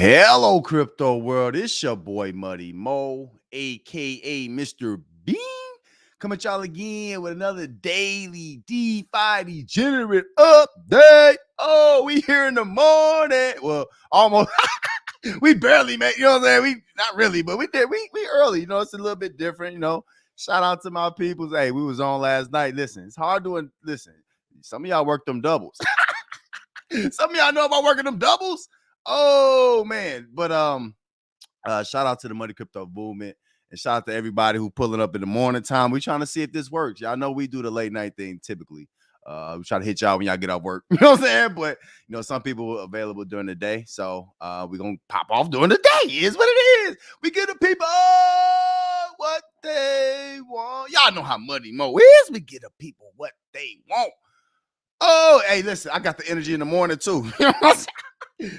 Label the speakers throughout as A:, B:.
A: Hello, crypto world. It's your boy Muddy Mo, aka Mr. Bean, coming at y'all again with another daily DeFi degenerate update. Oh, we here in the morning. Well, almost. We barely made. You know what I'm saying? We not really, but we did. We early. You know, it's a little bit different. You know, shout out to my peoples. Hey, we was on last night. Listen, it's hard doing. Listen, some of y'all work them doubles. Some of y'all know about working them doubles. Oh man, but shout out to the money crypto movement and shout out to everybody who pulling up in the morning time. We trying to see if this works. Y'all know we do the late night thing typically. We try to hit y'all when y'all get off work. You know what I'm saying? But you know, some people are available during the day, so we're gonna pop off during the day. Is what it is. We give the people what they want. Y'all know how Muddy Mo is. We give the people what they want. Oh, hey, listen, I got the energy in the morning too. You know what I'm saying?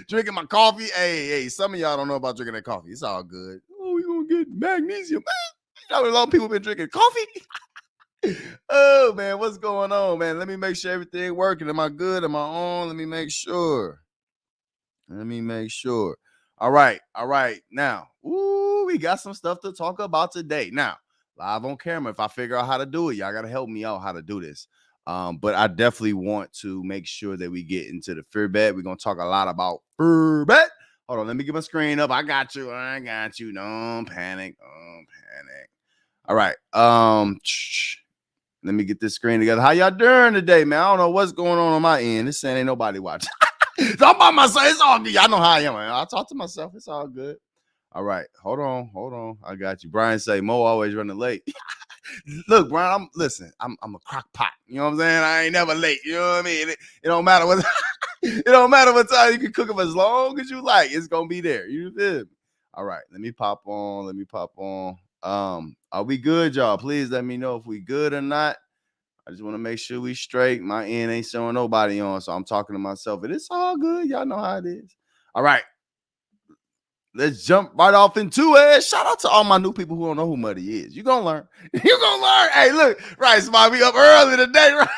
A: Drinking my coffee. Hey, some of y'all don't know about drinking that coffee. It's all good. Oh, we gonna get magnesium. You know, a lot of people been drinking coffee. Oh man, what's going on, man? Let me make sure everything working. Am I good? Am I on? Let me make sure. All right. Now, we got some stuff to talk about today. Now, live on camera. If I figure out how to do it, y'all gotta help me out how to do this. But I definitely want to make sure that we get into the Furbet. We're gonna talk a lot about Furbet. Hold on, let me get my screen up. I got you. Don't panic. All right. Let me get this screen together. How y'all doing today, man? I don't know what's going on my end. This saying ain't nobody watching. So I'm by myself. It's all good. Y'all know how I am, man. I talk to myself. It's all good. All right. Hold on. I got you. Brian say Mo always running late. Look, Brian, I'm a crock pot. You know what I'm saying? I ain't never late. You know what I mean? It don't matter what it don't matter what time you can cook them as long as you like. It's gonna be there. You feel me? All right, let me pop on. Are we good, y'all? Please let me know if we good or not. I just want to make sure we straight. My end ain't showing nobody on, so I'm talking to myself. But it's all good. Y'all know how it is. All right. Let's jump right off into it. Shout out to all my new people who don't know who Muddy is. You're going to learn. You're going to learn. Hey, look. Right, Smile, we up early today, right?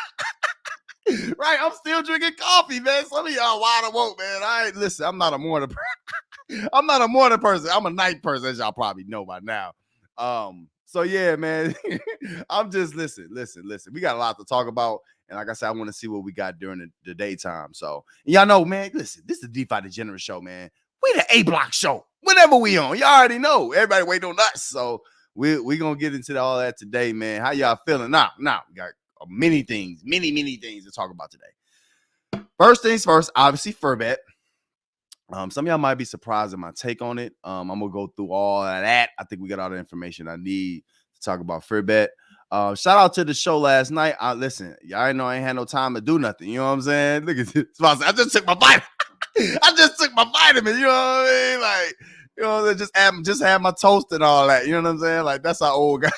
A: Right, I'm still drinking coffee, man. Some of y'all wide awoke, man. Listen, I'm not a morning person. I'm not a morning person. I'm a night person, as y'all probably know by now. So, yeah, man. I'm just, listen. We got a lot to talk about. And like I said, I want to see what we got during the daytime. So, y'all know, man, listen, this is the DeFi Degenerate Show, man. We the A Block Show. Whenever we on, y'all already know. Everybody waiting on us. So we gonna get into all that today, man. How y'all feeling? Now we got many things to talk about today. First things first, obviously Furbet. Some of y'all might be surprised at my take on it. I'm gonna go through all of that. I think we got all the information I need to talk about Furbet. Shout out to the show last night. Listen, y'all know I ain't had no time to do nothing. You know what I'm saying? Look at this. I just took my vitamin. I just took my vitamin. You know what I mean? Like, you know, just have my toast and all that. You know what I'm saying? Like, that's how old guy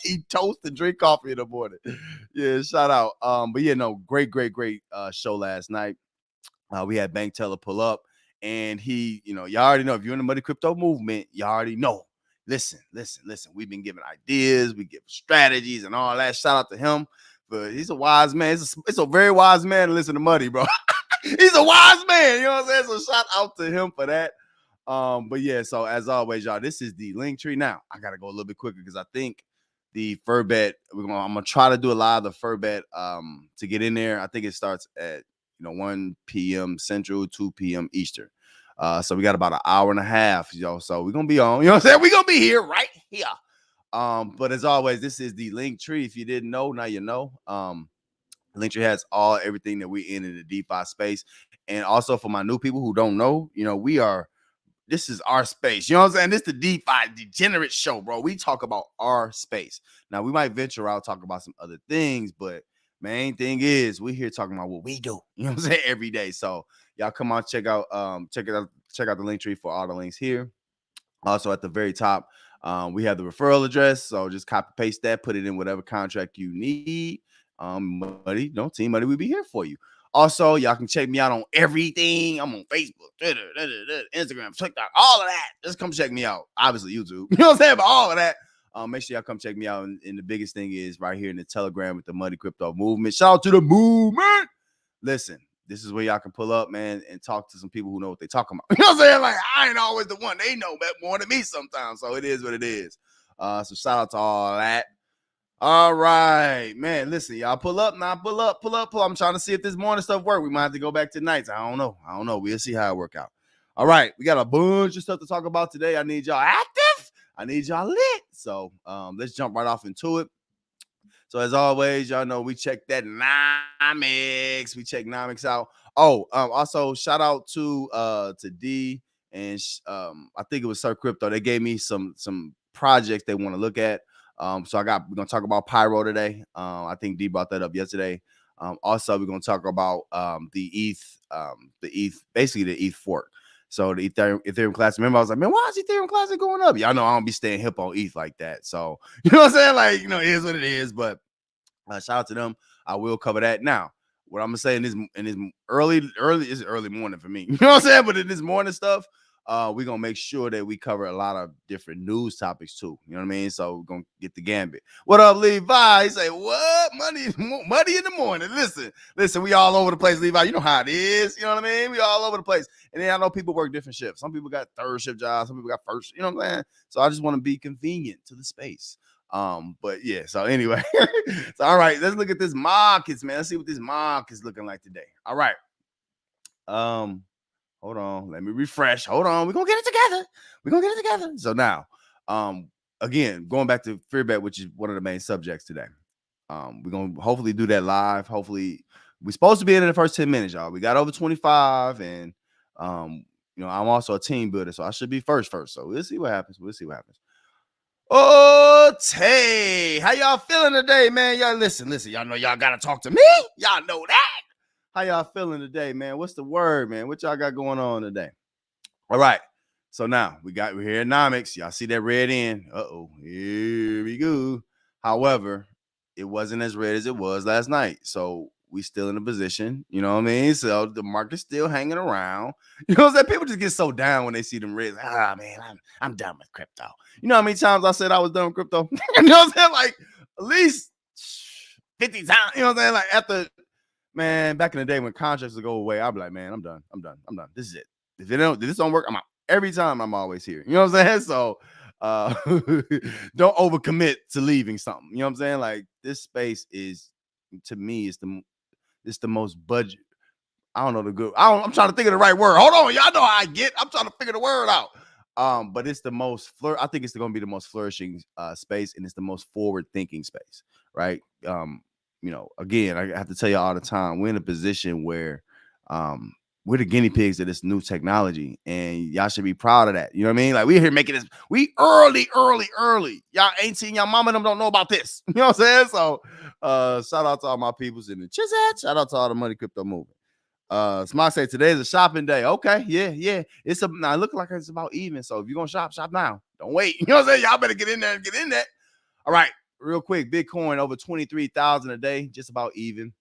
A: eat toast and drink coffee in the morning. Yeah, shout out. But yeah, no, great show last night. We had Bank Teller pull up, and he, you know, y'all already know if you're in the money crypto movement, y'all already know. Listen. We've been giving ideas, we give strategies and all that. Shout out to him. But he's a wise man. It's a very wise man to listen to Muddy, bro. He's a wise man, you know what I'm saying? So shout out to him for that. But yeah, so as always, y'all, this is the link tree. Now I gotta go a little bit quicker because I think the Furbet, I'm gonna try to do a lot of the Furbet to get in there. I think it starts at 1 p.m. Central, 2 p.m. Eastern. So we got about an hour and a half, yo. So we're gonna be on, you know what I'm saying? We're gonna be here right here. But as always, this is the link tree. If you didn't know, now you know. Linktree has everything that we in the DeFi space. And also for my new people who don't know, this is our space. You know what I'm saying? This is the DeFi Degenerate Show, bro. We talk about our space. Now, we might venture out, talk about some other things, but main thing is we're here talking about what we do. You know what I'm saying? Every day. So y'all come on, check out the Linktree for all the links here. Also at the very top, we have the referral address. So just copy paste that, put it in whatever contract you need. Buddy, Team Buddy, we'll be here for you. Also, y'all can check me out on everything. I'm on Facebook, Twitter, Instagram, TikTok, all of that. Just come check me out. Obviously, YouTube. You know what I'm saying? But all of that. Make sure y'all come check me out. And the biggest thing is right here in the Telegram with the Muddy Crypto Movement. Shout out to the movement. Listen, this is where y'all can pull up, man, and talk to some people who know what they're talking about. You know what I'm saying? Like, I ain't always the one. They know more than me sometimes. So it is what it is. So shout out to all that. All right, man. Listen, y'all pull up now. Pull up. I'm trying to see if this morning stuff work. We might have to go back to nights. I don't know. We'll see how it work out. All right, we got a bunch of stuff to talk about today. I need y'all active. I need y'all lit. So let's jump right off into it. So as always, y'all know we check that nomics. We check nomics out. Oh, also shout out to D and I think it was Sir Crypto. They gave me some projects they want to look at. So we're gonna talk about Pyro today. I think D brought that up yesterday. Also, we're gonna talk about the ETH, basically the ETH fork. So the Ethereum Classic. Remember, I was like, man, why is Ethereum Classic going up? Y'all know I don't be staying hip on ETH like that. So you know what I'm saying? Like, you know, it is what it is. But shout out to them. I will cover that now. What I'm gonna say in this early is early morning for me. You know what I'm saying? But in this morning stuff, we're gonna make sure that we cover a lot of different news topics too. You know what I mean? So we're gonna get the gambit. What up, Levi? He say, what? Money in the morning. Listen, we all over the place, Levi. You know how it is. You know what I mean? We all over the place. And then I know people work different shifts. Some people got third shift jobs, some people got first, you know what I'm saying? So I just want to be convenient to the space. But yeah, so anyway, so all right, let's look at this markets, man. Let's see what this market is looking like today. All right. Hold on, let me refresh. Hold on, we're gonna get it together. So now, again, going back to Furbet, which is one of the main subjects today. We're gonna hopefully do that live. Hopefully, we're supposed to be in the first 10 minutes, y'all. We got over 25, and you know, I'm also a team builder, so I should be first. So we'll see what happens. Oh, hey, how y'all feeling today, man? Y'all listen, y'all know y'all gotta talk to me. Y'all know that. How y'all feeling today, man? What's the word, man? What y'all got going on today? All right. So now we're here at nomics. Y'all see that red in? Here we go. However, it wasn't as red as it was last night. So we still in a position, you know what I mean? So the market's still hanging around. You know what I'm saying? People just get so down when they see them reds. Man, I'm done with crypto. You know how many times I said I was done with crypto? You know what I'm saying? Like at least 50 times. You know what I'm saying? Like after, man, back in the day when contracts would go away, I'd be like, man, I'm done. This is it. If this don't work, I'm out. Every time I'm always here. You know what I'm saying? So don't overcommit to leaving something. You know what I'm saying? Like this space is, to me, it's the most budget. I don't know the good. I'm trying to think of the right word. Hold on, y'all know how I get. I'm trying to figure the word out. But it's the most I think it's going to be the most flourishing space, and it's the most forward-thinking space, right? You know, again, I have to tell you all the time, we're in a position where we're the guinea pigs of this new technology, and y'all should be proud of that. You know what I mean? Like we're here making this. We early. Y'all ain't seen y'all mama and them don't know about this. You know what I'm saying? So shout out to all my peoples in the chat. Shout out to all the money crypto movement. Smart say today's a shopping day. Okay, yeah. It's now it looks like it's about even. So if you're gonna shop now. Don't wait. You know what I'm saying? Y'all better get in there and get in there. All right, real quick. Bitcoin over 23,000 a day, just about even.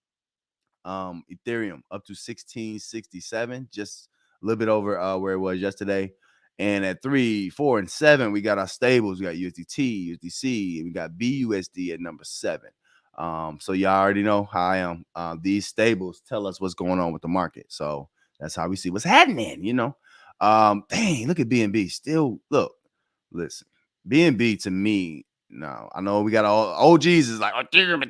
A: Ethereum up to 1667, just a little bit over where it was yesterday. And at 3, 4, and 7, we got our stables. We got USDT, USDC, and we got BUSD at number 7. So y'all already know how I am. These stables tell us what's going on with the market. So that's how we see what's happening, you know. Dang, look at BNB. Still, listen, BNB to me, no, I know we got all OGs is like Ethereum.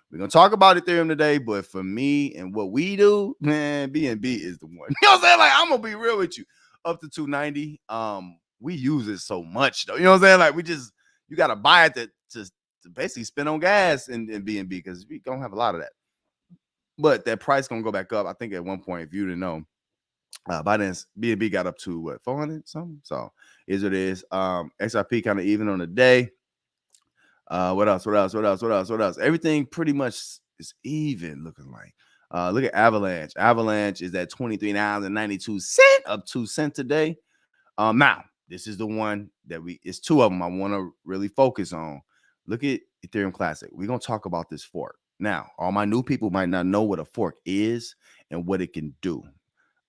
A: We're gonna talk about Ethereum today, but for me and what we do, man, BNB is the one. You know what I'm saying? Like, I'm gonna be real with you. Up to 290. We use it so much though. You know what I'm saying? Like, you gotta buy it to basically spend on gas in BNB because we don't have a lot of that. But that price gonna go back up. I think at one point, if you didn't know, by then BNB got up to what, 400 something. So is what it is. XRP kind of even on the day. What else? Everything pretty much is even looking like. Look at Avalanche. Avalanche is at 23.92, up 2 cents today. Now this is the one that it's two of them I want to really focus on. Look at Ethereum Classic. We're gonna talk about this fork. Now, all my new people might not know what a fork is and what it can do.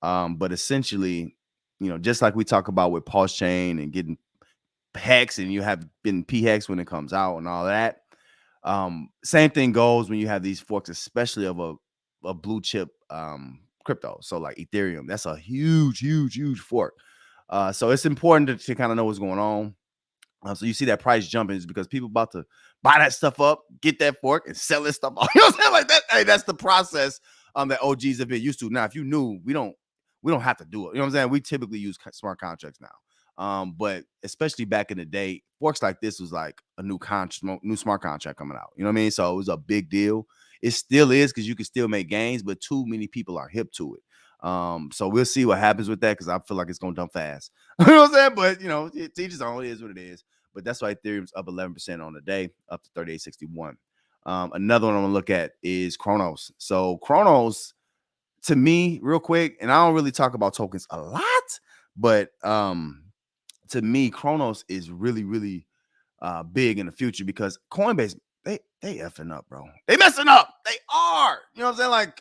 A: But essentially, you know, just like we talk about with Pulse Chain and getting hex, and you have been PHEX when it comes out and all that. Same thing goes when you have these forks, especially of a blue chip crypto. So like Ethereum, that's a huge fork. So it's important to kind of know what's going on. So you see that price jumping is because people about to buy that stuff up, get that fork, and sell this stuff off. You know what I'm saying? Like that. Hey, that's the process that OGs have been used to. Now, if you knew, we don't have to do it. You know what I'm saying? We typically use smart contracts now. But especially back in the day, forks like this was like a new smart contract coming out. You know what I mean? So it was a big deal. It still is because you can still make gains, but too many people are hip to it. So we'll see what happens with that because I feel like it's gonna dump fast. You know what I'm saying? But you know, it's each his own. It is what it is. But that's why Ethereum's up 11% on the day, up to 38.61. Another one I'm gonna look at is Chronos. So Chronos, to me, real quick, and I don't really talk about tokens a lot, but to me, Chronos is really big in the future because Coinbase, they effing up, bro. They messing up. They are. You know what I'm saying? Like,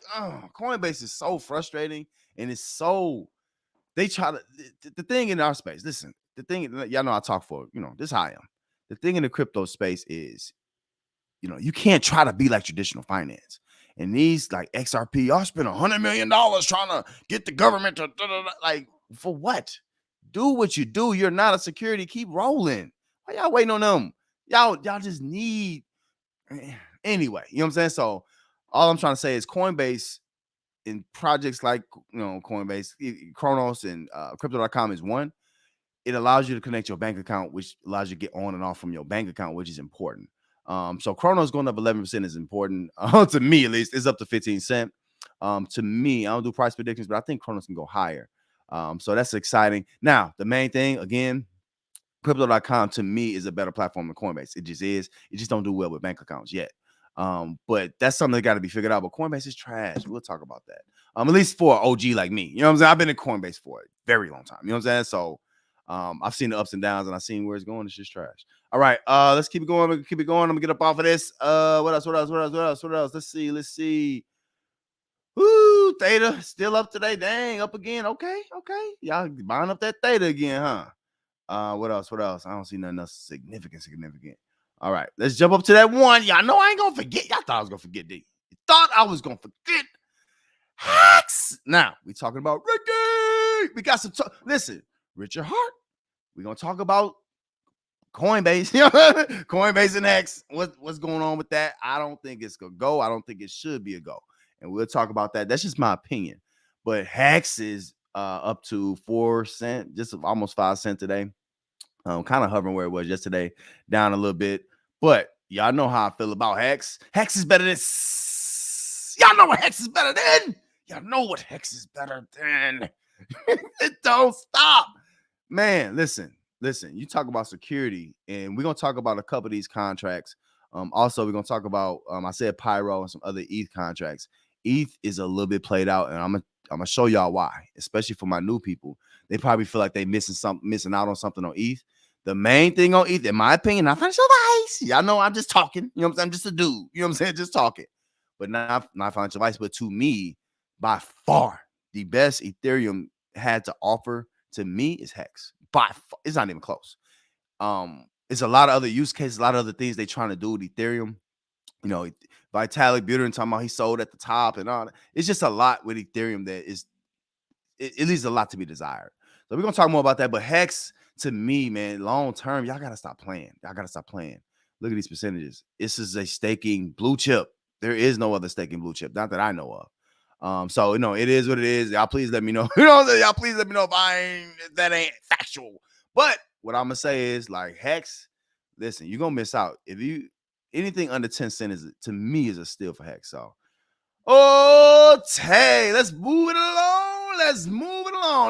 A: Coinbase is so frustrating, and it's so they try to the thing in our space. Listen, the thing, y'all know I talk for, this how I am. The thing in the crypto space is, you can't try to be like traditional finance. And these like XRP, y'all spend $100 million trying to get the government to like for what? Do what you do. You're not a security. Keep rolling. Why y'all waiting on them? Y'all just need anyway. You know what I'm saying? So all I'm trying to say is Coinbase in projects like Coinbase, Chronos, and crypto.com is one. It allows you to connect your bank account, which allows you to get on and off from your bank account, which is important. So Chronos going up 11% is important to me, at least. It's up to 15 cents. To me, I don't do price predictions, but I think Chronos can go higher. So that's exciting. Now, the main thing, again, crypto.com to me is a better platform than Coinbase. It just is. It just don't do well with bank accounts yet. But that's something that got to be figured out. But Coinbase is trash. We'll talk about that. At least for an OG like me. You know what I'm saying? I've been in Coinbase for a very long time. You know what I'm saying? So I've seen the ups and downs and I've seen where it's going. It's just trash. All right. Let's keep it going. I'm gonna get up off of this. What else? Let's see. Woo, Theta still up today. Dang, up again. Okay. Y'all buying up that Theta again, huh? What else? I don't see nothing else significant. All right, let's jump up to that one. Y'all know I ain't gonna forget. Y'all thought I was gonna forget D. You thought I was gonna forget hacks. Now we talking about Ricky. We got some. Listen, Richard Hart. We're gonna talk about Coinbase. Coinbase and X. What's going on with that? I don't think it's gonna go. I don't think it should be a go. And we'll talk about that. That's just my opinion. But hacks is up to 4 cents, just almost 5 cents today. Kind of hovering where it was yesterday, down a little bit. But y'all know how I feel about Hex. Hex is better than. Y'all know what Hex is better than. It don't stop. Man, listen. You talk about security, and we're going to talk about a couple of these contracts. Also, we're going to talk about, I said Pyro and some other ETH contracts. ETH is a little bit played out, and I'm going to show y'all why, especially for my new people. They probably feel like they missing out on something on ETH. The main thing on ETH, in my opinion, not financial advice. Y'all know I'm just talking. You know what I'm saying? I'm just a dude. You know what I'm saying? Just talking. But not financial advice. But to me, by far, the best Ethereum had to offer to me is Hex. By far, it's not even close. It's a lot of other use cases, a lot of other things they're trying to do with Ethereum. Vitalik Buterin talking about he sold at the top and all that. It's just a lot with Ethereum that it leaves a lot to be desired. So we're gonna talk more about that. But Hex, to me, man, long term, y'all gotta stop playing. Look at these percentages. This is a staking blue chip. There is no other staking blue chip, not that I know of. So it is what it is. Y'all please let me know. Y'all please let me know if that ain't factual. But what I'm gonna say is like Hex, listen, you're gonna miss out. If you anything under 10 cents to me is a steal for Hex. So hey, let's move it along.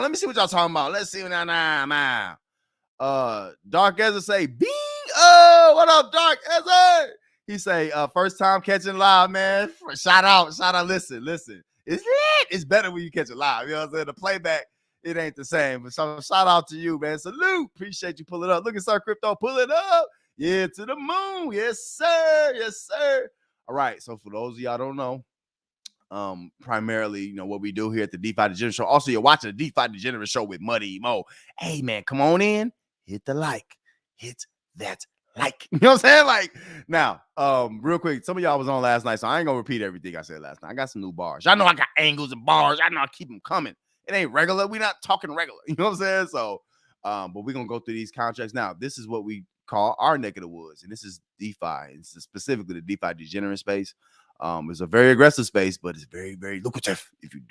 A: Let me see what y'all talking about. Let's see what now. Dark Ezra say, bing. Oh, what up, Dark Ezra? He say, first time catching live, man. Shout out. Listen. It's lit. It's better when you catch it live. You know what I'm saying? The playback, it ain't the same. But so shout out to you, man. Salute. Appreciate you pulling up. Look at Sir Crypto pulling up. Yeah, to the moon. Yes, sir. All right. So for those of y'all don't know, primarily, what we do here at the DeFi Degenerate Show. Also, you're watching the DeFi Degenerate Show with Muddy Mo. Hey, man, come on in. Hit the like. Hit that like. You know what I'm saying? Like, now, real quick, some of y'all was on last night, so I ain't gonna repeat everything I said last night. I got some new bars. Y'all know I got angles and bars. I know I keep them coming. It ain't regular. We not talking regular. You know what I'm saying? So, but we're gonna go through these contracts now. This is what we call our neck of the woods, and this is DeFi. It's specifically the DeFi degenerate space. It's a very aggressive space, but it's very, very lucrative if you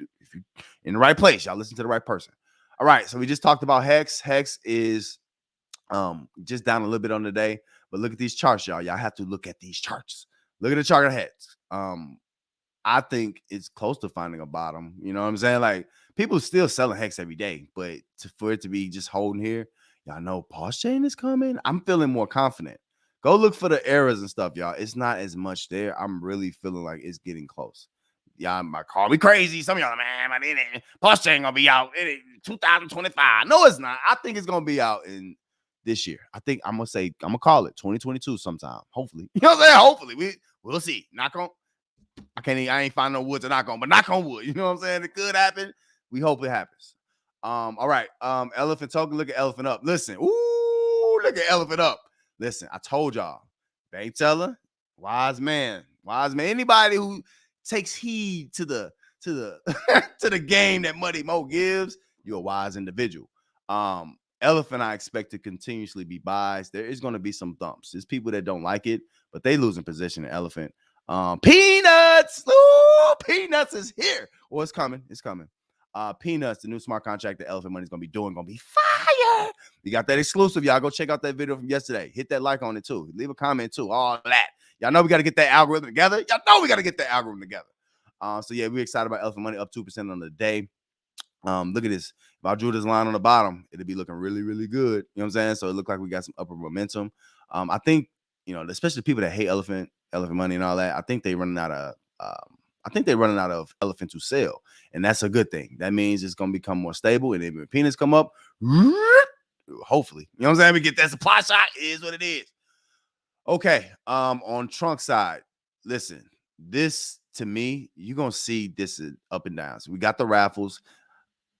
A: in the right place. Y'all listen to the right person. All right, so we just talked about Hex. Hex is just down a little bit on the day, but look at these charts, y'all. Y'all have to look at these charts. Look at the chart of Hex. I think it's close to finding a bottom. You know what I'm saying? Like, people still selling Hex every day, but for it to be just holding here, y'all know POS chain is coming. I'm feeling more confident. Go look for the errors and stuff, y'all. It's not as much there. I'm really feeling like it's getting close. Y'all might call me crazy. Some of y'all, man, POS chain gonna be out in 2025. No, it's not. I think it's gonna be out in this year. I think I'm gonna call it 2022 sometime. Hopefully. You know what I'm saying? Hopefully. We'll see. I ain't find no wood to knock on, but knock on wood. You know what I'm saying? It could happen. We hope it happens. All right. Elephant token. Look at elephant up. Listen. Ooh, look at elephant up. Listen, I told y'all. Bank teller, wise man. Anybody who takes heed to the to the game that Muddy Mo gives, you're a wise individual. Elephant, I expect to continuously be buys. There is going to be some thumps. There's people that don't like it, but they losing position in elephant. Peanuts. Ooh, Peanuts is here. Well, it's coming. Peanuts, the new smart contract that Elephant Money is gonna be doing, gonna be fire. We got that exclusive. Y'all go check out that video from yesterday. Hit that like on it too. Leave a comment too. All that. Y'all know we got to get that algorithm together. So yeah, we're excited about Elephant Money up 2% on the day. Look at this. If I drew this line on the bottom, it'd be looking really, really good. You know what I'm saying? So it looked like we got some upper momentum. I think, especially people that hate Elephant Money and all that, I think they're running out of elephant to sell, and that's a good thing. That means it's gonna become more stable, and then when peanuts come up, hopefully, you know what I'm saying, we get that supply shot. It is what it is. Okay, on trunk side, listen, this to me, you're gonna see this up and down. So we got the raffles.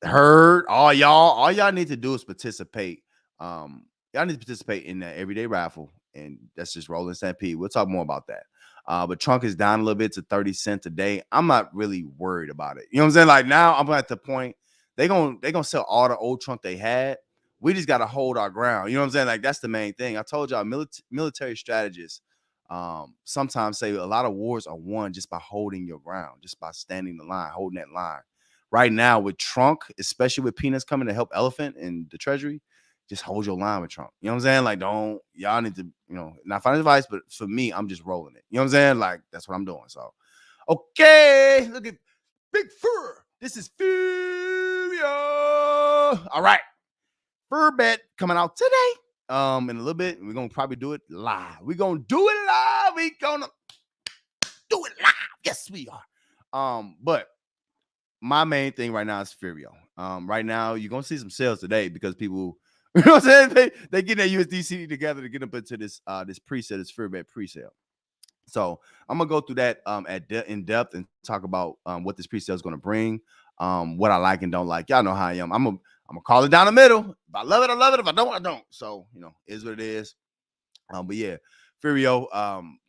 A: Heard all y'all need to do is participate. Y'all need to participate in that everyday raffle, and that's just rolling stampede. We'll talk more about that. But trunk is down a little bit to 30 cents a day. I'm not really worried about it. You know what I'm saying? Like, now I'm at the point they gonna sell all the old trunk they had. We just gotta hold our ground. You know what I'm saying? Like, that's the main thing. I told y'all, military strategists sometimes say a lot of wars are won just by holding your ground, just by standing the line, holding that line. Right now with trunk, especially with peanuts coming to help elephant and the treasury, just hold your line with Trump. You know what I'm saying? Like, y'all need to, not find advice, but for me, I'm just rolling it. You know what I'm saying? Like, that's what I'm doing. So, okay, look at Big Fur. This is Furio. All right. Furbet coming out today. In a little bit. We're gonna probably do it live. We're gonna do it live. We're gonna do it live. Yes, we are. But my main thing right now is Furio. Right now, you're gonna see some sales today because people, you know what I'm saying? They get their USDC together to get up into this preset, this Furbet presale. So I'm gonna go through that in depth and talk about what this presale is gonna bring, what I like and don't like. Y'all know how I am. I'm gonna call it down the middle. If I love it, I love it. If I don't, I don't. So it is what it is. But yeah, Furio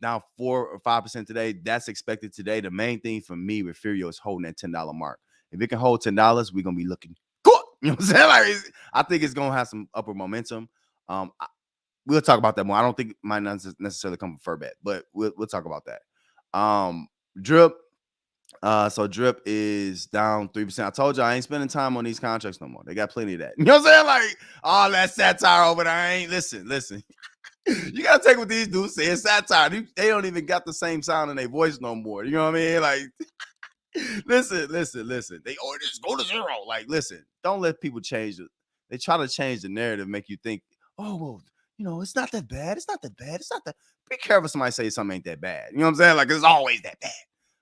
A: down 4 or 5% today. That's expected today. The main thing for me with Furio is holding that $10 mark. If it can hold $10, we're gonna be looking good. You know what I'm saying? Like, I think it's gonna have some upper momentum. We'll talk about that more. I don't think it might not necessarily come from Furbet, but we'll talk about that. Drip. So Drip is down 3%. I told you I ain't spending time on these contracts no more. They got plenty of that. You know what I'm saying? Like, all that satire over there. I ain't listen. You gotta take what these dudes say. It's satire. They don't even got the same sound in their voice no more. You know what I mean? Like, listen. They just go to zero. Like, listen, don't let people change it. They try to change the narrative, make you think, oh, well, it's not that bad. It's not that. Be careful somebody say something ain't that bad. You know what I'm saying? Like, it's always that bad.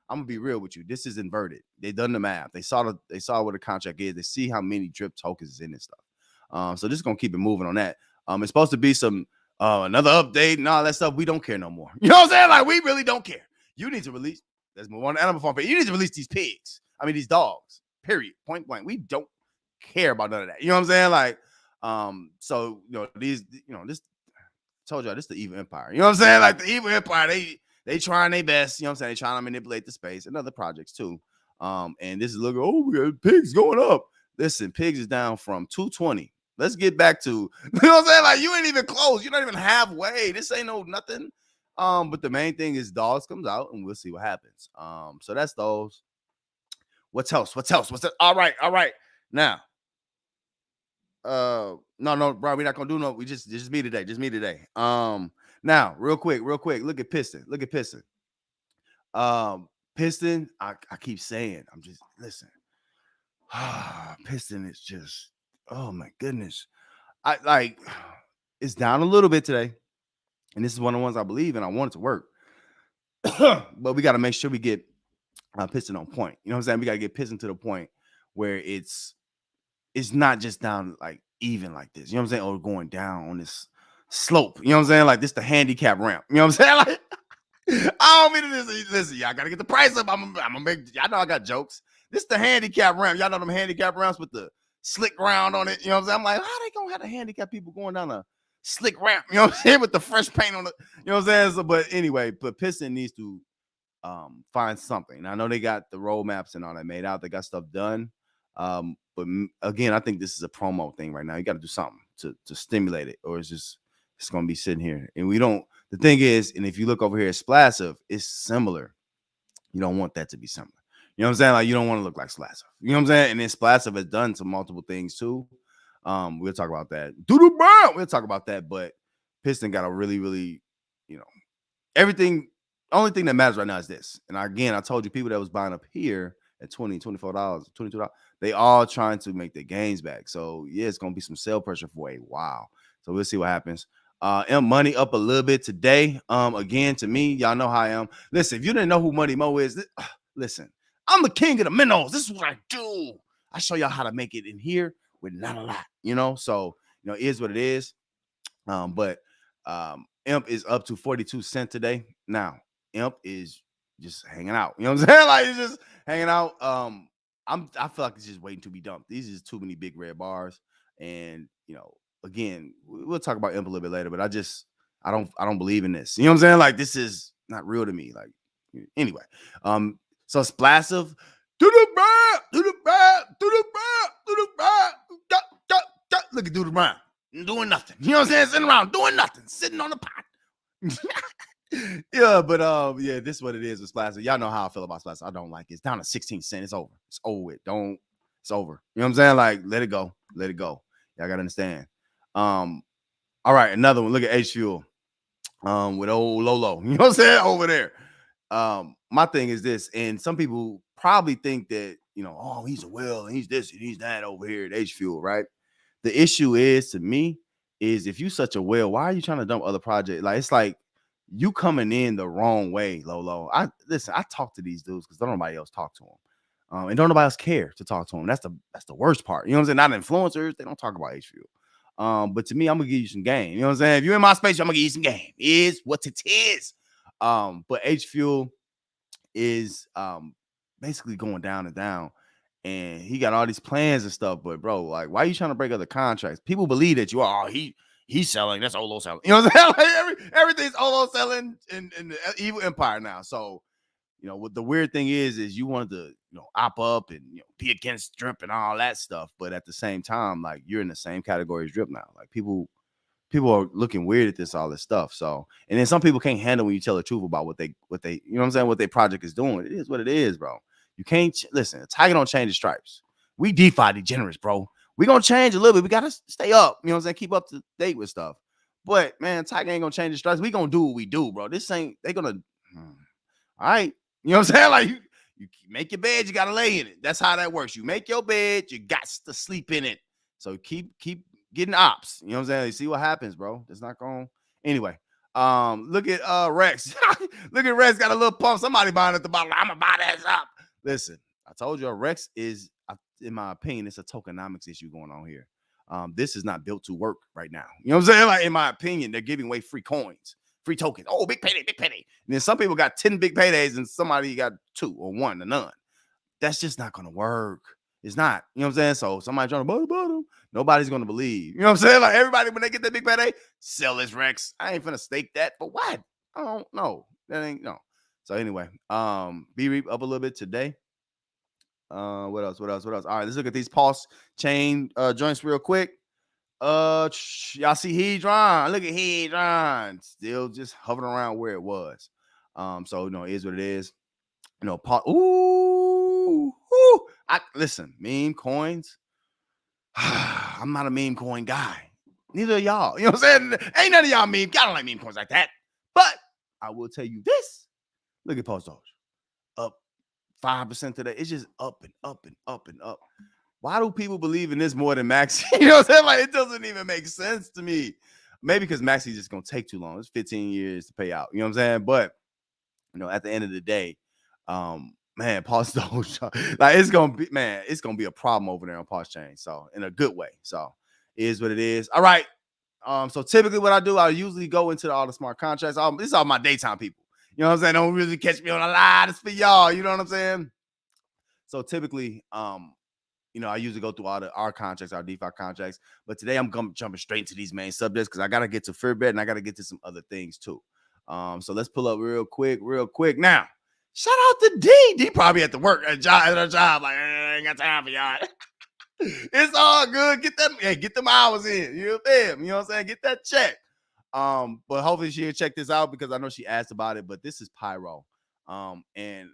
A: I'm gonna be real with you. This is inverted. They done the math. They saw what the contract is. They see how many drip tokens is in this stuff. So just gonna keep it moving on that. It's supposed to be some another update and all that stuff. We don't care no more. You know what I'm saying? Like, we really don't care. You need to release. Let's move on to animal farm. You need to release these pigs. These dogs. Period. Point blank. We don't care about none of that. You know what I'm saying? Like, so these, this told y'all this is the evil empire. You know what I'm saying? Like the evil empire, they trying their best. You know what I'm saying? They trying to manipulate the space and other projects too. And this is looking, oh, we got pigs going up. Listen, pigs is down from 220. Let's get back to, you know what I'm saying? Like you ain't even close. You're not even halfway. This ain't no nothing. But the main thing is dogs comes out and we'll see what happens. So that's those. What's else? What's that? All right. Now, no, bro, we're not gonna do no. We just me today. Now, real quick. Look at Piston. Piston. I keep saying, I'm just listen. Piston is just, oh my goodness. I like it's down a little bit today, and this is one of the ones I believe in. I want it to work, but we got to make sure we get Piston on point. You know what I'm saying? We got to get Piston to the point where it's not just down like even like this. You know what I'm saying? Or going down on this slope. You know what I'm saying? Like this the handicap ramp. You know what I'm saying? Like I don't mean to listen. Y'all gotta get the price up. I'm gonna make. Y'all know I got jokes. This the handicap ramp. Y'all know them handicap ramps with the slick ground on it. You know what I'm saying? I'm like, how they gonna have the handicap people going down a slick ramp? You know what I'm saying? With the fresh paint on it. You know what I'm saying? So, but anyway, but Piston needs to find something. I know they got the roadmaps and all that made out. They got stuff done. But again, I think this is a promo thing right now. You got to do something to stimulate it, or it's going to be sitting here. And we don't. The thing is, and if you look over here at Splassive, it's similar. You don't want that to be similar. You know what I'm saying? Like you don't want to look like Splassive. You know what I'm saying? And then Splassive has done some multiple things too. We'll talk about that. We'll talk about that. But Piston got a really, really, everything. Only thing that matters right now is this. And again, I told you people that was buying up here at $20, $24, $22, they all trying to make their gains back. So yeah, it's gonna be some sell pressure for a while. So we'll see what happens. Money up a little bit today. Again, to me, y'all know how I am. Listen, if you didn't know who Money Mo is, listen, I'm the king of the minnows. This is what I do. I show y'all how to make it in here with not a lot, So, it is what it is. But Imp is up to 42 cents today. Now, Imp is just hanging out. You know what I'm saying? Like he's just hanging out. I feel like it's just waiting to be dumped. These are just too many big red bars. And again, we'll talk about Imp a little bit later, but I don't believe in this. You know what I'm saying? Like this is not real to me. Like anyway. So Splassive, do the back, do the back, do the back, do the back. Look at Doodle Brown doing nothing. You know what I'm saying? Sitting around doing nothing, sitting on the pot. Yeah, but yeah, this is what it is with Splassive. Y'all know how I feel about Splassive. I don't like it. It's down to 16 cents. It's over. It's over with. It's over. You know what I'm saying? Like, let it go. Let it go. Y'all gotta understand. All right, another one. Look at H Fuel. With old Lolo. You know what I'm saying? Over there. My thing is this, and some people probably think that, oh, he's a whale and he's this and he's that over here at H Fuel, right? The issue is, to me, is if you such a whale, why are you trying to dump other projects? Like, it's like you coming in the wrong way, Lolo. I talk to these dudes because don't nobody else talk to them. And don't nobody else care to talk to them. That's the worst part. You know what I'm saying? Not influencers, they don't talk about H Fuel. But to me, I'm gonna give you some game. You know what I'm saying? If you're in my space, I'm gonna give you some game. Is what it is. But H Fuel is basically going down and down. And he got all these plans and stuff, but bro, like, why are you trying to break other contracts? People believe that you are. He's selling. That's Olo selling. You know what I'm saying? Like everything's Olo selling in the evil empire now. So, what the weird thing is you wanted to, op up and be against Drip and all that stuff, but at the same time, like you're in the same category as Drip now. Like people are looking weird at this, all this stuff. So, and then some people can't handle when you tell the truth about what they, you know what I'm saying, what their project is doing. It is what it is, bro. You can't listen. Tiger don't change the stripes. We DeFi degenerates, bro. We gonna change a little bit. We gotta stay up. You know what I'm saying? Keep up to date with stuff. But man, Tiger ain't gonna change the stripes. We gonna do what we do, bro. This ain't. They gonna. All right. You know what I'm saying? Like you make your bed, you gotta lay in it. That's how that works. You make your bed, you got to sleep in it. So keep getting ops. You know what I'm saying? You see what happens, bro. It's not going. Anyway. Look at Rex. Look at Rex got a little pump. Somebody buying at the bottom. I'm gonna buy that up. Listen, I told you, Rex is, in my opinion, it's a tokenomics issue going on here. This is not built to work right now. You know what I'm saying? Like, in my opinion, they're giving away free coins, free tokens. Oh, big payday, big payday. And then some people got 10 big paydays and somebody got 2 or 1 or none. That's just not going to work. It's not. You know what I'm saying? So somebody trying to buy the bottom, nobody's gonna believe. You know what I'm saying? Like everybody when they get that big payday, sell this Rex. I ain't finna stake that, but what? I don't know. That ain't no. So anyway, B Reap up a little bit today. What else? All right, let's look at these pulse chain joints real quick. Y'all see Hedron. Look at Hedron. Still just hovering around where it was. So it is what it is. Listen, meme coins. I'm not a meme coin guy. Neither are y'all. You know what I'm saying? Ain't none of y'all meme. I don't like meme coins like that. But I will tell you this. Look at Pulse Doge. Up 5% today. It's just up and up and up and up. Why do people believe in this more than Maxi? You know what I'm saying? Like, it doesn't even make sense to me. Maybe because Maxi's just going to take too long. It's 15 years to pay out. You know what I'm saying? But, at the end of the day, man, Pulse Doge, like it's gonna be a problem over there on Pulse Chain. So in a good way. So it is what it is. All right. So typically what I do, I usually go into all the smart contracts. This is all my daytime people. You know what I'm saying? Don't really catch me on a lie. It's for y'all. You know what I'm saying? So typically, I usually go through our contracts, our DeFi contracts. But today I'm jumping straight into these main subjects because I gotta get to Furbet and I gotta get to some other things too. So let's pull up real quick. Now, shout out to D. D probably at the work at her job. Like, I ain't got time for y'all. It's all good. Get them hours in. You know what I'm saying? Get that check. But hopefully she'll check this out because I know she asked about it. But this is Pyro. And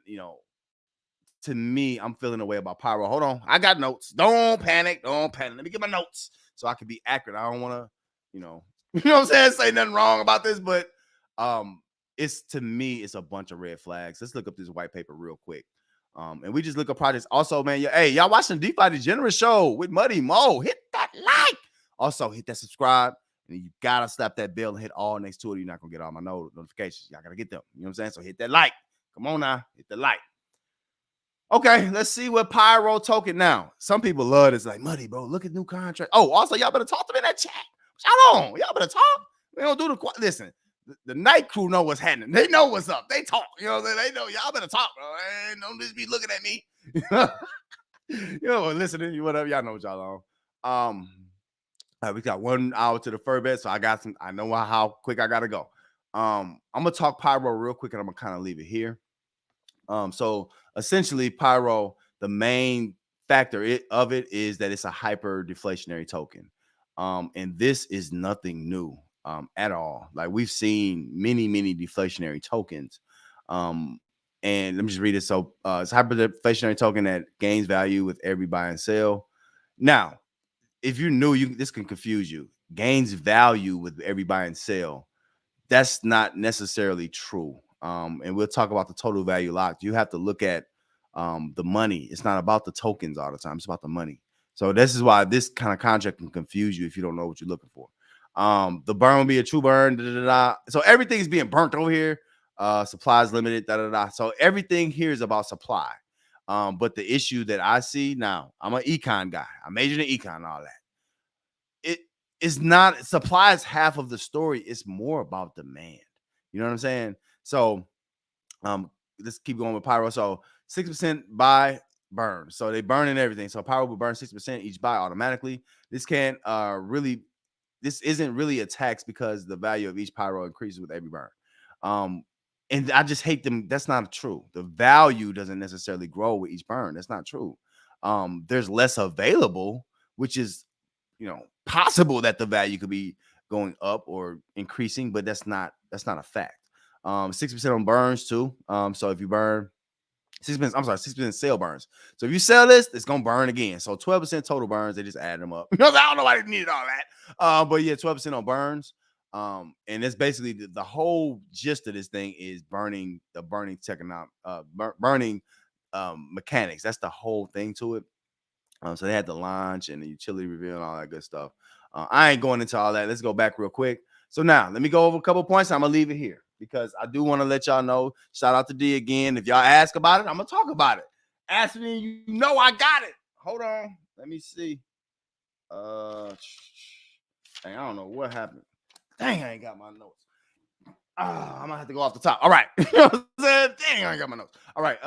A: to me, I'm feeling a way about Pyro. Hold on. I got notes. Don't panic. Let me get my notes so I can be accurate. I don't want to, you know what I'm saying? Say nothing wrong about this, but to me, it's a bunch of red flags. Let's look up this white paper real quick. And we just look up projects. Also, man, y'all watching the DeFi Degenerate Show with Muddy Mo. Hit that like. Also, hit that subscribe. And you gotta slap that bell and hit all next to it. You're not gonna get all my notifications. Y'all gotta get them. You know what I'm saying? So hit that like. Come on now. Hit the like. Okay, let's see what Pyro token now. Some people love this, like, Muddy, bro. Look at new contract. Oh, also, y'all better talk to me in that chat. Shout on. Y'all better talk. We don't do listen. The night crew know what's happening. They know what's up. They talk. You know what I'm saying? They know. Y'all better talk, bro. Don't just be looking at me. Listening, whatever. Y'all know what y'all on. We got 1 hour to the Furbet, so I know how quick I gotta go. I'm gonna talk Pyro real quick, and I'm gonna kind of leave it here. So essentially, Pyro, the main factor of it is that it's a hyper deflationary token. And this is nothing new at all. Like, we've seen many deflationary tokens. And let me just read it. So it's a hyper deflationary token that gains value with every buy and sell. Now, if you're new, this can confuse you. Gains value with every buy and sell. That's not necessarily true. And we'll talk about the total value locked. You have to look at the money. It's not about the tokens all the time. It's about the money. So this is why this kind of contract can confuse you if you don't know what you're looking for. The burn will be a true burn. So everything is being burnt over here. Supply is limited. So everything here is about supply. But the issue that I see now, I'm an econ guy. I majored in econ and all that. It's not, supply is half of the story. It's more about demand. You know what I'm saying? So let's keep going with Pyro. So 6% buy, burn. So they burn in everything. So Pyro will burn 6% each buy automatically. This isn't really a tax because the value of each Pyro increases with every burn. And I just hate them. That's not true. The value doesn't necessarily grow with each burn. That's not true. There's less available, which is, possible that the value could be going up or increasing, but that's not a fact. 6% on burns too. So if you burn 6% sale burns. So if you sell this, it's gonna burn again. So 12% total burns. They just add them up. I don't know why they needed all that. But yeah, 12% on burns. And it's basically the whole gist of this thing is burning mechanics. That's the whole thing to it. So they had the launch and the utility reveal and all that good stuff. I ain't going into all that. Let's go back real quick. So now let me go over a couple points. I'm gonna leave it here because I do want to let y'all know. Shout out to D again. If y'all ask about it, I'm gonna talk about it. Ask me, I got it. Hold on. Let me see. Dang, I don't know what happened. Dang, I ain't got my notes. I'm gonna have to go off the top. All right. You know what I'm saying? Dang, I ain't got my notes. All right.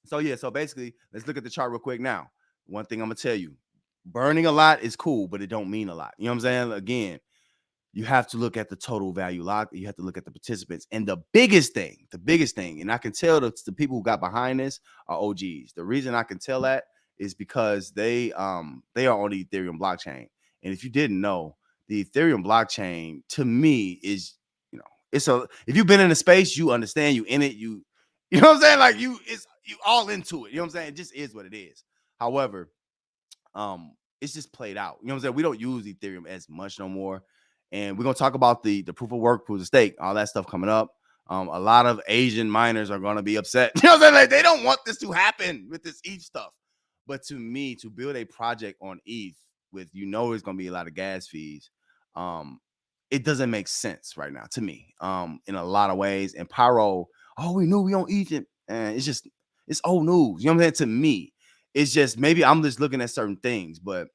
A: So basically, let's look at the chart real quick now. one thing I'm gonna tell you, burning a lot is cool, but it don't mean a lot. You know what I'm saying? Again, you have to look at the total value lock. You have to look at the participants. And the biggest thing, and I can tell the people who got behind this are OGs. The reason I can tell that is because they are on the Ethereum blockchain. And if you didn't know, the Ethereum blockchain to me is, if you've been in the space, you understand, you in it, you know what I'm saying? Like you all into it. You know what I'm saying? It just is what it is. However, it's just played out. You know what I'm saying? We don't use Ethereum as much no more. And we're gonna talk about the proof of work, proof of stake, all that stuff coming up. A lot of Asian miners are gonna be upset. You know what I'm saying? Like they don't want this to happen with this ETH stuff. But to me, to build a project on ETH with there's gonna be a lot of gas fees, it doesn't make sense right now to me. In a lot of ways. And Pyro, we knew we on ETH, and it's old news. You know what I'm saying? To me, it's just maybe I'm just looking at certain things, but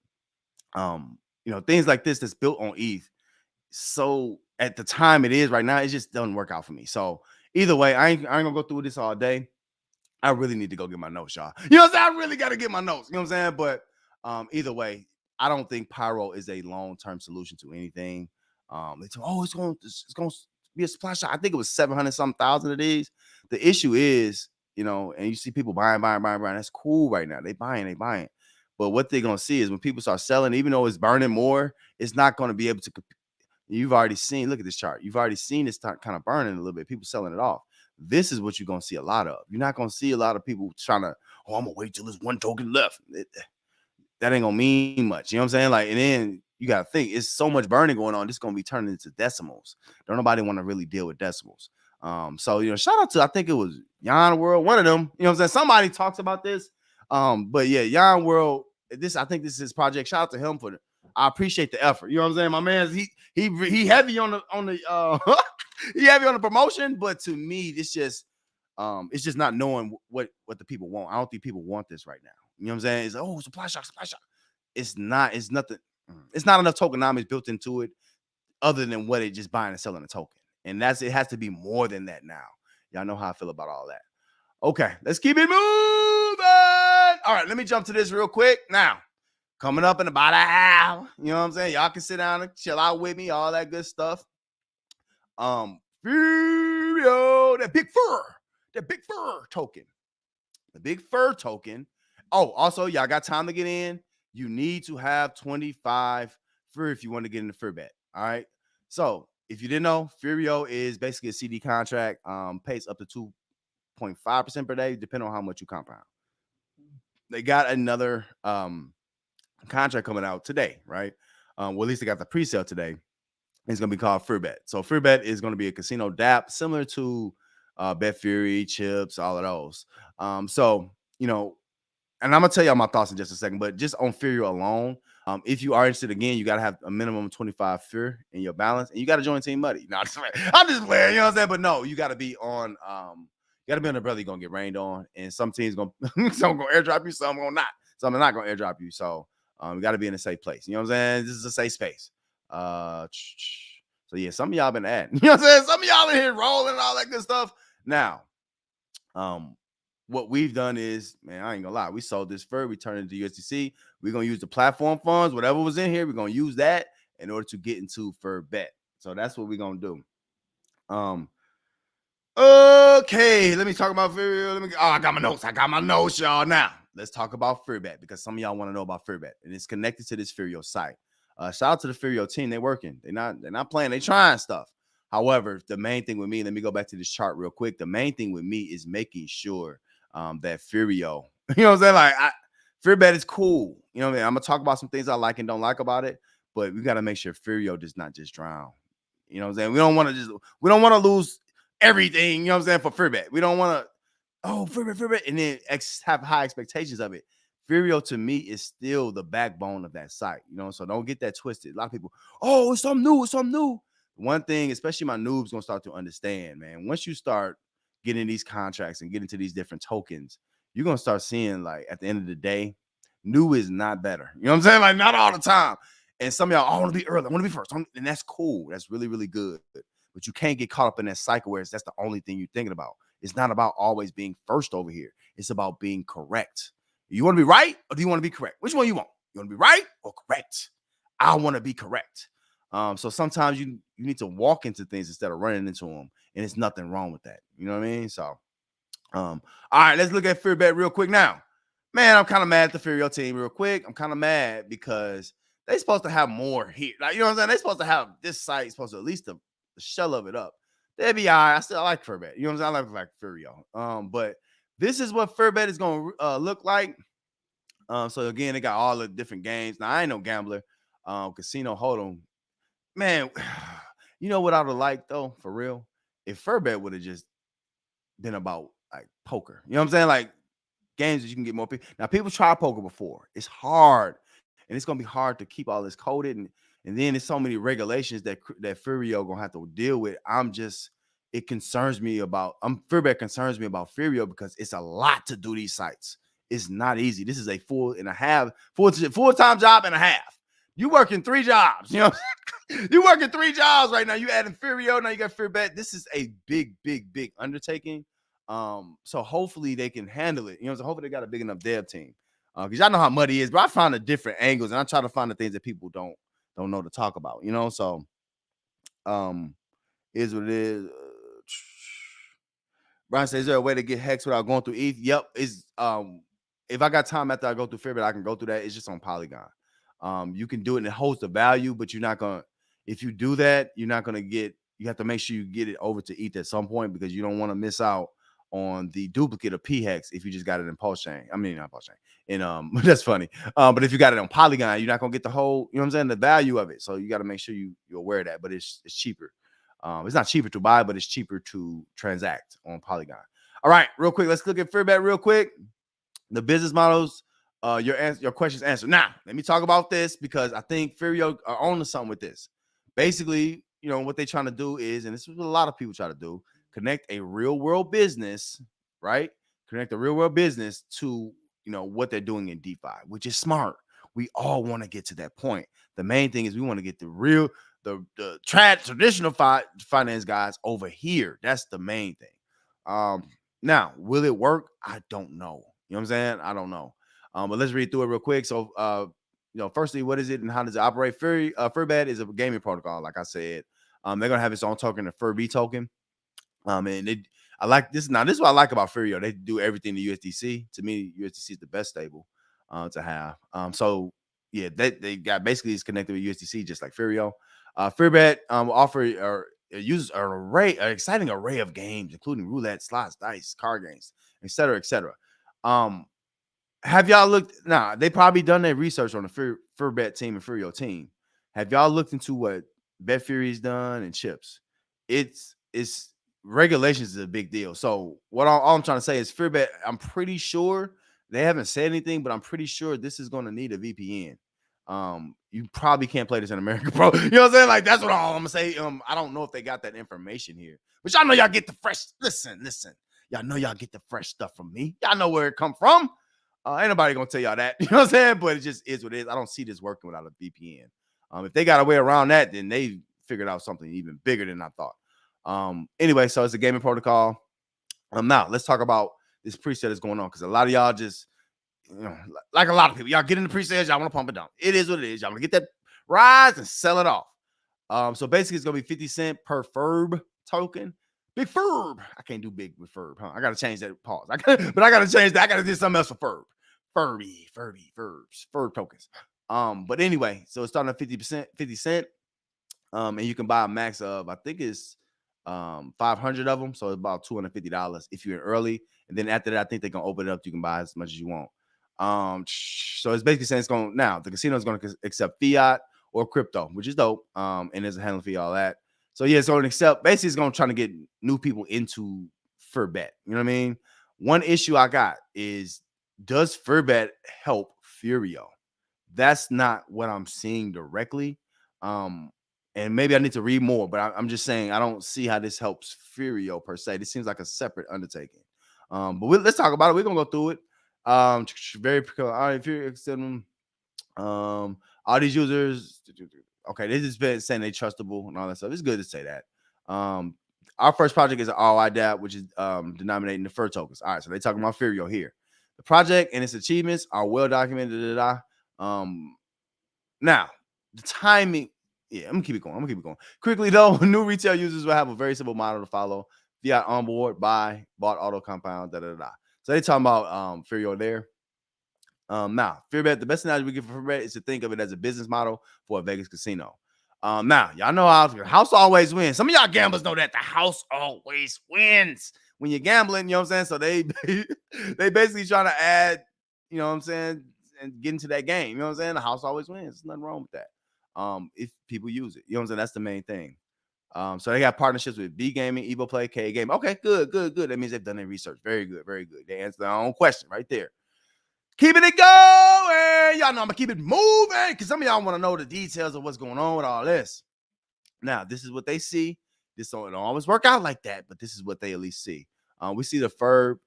A: things like this that's built on ETH. So at the time it is right now, it just doesn't work out for me. So either way, I ain't gonna go through this all day. I really need to go get my notes, y'all. You know what I'm saying? I really got to get my notes. You know what I'm saying? But either way, I don't think Pyro is a long-term solution to anything. They told, it's going to be a supply shot. I think it was 700-something thousand of these. The issue is, and you see people buying. That's cool right now. They buying. But what they're going to see is when people start selling, even though it's burning more, it's not going to be able to compete. You've already seen, look at this chart. You've already seen it start kind of burning a little bit. People selling it off. This is what you're going to see a lot of. You're not going to see a lot of people trying to, I'm going to wait till there's one token left. That ain't going to mean much. You know what I'm saying? Like, and then you got to think, it's so much burning going on. This is going to be turning into decimals. Don't nobody want to really deal with decimals. So, shout out to, I think it was Yon World, one of them. You know what I'm saying? Somebody talks about this. But yeah, Yon World, I think this is his project. Shout out to him for it. I appreciate the effort. You know what I'm saying? My man, he heavy on the he heavy on the promotion, but to me, it's just not knowing what the people want. I don't think people want this right now. You know what I'm saying? It's supply shock. It's not, it's nothing, it's not enough tokenomics built into it other than what it just buying and selling a token. And it has to be more than that now. Y'all know how I feel about all that. Okay, let's keep it moving. All right, let me jump to this real quick. Now, coming up in about an hour, you know what I'm saying? Y'all can sit down and chill out with me, all that good stuff. That big fur token. The big fur token. Oh, also, y'all got time to get in. You need to have 25 fur if you want to get into Furbet. All right. So if you didn't know, Furio is basically a CD contract, pays up to 2.5% per day, depending on how much you compound. They got another contract coming out today, right? Well, at least they got the pre-sale today. It's going to be called Furbet. So Furbet is going to be a casino DApp similar to BetFury, Chips, all of those. And I'm going to tell y'all my thoughts in just a second, but just on Furio alone, if you are interested, again, you got to have a minimum of 25 FUR in your balance, and you got to join Team Muddy. No, I'm just playing, you know what I'm saying? But no, you got to be on, the brother you're going to get rained on, and some teams some going to airdrop you, some going to not. Some are not going to airdrop you, so you got to be in a safe place. You know what I'm saying? This is a safe space. So yeah, some of y'all been adding. You know what I'm saying? Some of y'all in here rolling and all that good stuff. Now, what we've done is, man, I ain't gonna lie, we sold this FUR, we turned it into USDC. We're gonna use the platform funds, whatever was in here, we're gonna use that in order to get into Furbet. So that's what we're gonna do. Okay, let me talk about Furbet. I got my notes, y'all. Now let's talk about Furbet, because some of y'all want to know about Furbet, and it's connected to this Furio site. Shout out to the Furio team. They're working. They're not playing. They're trying stuff. However, the main thing with me, let me go back to this chart real quick. The main thing with me is making sure that Furio, you know what I'm saying? Like, Furbet is cool. You know what I mean? I'm gonna talk about some things I like and don't like about it, but we got to make sure Furio does not just drown. You know what I'm saying? We don't want to lose everything. You know what I'm saying? For Furbet, we don't want to. Furbet, and then have high expectations of it. Furio to me is still the backbone of that site, so don't get that twisted. A lot of people, it's something new. One thing, especially my noobs, gonna start to understand, man. Once you start getting these contracts and getting to these different tokens, you're gonna start seeing, like, at the end of the day, new is not better. You know what I'm saying? Like, not all the time. And some of y'all, I want to be early, I want to be first, and that's cool. That's really, really good. But you can't get caught up in that cycle where that's the only thing you're thinking about. It's not about always being first over here. It's about being correct. You want to be right or do you want to be correct? Which one you want? You want to be right or correct? I want to be correct. So sometimes you need to walk into things instead of running into them, and it's nothing wrong with that. You know what I mean? So, all right, let's look at Furbet real quick now. Man, I'm kind of mad at the Furio team real quick. I'm kind of mad because they're supposed to have more here. Like, you know what I'm saying? They're supposed to have this site supposed to at least the shell of it up. They'd be all right. I still like Furbet. You know what I'm saying? I like Furio. But this is what Furbet is going to look like. So again, they got all the different games. Now I ain't no gambler. Casino Hold'em. Man, you know what I would have liked though, for real? If Furbet would have just been about like poker. You know what I'm saying? Like games that you can get more people. Now, people try poker before. It's hard, and it's gonna be hard to keep all this coded, and then there's so many regulations that Furio gonna have to deal with. It concerns me about. Furbet concerns me about Furio because it's a lot to do these sites. It's not easy. This is a full-time job and a half. You working 3 jobs. You know, you working 3 jobs right now. You adding Furio, now you got Furbet. This is a big undertaking. So hopefully they can handle it. You know, so hopefully they got a big enough dev team. Because y'all know how muddy it is, but I find the different angles and I try to find the things that people don't know to talk about, you know. So is what it is. Brian says, is there a way to get hex without going through ETH? Yep. Is if I got time after I go through Furbet, I can go through that. It's just on Polygon. You can do it and it holds the value, but you're not gonna, if you do that, you're not gonna get, you have to make sure you get it over to ETH at some point because you don't want to miss out on the duplicate of PHEX if you just got it in Pulse Chain. I mean, not Pulse Chain. And that's funny. But if you got it on Polygon, you're not gonna get the whole, you know what I'm saying, the value of it. So you got to make sure you're aware of that. But it's cheaper. It's not cheaper to buy, but it's cheaper to transact on Polygon. All right, real quick, let's look at Furbet real quick. The business models, your questions answered. Now, let me talk about this because I think Furio are on to something with this. Basically, you know, what they're trying to do is, and this is what a lot of people try to do, connect a real world business, right? Connect a real world business to, you know, what they're doing in DeFi, which is smart. We all want to get to that point. The main thing is we want to get the traditional finance guys over here. That's the main thing. Now, will it work? I don't know. You know what I'm saying? I don't know. But let's read through it real quick. So, you know, firstly, what is it and how does it operate? Furbet is a gaming protocol, like I said. They're gonna have its own token, the Furby token. And I like this. Now, this is what I like about Furio. They do everything to USDC. To me, USDC is the best stable to have. So yeah, they got basically it's connected with USDC just like Furio. Furbet offer uses an exciting array of games, including roulette, slots, dice, card games, etc., etc. Have y'all looked? Nah, they probably done their research on the Furbet team and Furio team. Have y'all looked into what BetFury's done and Chips? It's regulations is a big deal. So all I'm trying to say is Furbet, I'm pretty sure they haven't said anything, but I'm pretty sure this is going to need a VPN. You probably can't play this in America, bro. You know what I'm saying? Like, that's what I'm gonna say. I don't know if they got that information here, but y'all know y'all get the fresh. Listen. Y'all know y'all get the fresh stuff from me. Y'all know where it come from. Ain't nobody gonna tell y'all that. You know what I'm saying? But it just is what it is. I don't see this working without a VPN. If they got a way around that, then they figured out something even bigger than I thought. Anyway, so it's a gaming protocol. Now let's talk about this preset that's going on because a lot of y'all just, you know, like a lot of people, y'all get in the pre-sales, y'all want to pump it down. It is what it is. Y'all want to get that rise and sell it off. So basically, it's gonna be 50 cents per Furb token. Big Furb. I can't do big with Furb, huh? I gotta change that. Pause. But I gotta change that. I gotta do something else for Furb. Furb tokens. But anyway, so it's starting at 50 cent. And you can buy a max of, I think it's 500 of them, so it's about $250 if you're in early. And then after that, I think they're gonna open it up. You can buy as much as you want. So it's basically saying it's going now. The casino is going to accept fiat or crypto, which is dope. And there's a handling fee, all that. So yeah, it's going to accept. Basically, it's going to try to get new people into Furbet. You know what I mean? One issue I got is, does Furbet help Furio? That's not what I'm seeing directly. And maybe I need to read more, but I'm just saying I don't see how this helps Furio per se. This seems like a separate undertaking. But let's talk about it. We're gonna go through it. Very all right, if you're extending all these users, okay, they just been saying they trustable and all that stuff. It's good to say that. Our first project is an ROI DApp, which is denominating the FUR tokens. All right, so they talking about Furio here. The project and its achievements are well documented. Now, the timing. Yeah, I'm gonna keep it going. Quickly though, new retail users will have a very simple model to follow: fiat onboard, buy, bought, auto compound, So they talking about Furio there. Now, Furbet, the best analogy we give for Furbet is to think of it as a business model for a Vegas casino. Now, y'all know how the house always wins. Some of y'all gamblers know that the house always wins when you're gambling, you know what I'm saying? So they basically trying to add, you know what I'm saying, and get into that game. You know what I'm saying? The house always wins. There's nothing wrong with that. If people use it. You know what I'm saying? That's the main thing. So they got partnerships with B Gaming, Evo Play, K Game. Okay, good. That means they've done their research. Very good. They answered their own question right there. Keeping it going. Y'all know I'm going to keep it moving because some of y'all want to know the details of what's going on with all this. Now, this is what they see. This don't always work out like that, but this is what they at least see. We see the Furb.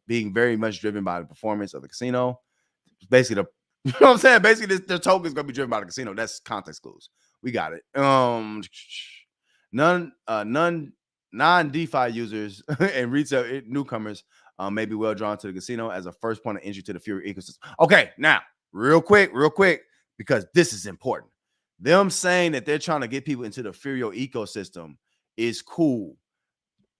A: Being very much driven by the performance of the casino. Basically, you know what I'm saying? Basically, their token is going to be driven by the casino. That's context clues. We got it. Non-DeFi users and retail newcomers may be well drawn to the casino as a first point of entry to the Fury ecosystem. Okay, now, real quick, because this is important. Them saying that they're trying to get people into the Furio ecosystem is cool.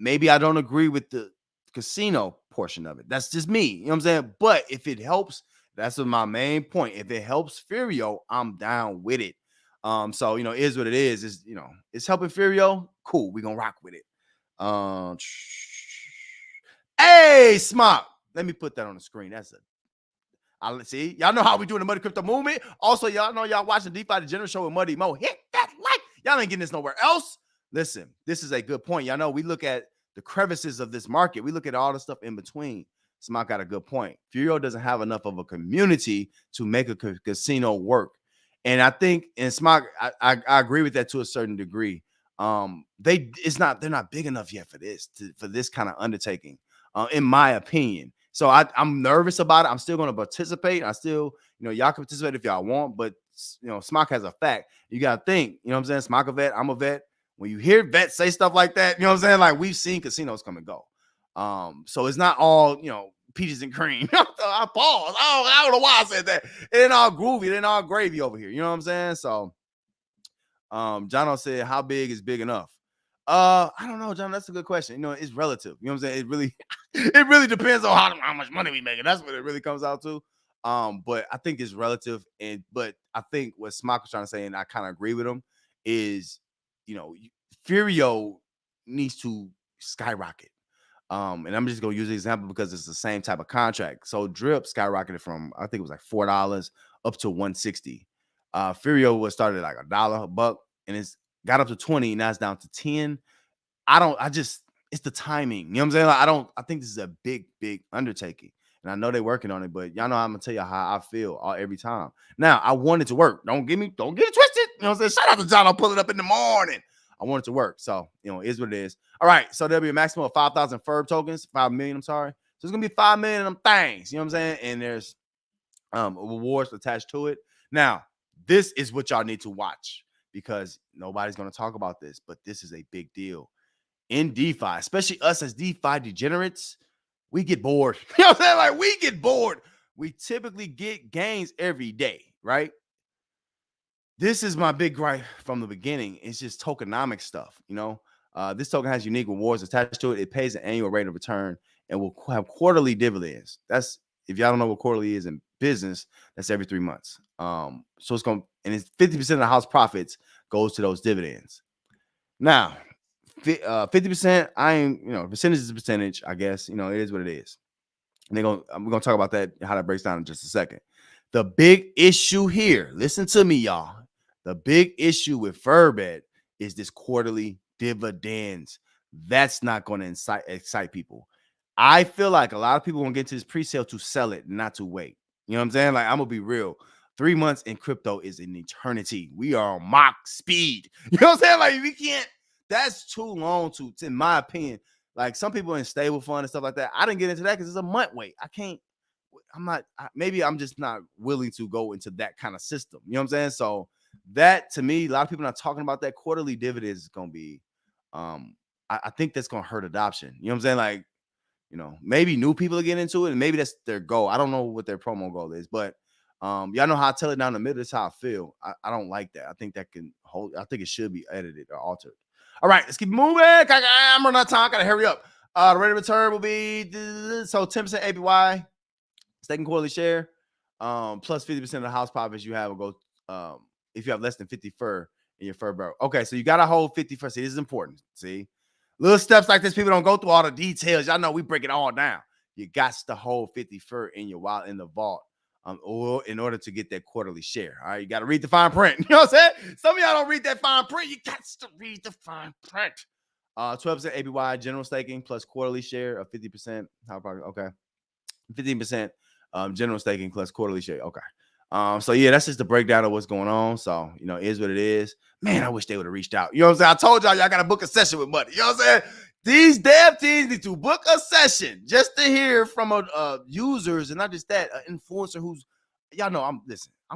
A: Maybe I don't agree with the casino portion of it. That's just me. You know what I'm saying? But if it helps, that's my main point. If it helps Furio, I'm down with it. So, it is what it is. It's helping Furio. Cool. We're going to rock with it. Hey, Smock. Let me put that on the screen. Let's see. Y'all know how we doing the Muddy Crypto movement. Also, y'all know y'all watching DeFi the General Show with Muddy Mo. Hit that like. Y'all ain't getting this nowhere else. Listen, this is a good point. Y'all know we look at the crevices of this market. We look at all the stuff in between. Smock got a good point. Furio doesn't have enough of a community to make a casino work. And I think, and Smock, I agree with that to a certain degree. They're not big enough yet for this kind of undertaking, in my opinion. So I'm nervous about it. I'm still going to participate. I still, y'all can participate if y'all want, but Smock has a fact. You got to think, you know what I'm saying? Smock a vet, I'm a vet. When you hear vets say stuff like that, you know what I'm saying? Like, we've seen casinos come and go. So it's not all, peaches and cream. I pause. I don't know why I said that. It ain't all groovy. It ain't all gravy over here. You know what I'm saying? So, Jono said, how big is big enough? I don't know, John. That's a good question. It's relative. You know what I'm saying? It really depends on how much money we making. That's what it really comes out to. But I think it's relative. But I think what Smock was trying to say, and I kind of agree with him, is, Furio needs to skyrocket. And I'm just gonna use the example because it's the same type of contract. So Drip skyrocketed from, I think it was like $4 up to $160. Furio was started like $1, and it's got up to 20. Now it's down to 10. It's the timing. You know what I'm saying? Like, I think this is a big undertaking. And I know they're working on it, but y'all know I'm gonna tell you how I feel every time. Now, I want it to work. Don't get it twisted. You know what I'm saying? Shout out to John. I'll pull it up in the morning. I want it to work. So, it is what it is. All right. So there'll be a maximum of 5,000 Furb tokens, 5 million. I'm sorry. So it's going to be 5 million of them things. You know what I'm saying? And there's rewards attached to it. Now, this is what y'all need to watch because nobody's going to talk about this, but this is a big deal. In DeFi, especially us as DeFi degenerates, we get bored. You know what I'm saying? Like, we get bored. We typically get gains every day, right? This is my big gripe from the beginning. It's just tokenomic stuff. This token has unique rewards attached to it. It pays an annual rate of return and will have quarterly dividends. That's, if y'all don't know what quarterly is in business, that's every 3 months. So it's it's 50% of the house profits goes to those dividends. Now, 50%, percentage is a percentage, I guess. It is what it is. And we're gonna talk about that, how that breaks down in just a second. The big issue here, listen to me, y'all. The big issue with Furbet is this quarterly dividends. That's not going to excite people. I feel like a lot of people are going to get to this pre-sale to sell it, not to wait. You know what I'm saying? Like, I'm going to be real. 3 months in crypto is an eternity. We are on Mach speed. You know what I'm saying? Like, we can't, that's too long in my opinion. Like, some people in stable fund and stuff like that. I didn't get into that because it's a month wait. Maybe I'm just not willing to go into that kind of system. You know what I'm saying? So that, to me, a lot of people are not talking about that. Quarterly dividends is going to be, I think that's going to hurt adoption. You know what I'm saying? Like, You know, maybe new people are getting into it, and maybe that's their goal. I don't know what their promo goal is, but y'all know how I tell it down the middle. That's how I feel. I don't like that. I think that can hold. I think it should be edited or altered. All right, let's keep moving. I'm running out of time. Gotta hurry up. The rate of return will be so 10% APY, staking quarterly share, plus 50% of the house profits you have will go if you have less than 50 fur in your fur barrel. Okay, so you gotta hold 50 fur. See, this is important. See, little steps like this, people don't go through all the details. Y'all know we break it all down. You got to hold 50 fur in your wallet in the vault. Or in order to get that quarterly share. All right, you got to read the fine print. You know what I'm saying? Some of y'all don't read that fine print. You got to read the fine print. 12% APY general staking plus quarterly share of 50%. Okay. 15% general staking plus quarterly share. Okay. So yeah, that's just the breakdown of what's going on. So, you know, it is what it is. Man, I wish they would have reached out. You know what I'm saying? I told y'all got to book a session with Buddy. You know what I'm saying? These dev teams need to book a session just to hear from users, and not just that, an influencer who's, y'all know, I'm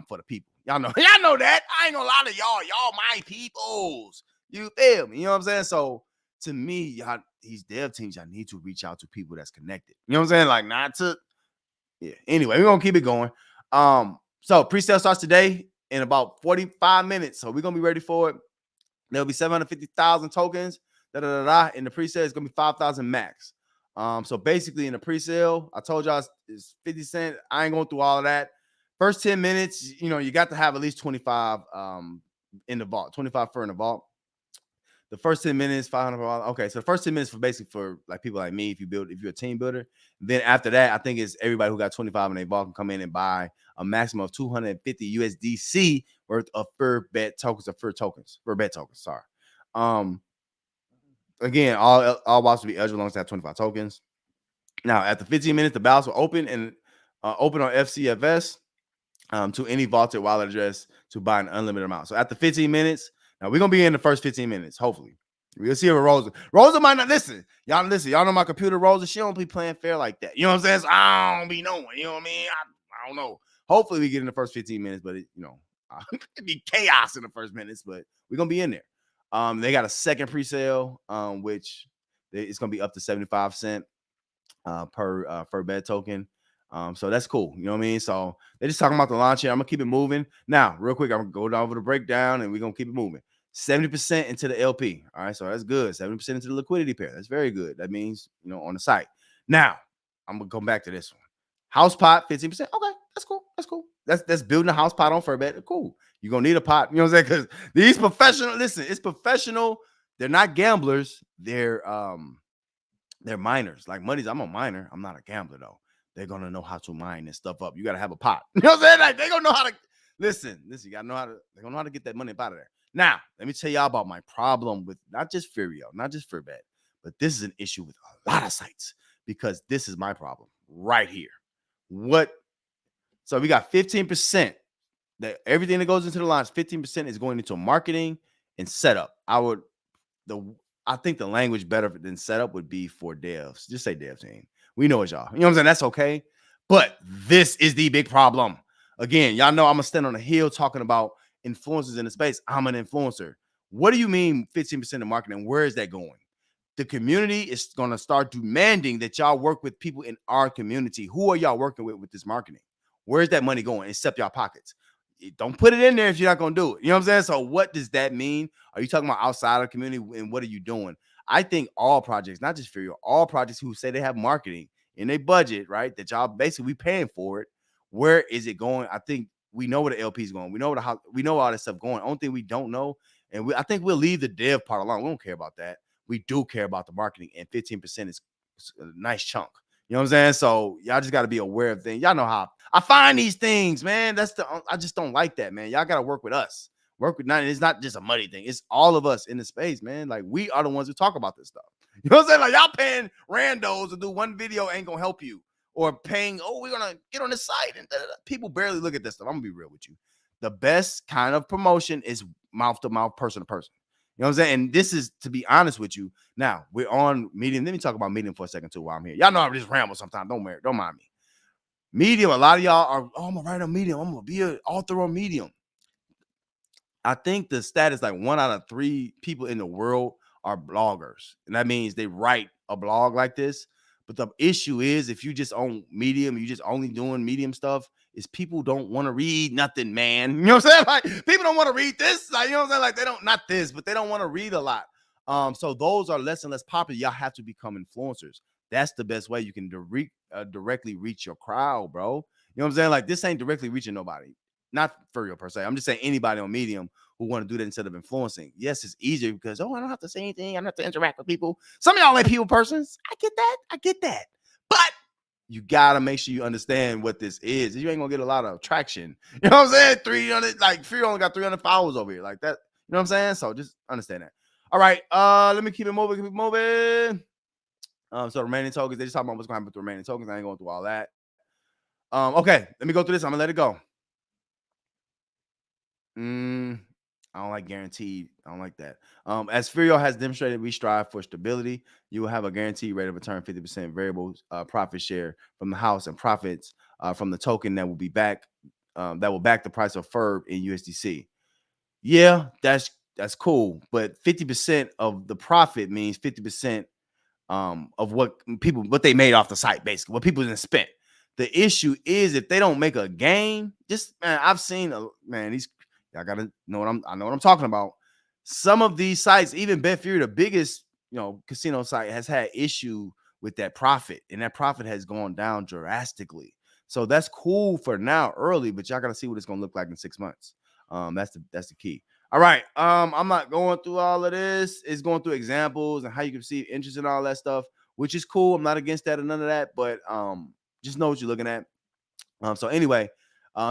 A: for the people. Y'all know that. I ain't gonna lie to y'all. Y'all my peoples. You feel me? You know what I'm saying? So to me, y'all, these dev teams, y'all need to reach out to people that's connected. You know what I'm saying? Like not to, yeah. Anyway, we're gonna keep it going. So pre-sale starts today in about 45 minutes. So we're gonna be ready for it. There'll be 750,000 tokens. In the pre-sale, it's gonna be 5,000 max. So basically in the pre-sale, I told y'all it's 50 cents. I ain't going through all of that. First 10 minutes, you know, you got to have at least 25 in the vault, 25 fur in the vault. The first 10 minutes, 500. Okay, so the first 10 minutes for basically for like people like me, if you're a team builder. Then after that, I think it's everybody who got 25 in their vault can come in and buy a maximum of 250 USDC worth of Furbet tokens or Furbet tokens. Sorry. Again, all wallets will be eligible as long as they have 25 tokens. Now, after 15 minutes, the balance will open and open on FCFS to any vaulted wallet address to buy an unlimited amount. So after 15 minutes, now we're gonna be in the first 15 minutes, hopefully. We'll see if Rosa. Rosa might not listen. Y'all listen. Y'all know my computer, Rosa. She don't be playing fair like that. You know what I'm saying? So I don't be knowing. You know what I mean? I don't know. Hopefully we get in the first 15 minutes, but it could be chaos in the first minutes, but we're gonna be in there. They got a second pre-sale, which it's gonna be up to 75 cents per Furbet token. So that's cool. You know what I mean? So they're just talking about the launch here. I'm gonna keep it moving. Now, real quick, I'm gonna go down over the breakdown and we're gonna keep it moving. 70% into the LP. All right, so that's good. 70% into the liquidity pair. That's very good. That means, you know, on the site. Now, I'm gonna come back to this one. House pot, 15%. Okay, that's cool. That's cool. That's building a house pot on Furbet. Cool. You're gonna need a pot. You know what I'm saying? Because these professional, listen, it's professional. They're not gamblers. They're miners. Like money's, I'm a miner. I'm not a gambler though. They're gonna know how to mine and stuff up. You gotta have a pot. You know what I'm saying? Like they gonna know how to listen. You gotta know how to. They're gonna know how to get that money up out of there. Now, let me tell y'all about my problem with not just Furio, not just Furbet, but this is an issue with a lot of sites because this is my problem right here. What? So we got 15%. That everything that goes into the launch, 15% is going into marketing and setup. I think the language better than setup would be for devs. Just say dev team. We know it's y'all. You know what I'm saying? That's okay. But this is the big problem. Again, y'all know I'm going to stand on a hill talking about influencers in the space. I'm an influencer. What do you mean 15% of marketing? Where is that going? The community is going to start demanding that y'all work with people in our community. Who are y'all working with this marketing? Where's that money going? Except y'all pockets. Don't put it in there if you're not going to do it. You know what I'm saying? So what does that mean? Are you talking about outside of the community and what are you doing? I think all projects, not just for you, all projects who say they have marketing in their budget, right? That y'all basically paying for it. Where is it going? I think we know where the LP is going. We know we know all this stuff going. Only thing we don't know, and I think we'll leave the dev part alone. We don't care about that. We do care about the marketing, and 15% is a nice chunk. You know what I'm saying? So y'all just got to be aware of things. Y'all know how I find these things, man. I just don't like that, man. Y'all got to work with us. It's not just a money thing. It's all of us in the space, man. Like we are the ones who talk about this stuff. You know what I'm saying? Like y'all paying randos to do one video ain't gonna help you, or paying. Oh, we're gonna get on the site and people barely look at this stuff. I'm gonna be real with you. The best kind of promotion is mouth to mouth, person to person. You know what I'm saying? And this is, to be honest with you, now we're on Medium. Let me talk about Medium for a second too while I'm here. Y'all know I just ramble sometimes. Don't mind me. Medium, a lot of y'all are, I'm gonna write on Medium. I'm gonna be an author on Medium. I think the stat is like 1 out of 3 people in the world are bloggers. And that means they write a blog like this. But the issue is, if you just own Medium, you just only doing Medium stuff, is people don't want to read nothing, man. You know what I'm saying? Like, people don't want to read this. Like, you know what I'm saying? Like, they don't, not this, but they don't want to read a lot. So those are less and less popular. Y'all have to become influencers. That's the best way you can directly reach your crowd, bro. You know what I'm saying? Like, this ain't directly reaching nobody. Not for real per se. I'm just saying anybody on Medium who want to do that instead of influencing. Yes, it's easier because, oh, I don't have to say anything. I don't have to interact with people. Some of y'all ain't people persons. I get that. But you got to make sure you understand what this is. You ain't going to get a lot of traction. You know what I'm saying? 300, like, Fury only got 300 followers over here. Like that. You know what I'm saying? So just understand that. All right. Let me keep it moving. So remaining tokens, they just talking about what's going to happen with the remaining tokens. I ain't going through all that. Okay, let me go through this. I'm gonna let it go. I don't like guaranteed. I don't like that. As Furio has demonstrated, we strive for stability. You will have a guaranteed rate of return, 50% variable profit share from the house, and profits from the token that will be back. That will back the price of Furb in USDC. Yeah, that's cool, but 50% of the profit means 50% of what they made off the site, basically what people didn't spend. The issue is if they don't make a game, just man, I've seen these. Y'all gotta know I know what I'm talking about. Some of these sites, even Betfury, the biggest casino site, has had issue with that profit, and that profit has gone down drastically. So that's cool for now, early, but y'all gotta see what it's gonna look like in 6 months. That's the key. All right. I'm not going through all of this. It's going through examples and how you can see interest in all that stuff, which is cool. I'm not against that or none of that, but just know what you're looking at. So anyway,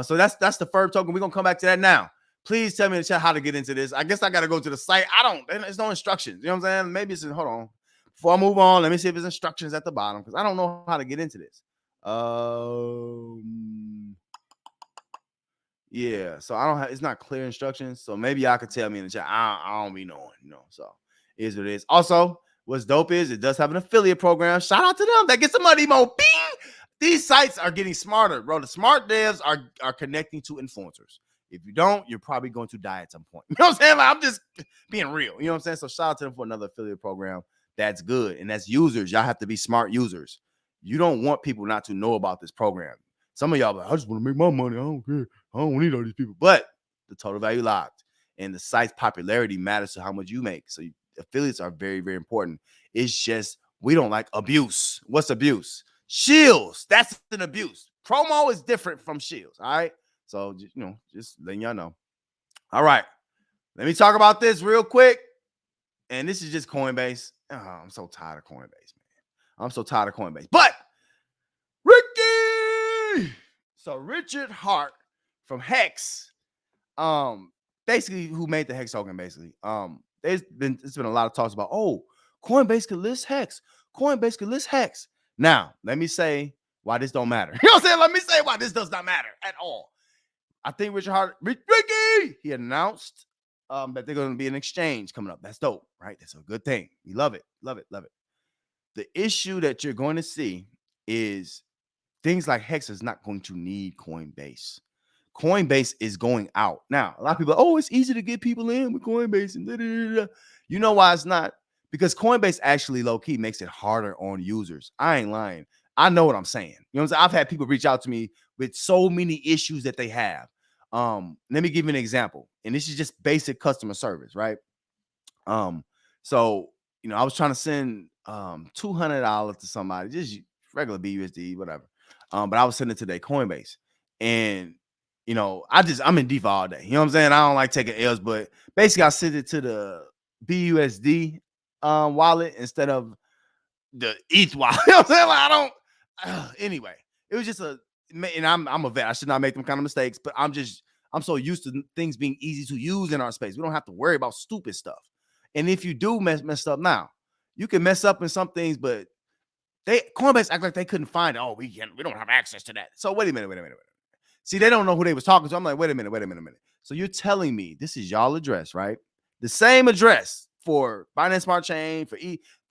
A: so that's the Furb token. We're gonna come back to that now. Please tell me in the chat how to get into this. I guess I gotta go to the site. There's no instructions. You know what I'm saying? Maybe it's hold on. Before I move on, let me see if there's instructions at the bottom because I don't know how to get into this. Yeah, so I don't have, it's not clear instructions. So maybe y'all could tell me in the chat. I don't be knowing, So it is what it is. Also, what's dope is it does have an affiliate program. Shout out to them. That gets some money, Mo. Bing! These sites are getting smarter, bro. The smart devs are connecting to influencers. If you don't, you're probably going to die at some point. You know what I'm saying? Like, I'm just being real. You know what I'm saying? So shout out to them for another affiliate program. That's good. And that's users. Y'all have to be smart users. You don't want people not to know about this program. Some of y'all like, I just want to make my money. I don't care. I don't need all these people. But the total value locked and the site's popularity matters to how much you make. So affiliates are very, very important. It's just we don't like abuse. What's abuse? Shields. That's an abuse. Promo is different from shields. All right. So just letting y'all know. All right. Let me talk about this real quick. And this is just Coinbase. Oh, I'm so tired of Coinbase, man. I'm so tired of Coinbase. But Ricky. So Richard Hart from Hex, basically who made the Hex token, basically. It's been a lot of talks about, Coinbase could list Hex. Coinbase could list Hex. Now, let me say why this don't matter. You know what I'm saying? Let me say why this does not matter at all. I think Richard Hart, Ricky, he announced that they're going to be an exchange coming up. That's dope, right? That's a good thing. We love it. Love it. Love it. The issue that you're going to see is things like Hex is not going to need Coinbase. Coinbase is going out. Now, a lot of people are, it's easy to get people in with Coinbase. And You know why it's not? Because Coinbase actually low-key makes it harder on users. I ain't lying. I know what I'm saying. You know what I'm saying? I've had people reach out to me with so many issues that they have. Let me give you an example. And this is just basic customer service, right? So, I was trying to send $200 to somebody, just regular BUSD, whatever. But I was sending it to their Coinbase. And, I'm in DeFi all day. You know what I'm saying? I don't like taking L's, but basically I sent it to the BUSD wallet instead of the ETH wallet. You know what I'm saying? Like, I don't. Anyway, it was just and I'm a vet. I should not make them kind of mistakes, but I'm so used to things being easy to use in our space. We don't have to worry about stupid stuff. And if you do mess up now, you can mess up in some things, but Coinbase act like they couldn't find it. Oh, we don't have access to that. So wait a minute. See, they don't know who they was talking to. I'm like, wait a minute. So you're telling me this is y'all address, right? The same address for Binance Smart Chain, for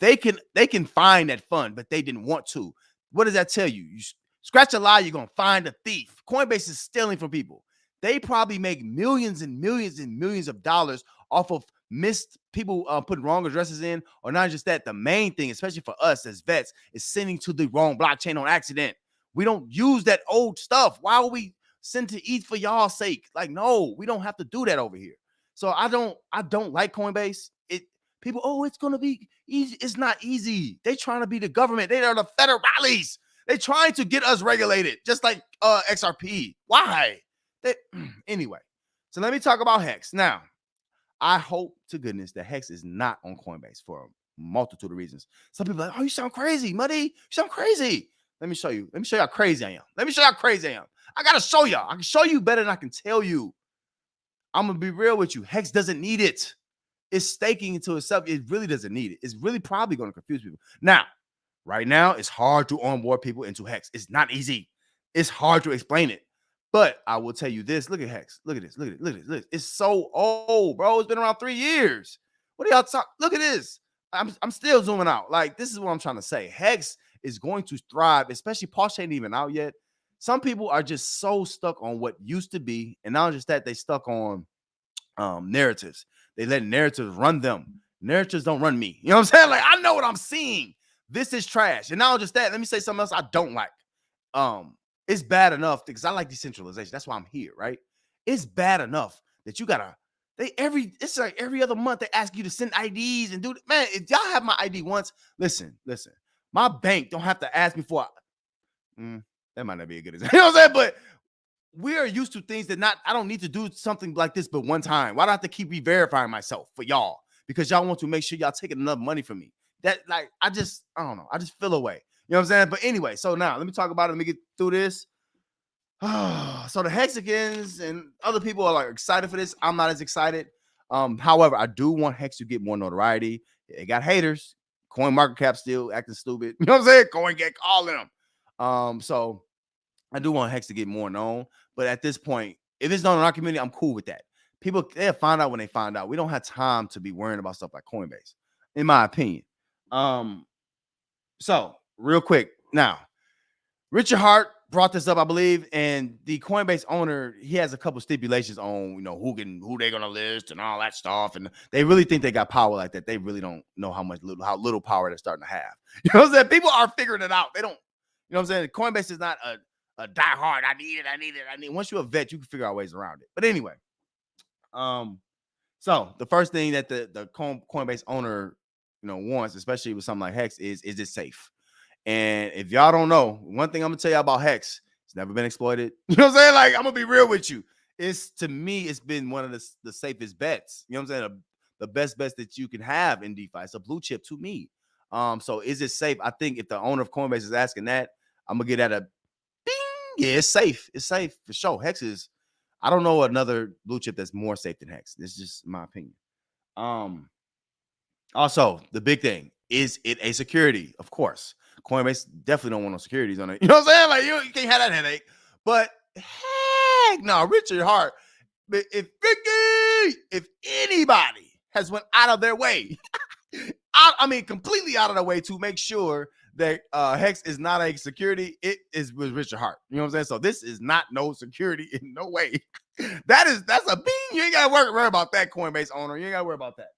A: they can find that fund, but they didn't want to. What does that tell you? You scratch a lie, you're gonna find a thief. Coinbase is stealing from people. They probably make millions and millions and millions of dollars off of missed people putting wrong addresses in, or not just that. The main thing, especially for us as vets, is sending to the wrong blockchain on accident. We don't use that old stuff. Why would we send to ETH for y'all's sake? Like, no, we don't have to do that over here. So I don't like Coinbase. People, oh, it's gonna be easy. It's not easy. They trying to be the government. They are the federales. They trying to get us regulated, just like XRP. Why? Anyway, so let me talk about Hex. Now, I hope to goodness that Hex is not on Coinbase for a multitude of reasons. Some people are like, oh, you sound crazy, Muddy. You sound crazy. Let me show you. Let me show you how crazy I am. Let me show you how crazy I am. I gotta show y'all. I can show you better than I can tell you. I'm gonna be real with you. Hex doesn't need it. It's staking into itself. It really doesn't need it. It's really probably going to confuse people. Now, right now, it's hard to onboard people into Hex. It's not easy. It's hard to explain it. But I will tell you this. Look at Hex. Look at this. Look at it. Look at this. Look at this. It's so old, bro. It's been around 3 years. What are y'all talking? Look at this. I'm still zooming out. Like, this is what I'm trying to say. Hex is going to thrive, especially POS ain't even out yet. Some people are just so stuck on what used to be. And not just that, they stuck on narratives. They let narratives run them. Narratives don't run me. You know what I'm saying? Like, I know what I'm seeing. This is trash. And not just that, let me say something else I don't like. It's bad enough because I like decentralization. That's why I'm here, right? It's bad enough that you gotta, it's like every other month they ask you to send IDs and do it. Man, if y'all have my ID once, listen. My bank don't have to ask me for that might not be a good example. You know what I'm saying? But we are used to things that I don't need to do something like this but one time. Why do I have to keep re-verifying myself for y'all? Because y'all want to make sure y'all taking enough money from me. That, like, I don't know. I just feel away. You know what I'm saying? But anyway, so now let me talk about it. Let me get through this. So the Hexicans and other people are like excited for this. I'm not as excited. However, I do want Hex to get more notoriety. It got haters. Coin market cap still acting stupid. You know what I'm saying? Coin get calling them. So I do want Hex to get more known. But at this point, if it's known in our community, I'm cool with that. People, they'll find out when they find out. We don't have time to be worrying about stuff like Coinbase, in my opinion. So real quick, now, Richard Hart brought this up, I believe, and the Coinbase owner, he has a couple stipulations on, who they're gonna list and all that stuff, and they really think they got power like that. They really don't know how little power they're starting to have. You know what I'm saying? People are figuring it out. They don't. You know what I'm saying? Coinbase is not a die hard. I need it. Once you're a vet, you can figure out ways around it. But anyway, so the first thing that the Coinbase owner, wants, especially with something like Hex, is it safe? And if y'all don't know, one thing I'm gonna tell you about Hex, it's never been exploited. You know what I'm saying? Like, I'm gonna be real with you. To me, it's been one of the safest bets. You know what I'm saying? The best bets that you can have in DeFi. It's a blue chip to me. So is it safe? I think if the owner of Coinbase is asking that, I'm gonna get at a ding. Yeah, it's safe. It's safe for sure. Hex is, I don't know another blue chip that's more safe than Hex. This is just my opinion. Also, the big thing, is it a security? Of course. Coinbase definitely don't want no securities on it. You know what I'm saying? Like, you can't have that headache. But heck no, Richard Hart. If anybody has went out of their way, completely out of their way to make sure that Hex is not a security, it is with Richard Hart. You know what I'm saying? So this is not no security in no way. That's a bing. You ain't gotta worry about that, Coinbase owner. You ain't gotta worry about that.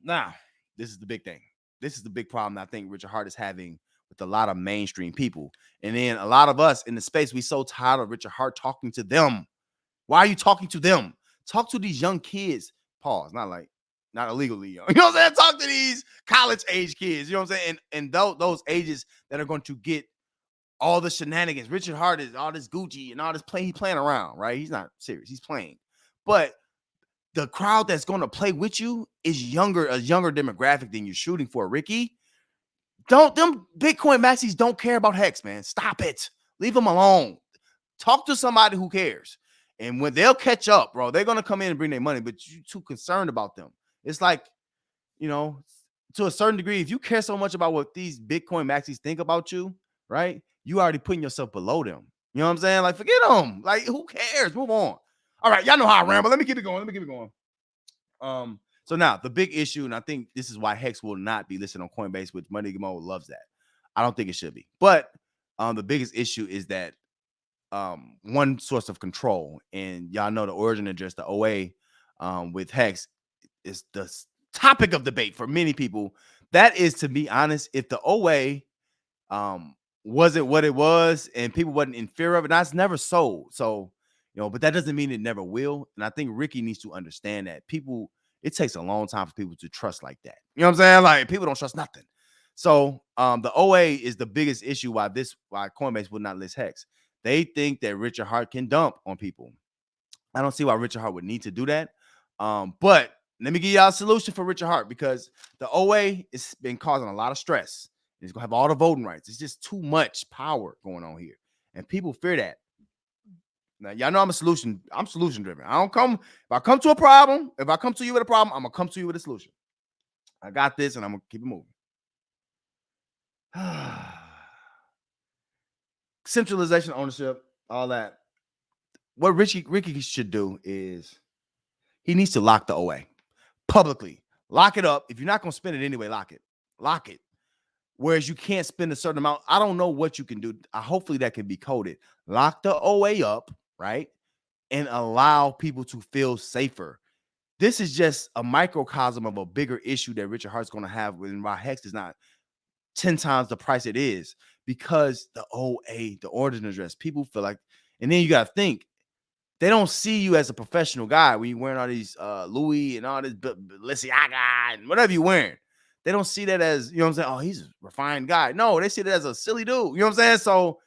A: Now, this is the big thing. This is the big problem that I think Richard Hart is having with a lot of mainstream people. And then a lot of us in the space, we so tired of Richard Hart talking to them. Why are you talking to them? Talk to these young kids. Pause. Not illegally young. You know what I'm saying? Talk to these college age kids. You know what I'm saying? And those ages that are going to get all the shenanigans. Richard Hart is all this Gucci and all this he's playing around, right? He's not serious. He's playing. But the crowd that's going to play with you is a younger demographic than you're shooting for, Ricky. Them Bitcoin maxis don't care about Hex, man. Stop it. Leave them alone. Talk to somebody who cares. And when they'll catch up, bro, they're going to come in and bring their money, but you're too concerned about them. It's like, to a certain degree, if you care so much about what these Bitcoin maxis think about you, right, you already putting yourself below them. You know what I'm saying? Like, forget them. Like, who cares? Move on. All right, y'all know how I ramble. Let me keep it going. So now the big issue, and I think this is why Hex will not be listed on Coinbase, which Money Gamo loves that. I don't think it should be. But the biggest issue is that one source of control, and y'all know the origin address, the OA with Hex is the topic of debate for many people. That is, to be honest, if the OA wasn't what it was and people wasn't in fear of it, that's never sold. So, but that doesn't mean it never will. And I think Ricky needs to understand that it takes a long time for people to trust like that. You know what I'm saying? Like, people don't trust nothing. So the OA is the biggest issue why Coinbase would not list Hex. They think that Richard Hart can dump on people. I don't see why Richard Hart would need to do that. But let me give y'all a solution for Richard Hart, because the OA has been causing a lot of stress. It's gonna have all the voting rights. It's just too much power going on here, and people fear that. Now, y'all know I'm solution driven. If I come to a problem, if I come to you with a problem, I'm gonna come to you with a solution. I got this, and I'm gonna keep it moving. Centralization, ownership, all that. What Ricky should do is he needs to lock the OA publicly. Lock it up. If you're not gonna spend it anyway, lock it. Lock it. Whereas you can't spend a certain amount. I don't know what you can do. Hopefully that can be coded. Lock the OA up, right? And allow people to feel safer. This is just a microcosm of a bigger issue that Richard Hart's going to have when Hex is not 10 times the price it is, because the OA, the origin address, people feel like, and then you got to think, they don't see you as a professional guy when you're wearing all these Louis and all this Balenciaga and whatever you're wearing. They don't see that as, you know what I'm saying? Oh, he's a refined guy. No, they see that as a silly dude. You know what I'm saying? So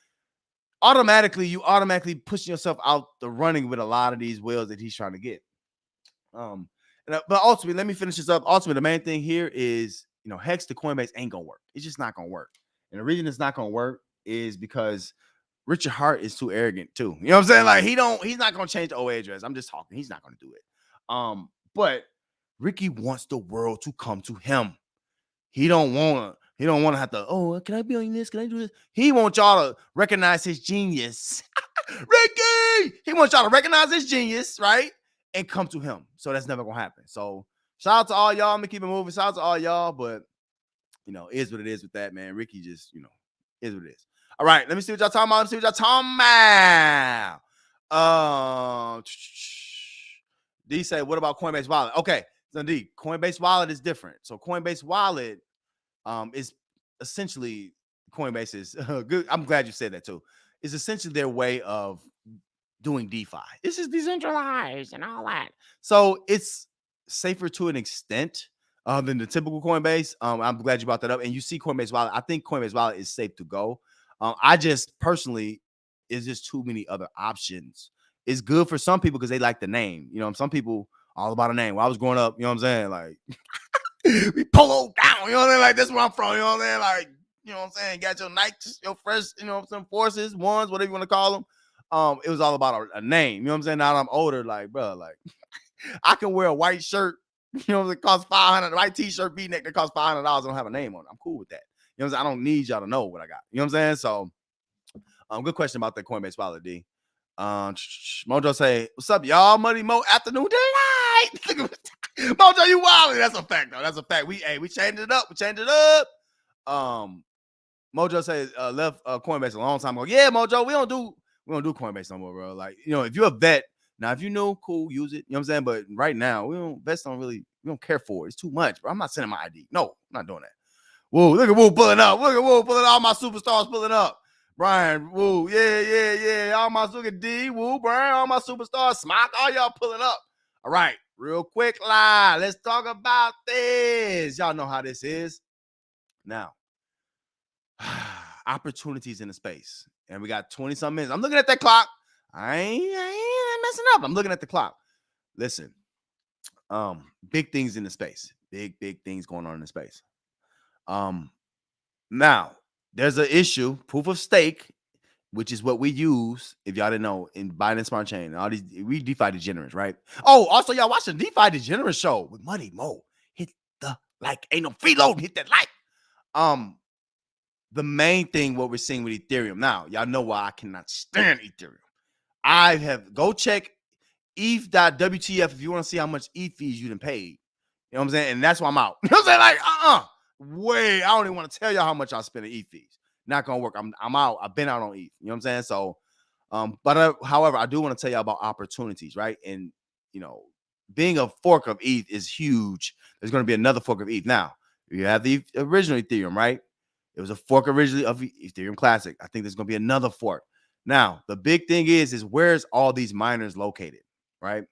A: you automatically pushing yourself out the running with a lot of these whales that he's trying to get. But ultimately, let me finish this up. Ultimately, the main thing here is, Hex to Coinbase ain't gonna work. It's just not gonna work. And the reason it's not gonna work is because Richard Hart is too arrogant too. You know what I'm saying? Like, he's not gonna change the OA address. I'm just talking. He's not gonna do it. But Ricky wants the world to come to him. He don't want to have to, oh, can I be on this? Can I do this? He wants y'all to recognize his genius. Ricky! He wants y'all to recognize his genius, right? And come to him. So that's never going to happen. So shout out to all y'all. I'm going to keep it moving. Shout out to all y'all. But, it is what it is with that, man. Ricky just, is what it is. All right. Let me see what y'all talking about. D say, what about Coinbase Wallet? Okay. So D, Coinbase Wallet is different. So Coinbase Wallet is essentially Coinbase's good. I'm glad you said that too. It's essentially their way of doing DeFi. This is decentralized and all that. So it's safer to an extent than the typical Coinbase. I'm glad you brought that up. And you see Coinbase Wallet. I think Coinbase Wallet is safe to go. I just personally, it's just too many other options. It's good for some people because they like the name. Some people all about a name. When I was growing up, you know what I'm saying? Like, we polo down, you know what I'm saying? Like, that's where I'm from, you know what I'm saying? Like, you know what I'm saying? Got your Nikes, your fresh, some forces, ones, whatever you want to call them. It was all about a name, you know what I'm saying? Now that I'm older, like, bro, like, I can wear a white shirt, it costs $500, a white t-shirt, V-neck that costs $500, I don't have a name on it. I'm cool with that. You know what I'm saying? I don't need y'all to know what I got. You know what I'm saying? So, good question about the Coinbase Wallet, D. Mojo say, what's up, y'all? Money Mo afternoon delight. Mojo, you wildin'. That's a fact, though. That's a fact. We changed it up. Mojo says left Coinbase a long time ago. Yeah, Mojo, we don't do Coinbase no more, bro. Like, if you're a vet, now if you know, cool, use it. You know what I'm saying? But right now, we don't care for it. It's too much, bro. I'm not sending my ID. No, I'm not doing that. Whoa, look at Woo pulling up. Look at Woo pulling up. All my superstars pulling up. Brian, Woo, yeah. All my look at D, Woo, Brian, all my superstars, Smock, all y'all pulling up. All right, real quick, live. Let's talk about this. Y'all know how this is. Now, opportunities in the space. And we got 20-something minutes. I'm looking at that clock. I ain't messing up. I'm looking at the clock. Listen, big things in the space. Big things going on in the space. Now, there's an issue, proof of stake, which is what we use, if y'all didn't know, in Binance Smart Chain. All these, we DeFi degenerates, right? Oh, also, y'all watch the DeFi Degenerate show with Money Mo. Hit the like. Ain't no freeload. Hit that like. The main thing, what we're seeing with Ethereum. Now, y'all know why I cannot stand Ethereum. Go check ETH.WTF if you want to see how much ETH fees you done paid. You know what I'm saying? And that's why I'm out. You know what I'm saying? Like, I don't even want to tell y'all how much I spent on ETH fees. Not gonna work. I'm out. I've been out on ETH. You know what I'm saying? So, however, I do want to tell y'all about opportunities, right? And being a fork of ETH is huge. There's going to be another fork of ETH. Now, you have the original Ethereum, right? It was a fork originally of Ethereum Classic. I think there's going to be another fork. Now, the big thing is where's all these miners located, right?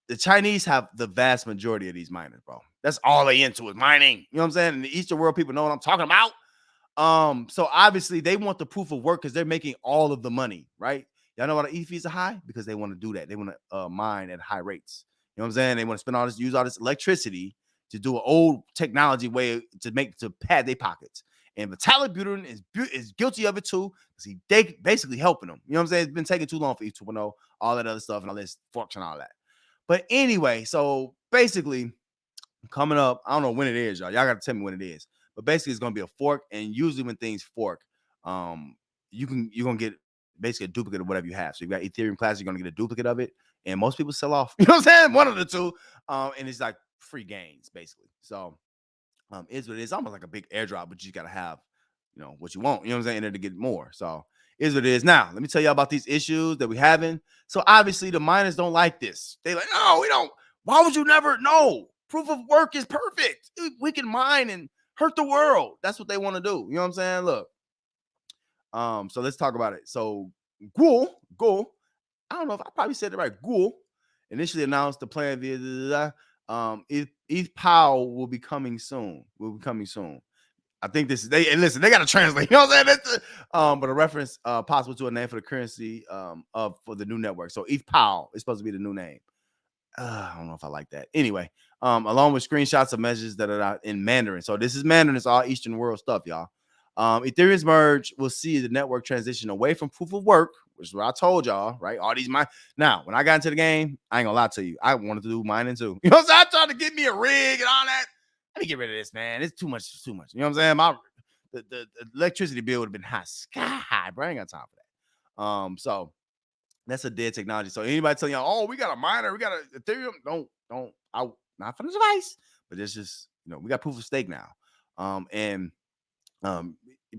A: The Chinese have the vast majority of these miners, bro. That's all they into is mining. You know what I'm saying? And the Eastern world people know what I'm talking about. So obviously they want the proof of work because they're making all of the money, right? Y'all know why the ETH fees are high? Because they want to do that. They want to mine at high rates. You know what I'm saying? They want to spend all this, use all this electricity to do an old technology way to pad their pockets. And Vitalik Buterin is guilty of it too, because they basically helping them. You know what I'm saying? It's been taking too long for ETH 2.0, all that other stuff, and all this forks and all that. But anyway, so basically coming up, I don't know when it is, y'all. Y'all got to tell me when it is. But basically, it's gonna be a fork, and usually when things fork, you're gonna get basically a duplicate of whatever you have. So you got Ethereum Classic, you're gonna get a duplicate of it, and most people sell off. You know what I'm saying? One of the two, and it's like free gains basically. So, is what it is. Almost like a big airdrop, but you gotta have, what you want. You know what I'm saying? In order to get more. So, is what it is. Now, let me tell you about these issues that we having. So obviously, the miners don't like this. They like, no, we don't. Why would you never know? Proof of work is perfect. We can mine and hurt the world. That's what they want to do. You know what I'm saying? Look. So let's talk about it. So Ghoul, I don't know if I probably said it right. Ghoul initially announced the plan via ETH POW will be coming soon. I think this is they listen, they gotta translate. You know what I'm saying? But a reference possible to a name for the currency for the new network. So ETH POW is supposed to be the new name. I don't know if I like that. Anyway, along with screenshots of messages that are in Mandarin. So this is Mandarin. It's all Eastern world stuff, y'all. Ethereum's merge will see the network transition away from proof of work, which is what I told y'all, right? All these Now, when I got into the game, I ain't gonna lie to you. I wanted to do mining too. You know what I'm saying? I tried to get me a rig and all that. Let me get rid of this, man. It's too much. You know what I'm saying? The electricity bill would have been high, sky high, bro. I ain't got time for that. So that's a dead technology. So anybody telling y'all, oh, we got a miner, we got a Ethereum, don't, not from the device, but it's just, we got proof of stake now.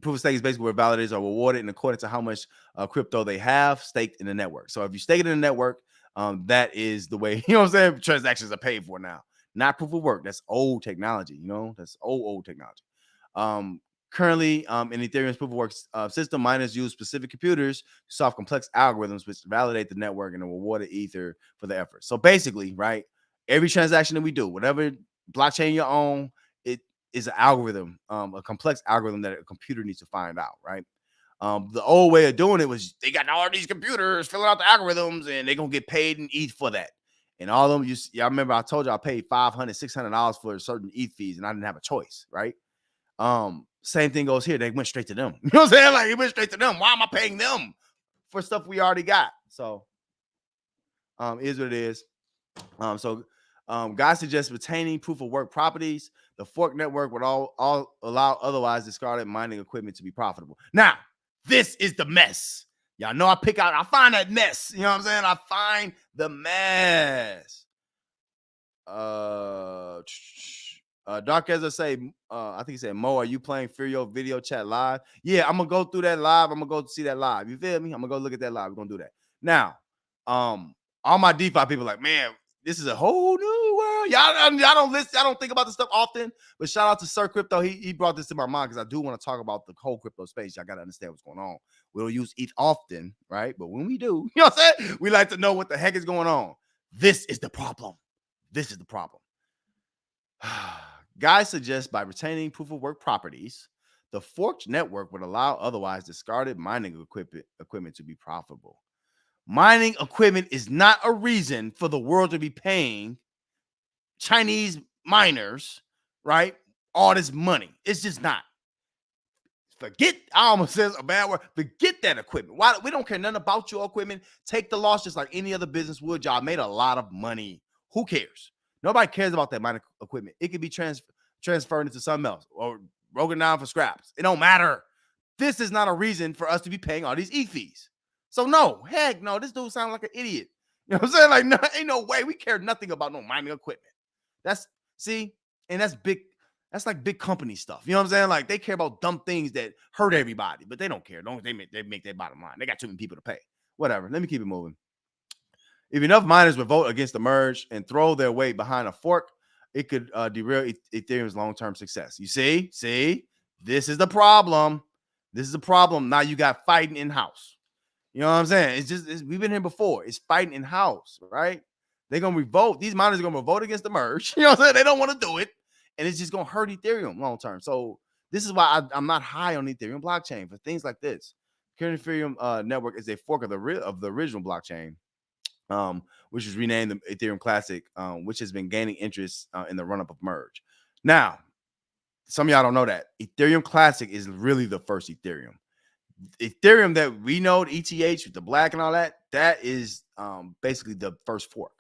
A: Proof of stake is basically where validators are rewarded in accordance to how much crypto they have staked in the network. So if you stake it in the network, that is the way, you know what I'm saying? Transactions are paid for now, not proof of work. That's old technology, that's old technology. Currently, in Ethereum's proof of work system, miners use specific computers to solve complex algorithms which validate the network and reward the ether for the effort. So basically, right, every transaction that we do, whatever blockchain you own, it is an algorithm, a complex algorithm that a computer needs to find out, right? The old way of doing it was they got all these computers filling out the algorithms and they're going to get paid in ETH for that. And all of them, y'all remember I told you I paid $500, $600 for certain ETH fees and I didn't have a choice, right? Same thing goes here. They went straight to them. You know what I'm saying? Like, it went straight to them. Why am I paying them for stuff we already got? So, is what it is. Guys suggest retaining proof of work properties. The fork network would all allow otherwise discarded mining equipment to be profitable. Now, this is the mess. Y'all know I find that mess. You know what I'm saying? I find the mess. Dark as I say, I think he said, Mo, are you playing Furio video chat live? Yeah, I'm gonna go through that live. I'm gonna go see that live. You feel me? I'm gonna go look at that live. We're gonna do that. Now, all my DeFi people like, man, this is a whole new world. Y'all don't listen, y'all don't think about this stuff often. But shout out to Sir Crypto. He brought this to my mind because I do want to talk about the whole crypto space. Y'all gotta understand what's going on. We don't use ETH often, right? But when we do, you know what I'm saying? We like to know what the heck is going on. This is the problem. Guys suggest by retaining proof of work properties, the forked network would allow otherwise discarded mining equipment to be profitable. Mining equipment is not a reason for the world to be paying Chinese miners, right, all this money. It's just not. I almost said a bad word. Forget that equipment. Why? We don't care nothing about your equipment. Take the loss just like any other business would. Y'all made a lot of money. Who cares? Nobody cares about that mining equipment. It can be transferred into something else or broken down for scraps. It don't matter. This is not a reason for us to be paying all these ETH fees. So no, heck no, this dude sounds like an idiot. You know what I'm saying? Like, no, ain't no way. We care nothing about no mining equipment. That's big. That's like big company stuff. You know what I'm saying? Like, they care about dumb things that hurt everybody, but they don't care. They make their bottom line. They got too many people to pay. Whatever. Let me keep it moving. If enough miners would vote against the merge and throw their weight behind a fork, it could derail Ethereum's long-term success. You see, this is the problem. This is the problem. Now you got fighting in-house. You know what I'm saying? We've been here before. It's fighting in-house, right? They're gonna revolt. These miners are gonna revolt against the merge. You know what I'm saying? They don't want to do it, and it's just gonna hurt Ethereum long term. So this is why I'm not high on Ethereum blockchain for things like this. Current Ethereum network is a fork of the original blockchain, which was renamed the Ethereum Classic, which has been gaining interest in the run-up of merge. Now, some of y'all don't know that Ethereum Classic is really the first Ethereum. Ethereum that we know, the ETH with the black and all that, that is basically the first fork.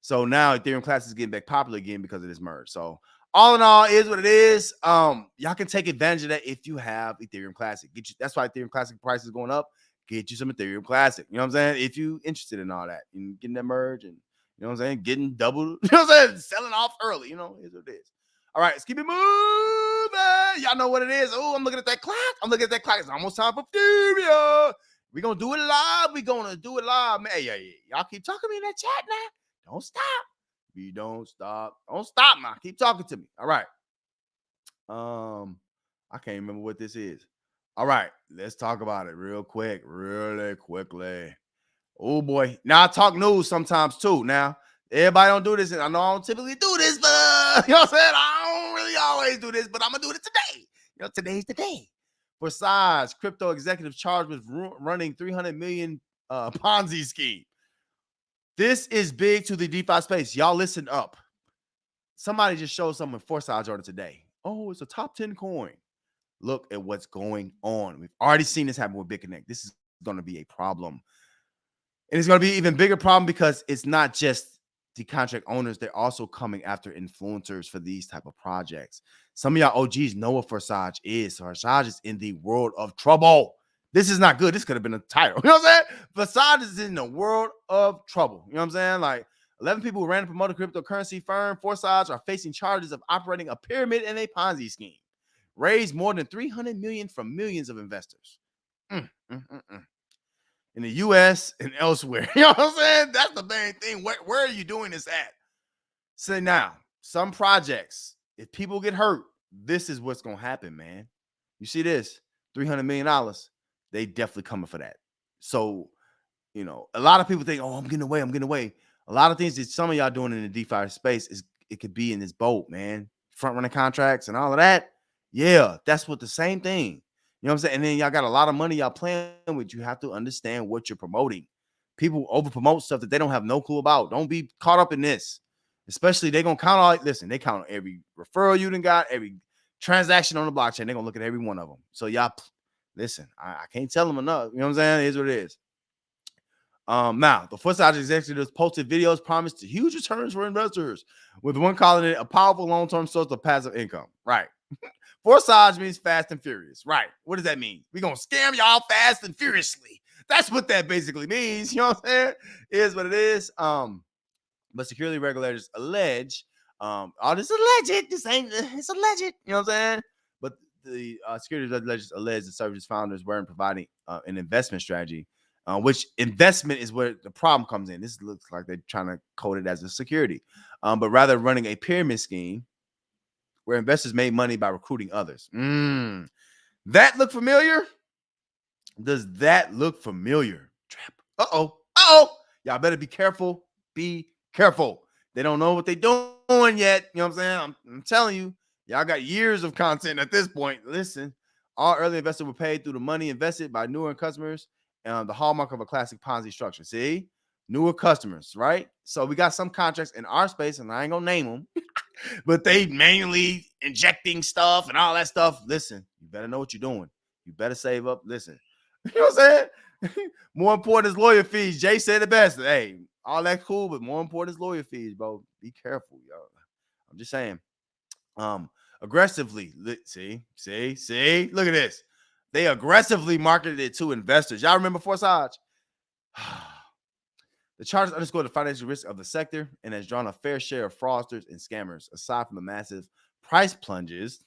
A: So now Ethereum Classic is getting back popular again because of this merge. So all in all, is what it is. Y'all can take advantage of that if you have Ethereum Classic. That's why Ethereum Classic price is going up. Get you some Ethereum Classic. You know what I'm saying? If you interested in all that and getting that merge and, you know what I'm saying, getting double, you know what I'm saying, selling off early, you know, is what it is. All right, let's keep it moving. Y'all know what it is. Oh, I'm looking at that clock. It's almost time for Furbet. We're going to do it live. Man, yeah. Y'all keep talking to me in that chat now. Don't stop. We don't stop. Don't stop now. Keep talking to me. All right. I can't remember what this is. All right, let's talk about it really quickly. Oh, boy. Now, I talk news sometimes, too. Now, everybody don't do this. And I know I don't typically do this, but, you know what I'm saying? I don't really always do this, but I'm going to do it today. You know, today's the day. Besides, crypto executive charged with running 300 million Ponzi scheme. This is big to the DeFi space. Y'all listen up. Somebody just showed something Forsage order today. Oh, it's a top 10 coin. Look at what's going on. We've already seen this happen with BitConnect. This is going to be a problem. And it's going to be an even bigger problem because it's not just the contract owners. They're also coming after influencers for these type of projects. Some of y'all OGs know what Forsage is. Forsage is in the world of trouble. This is not good. This could have been a title. You know what I'm saying? Forsage is in the world of trouble. You know what I'm saying? Like 11 people who ran and promoted cryptocurrency firm Forsage are facing charges of operating a pyramid and a Ponzi scheme. Raised more than $300 million from millions of investors in the U.S. and elsewhere. You know what I'm saying? That's the main thing. Where are you doing this at? So now, some projects, if people get hurt, this is what's going to happen, man. You see this? $300 million. They definitely coming for that. So, you know, a lot of people think, oh, I'm getting away. A lot of things that some of y'all doing in the DeFi space is it could be in this boat, man. Front running contracts and all of that. Yeah, that's what the same thing. You know what I'm saying? And then y'all got a lot of money y'all playing with. You have to understand what you're promoting. People over promote stuff that they don't have no clue about. Don't be caught up in this. Especially they gonna count all. Listen, they count every referral you done got, every transaction on the blockchain. They're gonna look at every one of them. So y'all, listen, I can't tell them enough. You know what I'm saying? It is what it is. Now, the Forsage executives posted videos promised huge returns for investors, with one calling it a powerful long-term source of passive income. Right. Forsage means fast and furious. Right. What does that mean? We're going to scam y'all fast and furiously. That's what that basically means. You know what I'm saying? It is what it is. But security regulators allege, oh, this is alleged. It's alleged. You know what I'm saying? But the security regulators allege the service founders weren't providing an investment strategy, which investment is where the problem comes in. This looks like they're trying to code it as a security, but rather running a pyramid scheme where investors made money by recruiting others. That look familiar? Does that look familiar? Trap. Uh-oh. Y'all better be careful. Be careful. They don't know what they're doing yet. You know what I'm saying? I'm telling you, y'all got years of content at this point. Listen, all early investors were paid through the money invested by newer customers, the hallmark of a classic Ponzi structure. See? Newer customers, right? So we got some contracts in our space, and I ain't gonna name them, but they manually injecting stuff and all that stuff. Listen, you better know what you're doing. You better save up. Listen, you know what I'm saying? More important is lawyer fees. Jay said it best. Hey, all that cool, but more important is lawyer fees, bro. Be careful, yo. I'm just saying. Aggressively, see, look at this. They aggressively marketed it to investors. Y'all remember Forsage? The charges underscore the financial risk of the sector and has drawn a fair share of fraudsters and scammers, aside from the massive price plunges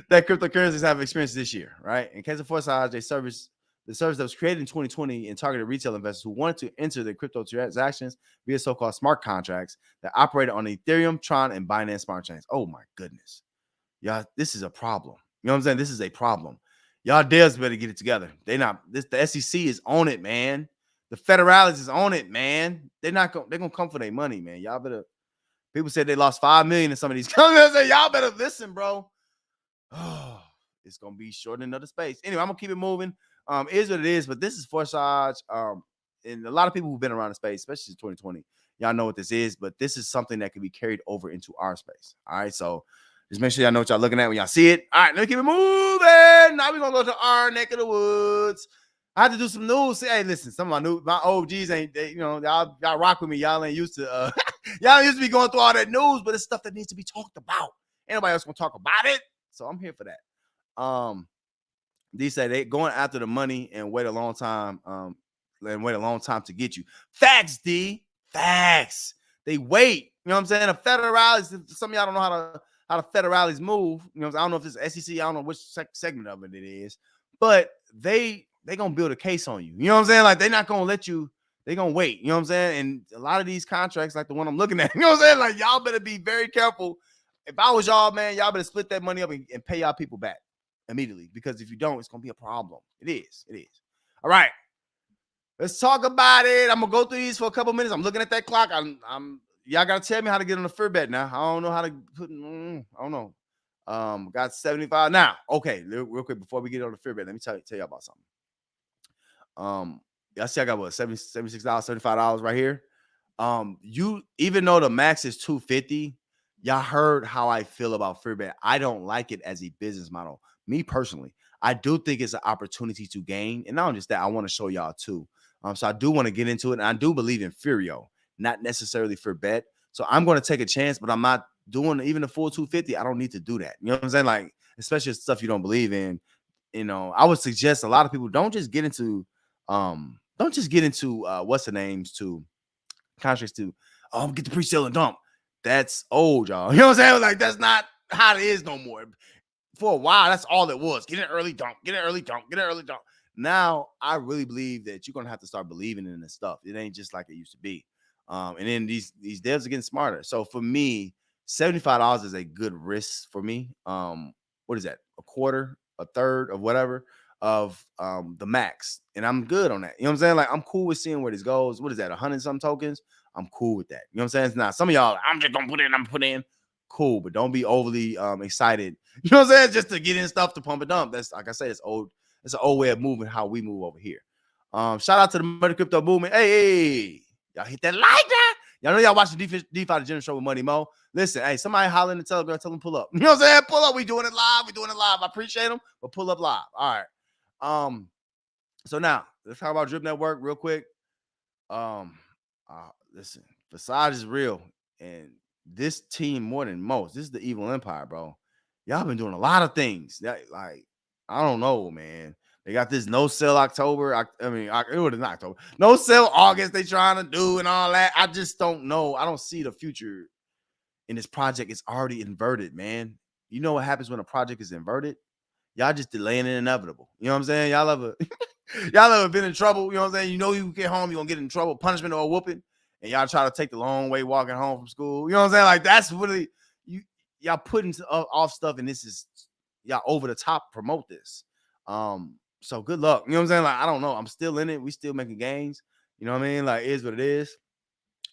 A: that cryptocurrencies have experienced this year, right? In case of Forsage, they service The service that was created in 2020 and targeted retail investors who wanted to enter their crypto transactions via so-called smart contracts that operated on Ethereum, Tron, and Binance Smart Chains. Oh my goodness. Y'all, this is a problem. You know what I'm saying? This is a problem. Y'all devs better get it together. The SEC is on it, man. The federalists is on it, man. They're gonna come for their money, man. Y'all better. People said they lost $5 million in some of these companies. Y'all better listen, bro. Oh, it's gonna be shortening of the space. Anyway, I'm gonna keep it moving. Is what it is, but this is Forsage. And a lot of people who've been around the space, especially 2020, y'all know what this is, but this is something that can be carried over into our space. All right, so just make sure y'all know what y'all looking at when y'all see it. All right, let me keep it moving. Now we're gonna go to our neck of the woods. I had to do some news. Hey, listen, some of my OGs ain't, y'all rock with me. Y'all ain't used to, y'all used to be going through all that news, but it's stuff that needs to be talked about. Ain't nobody else gonna talk about it, so I'm here for that. They say they going after the money and wait a long time, to get you. Facts, D. Facts. They wait. You know what I'm saying? The federalists, some of y'all don't know how the federalists move. You know, I don't know if it's SEC, I don't know which segment of it is, but they gonna build a case on you. You know what I'm saying? Like, they're not gonna let you, they gonna wait. You know what I'm saying? And a lot of these contracts, like the one I'm looking at, you know what I'm saying? Like, y'all better be very careful. If I was y'all, man, y'all better split that money up and pay y'all people back immediately, because if you don't, it's gonna be a problem. It is. All right, let's talk about it. I'm gonna go through these for a couple minutes. I'm looking at that clock. Y'all gotta tell me how to get on the Furbet now. I don't know how to put. I don't know. Got 75 now. Okay, real quick before we get on the Furbet, let me tell you about something. Y'all see I got what, $76, $75 right here. You, even though the max is $250, y'all heard how I feel about Furbet. I don't like it as a business model. Me personally, I do think it's an opportunity to gain, and not just that, I want to show y'all too. So I do want to get into it, and I do believe in Furio, not necessarily Furbet. So I'm going to take a chance, but I'm not doing even the full 250. I don't need to do that. You know what I'm saying? Like, especially stuff you don't believe in. You know, I would suggest a lot of people don't just get into what's the names to contracts to get the pre-sale and dump. That's old, y'all. You know what I'm saying? Like, that's not how it is no more. For a while, that's all it was. Get an early dump, get an early dump, get an early dump. Now, I really believe that you're gonna have to start believing in this stuff. It ain't just like it used to be. And then these devs are getting smarter. So for me, $75 is a good risk for me. What is that? A quarter, a third of whatever of the max. And I'm good on that. You know what I'm saying? Like, I'm cool with seeing where this goes. What is that? 100 some tokens? I'm cool with that. You know what I'm saying? It's not some of y'all, I'm just gonna put in. Cool, but don't be overly excited. You know what I'm saying? Just to get in stuff to pump and dump. That's, like I said, it's old. It's an old way of moving how we move over here. Shout out to the Murder Crypto movement. Hey, y'all hit that like that. Y'all know y'all watch the DeFi the General Show with Money Mo. Listen, hey, somebody holler in the Telegram, tell them pull up. You know what I'm saying? Pull up. We doing it live. I appreciate them, but pull up live. All right. So now let's talk about Drip Network real quick. Listen, Visage is real, and this team more than most. This is the evil empire, bro. Y'all been doing a lot of things that, like, I don't know, man. They got this no sell October. It was in October. No sell August they trying to do and all that. I just don't know. I don't see the future in this project. It's already inverted, man. You know what happens when a project is inverted? Y'all just delaying the inevitable. You know what I'm saying? Y'all ever been in trouble? You know what I'm saying? You know you get home, you're gonna get in trouble, punishment or a whooping, and y'all try to take the long way walking home from school. You know what I'm saying? Like, that's really y'all putting off stuff, and this is y'all over the top promote this. So good luck. You know what I'm saying? Like, I don't know. I'm still in it. We still making gains. You know what I mean? Like, it is what it is.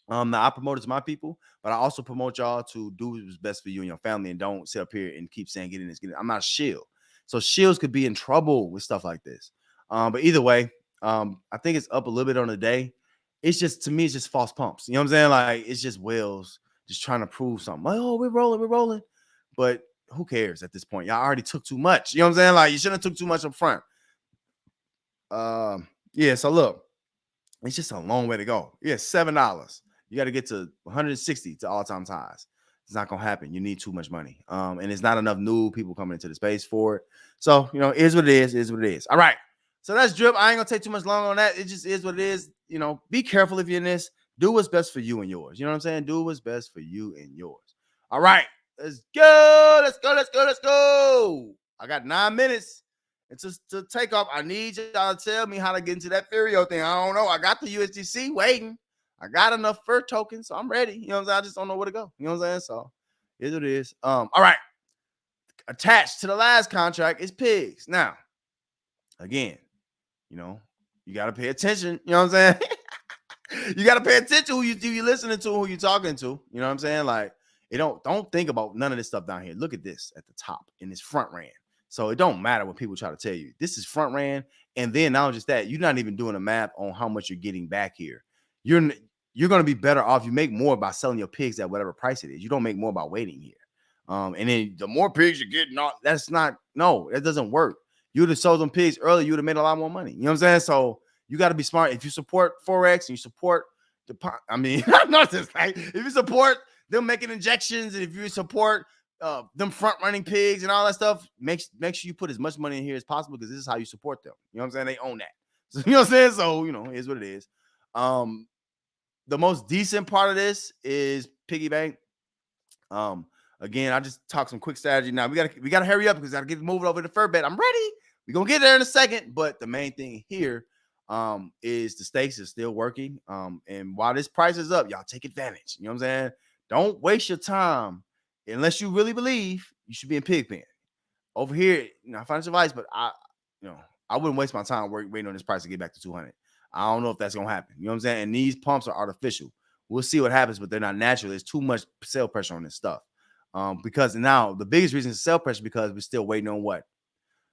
A: Now I promote it to my people, but I also promote y'all to do what's best for you and your family, and don't sit up here and keep saying get in this. I'm not a shield. So shields could be in trouble with stuff like this. But either way, I think it's up a little bit on the day. It's just, to me, it's just false pumps. You know what I'm saying? Like, it's just whales just trying to prove something. Like, oh, we're rolling. But who cares at this point? Y'all already took too much. You know what I'm saying? Like, you shouldn't have took too much up front. Yeah, so look, it's just a long way to go. Yeah, $7. You got to get to 160 to all-time highs. It's not gonna happen. You need too much money. And it's not enough new people coming into the space for it. So, you know, it is what it is. All right. So that's Drip. I ain't gonna take too much long on that. It just is what it is. You know, be careful if you're in this. Do what's best for you and yours. You know what I'm saying? Do what's best for you and yours. All right. Let's go. I got 9 minutes. And to take off, I need y'all to tell me how to get into that Furio thing. I don't know. I got the USDC waiting. I got enough FUR tokens, so I'm ready. You know what I'm saying? I just don't know where to go. You know what I'm saying? So here's what it is. All right. Attached to the last contract is pigs. Now, again, you know, you got to pay attention. You know what I'm saying? You got to pay attention who you listening to, who you talking to. You know what I'm saying? Like, don't think about none of this stuff down here. Look at this at the top in this front ran. So it don't matter what people try to tell you. This is front ran, and then not just that, you're not even doing a math on how much you're getting back here. You're going to be better off. You make more by selling your pigs at whatever price it is. You don't make more by waiting here. And then the more pigs you get, that doesn't work. You would have sold them pigs earlier, you would have made a lot more money. You know what I'm saying? So you got to be smart. If you support Forex and you support not just like if you support them making injections, and if you support them front running pigs and all that stuff, make sure you put as much money in here as possible, because this is how you support them. You know what I'm saying? They own that. So, you know what I'm saying? So, here's what it is. The most decent part of this is piggy bank. Again, I just talked some quick strategy. Now we gotta hurry up because I gotta get moving over to Furbet. I'm ready. We're gonna get there in a second. But the main thing here is the stakes is still working. And while this price is up, y'all take advantage. You know what I'm saying? Don't waste your time unless you really believe you should be in pig pen. Over here, financial advice, but I wouldn't waste my time waiting on this price to get back to 200. I don't know if that's gonna happen. You know what I'm saying? And these pumps are artificial. We'll see what happens, but they're not natural. There's too much sell pressure on this stuff. Because now the biggest reason is sell pressure, because we're still waiting on what?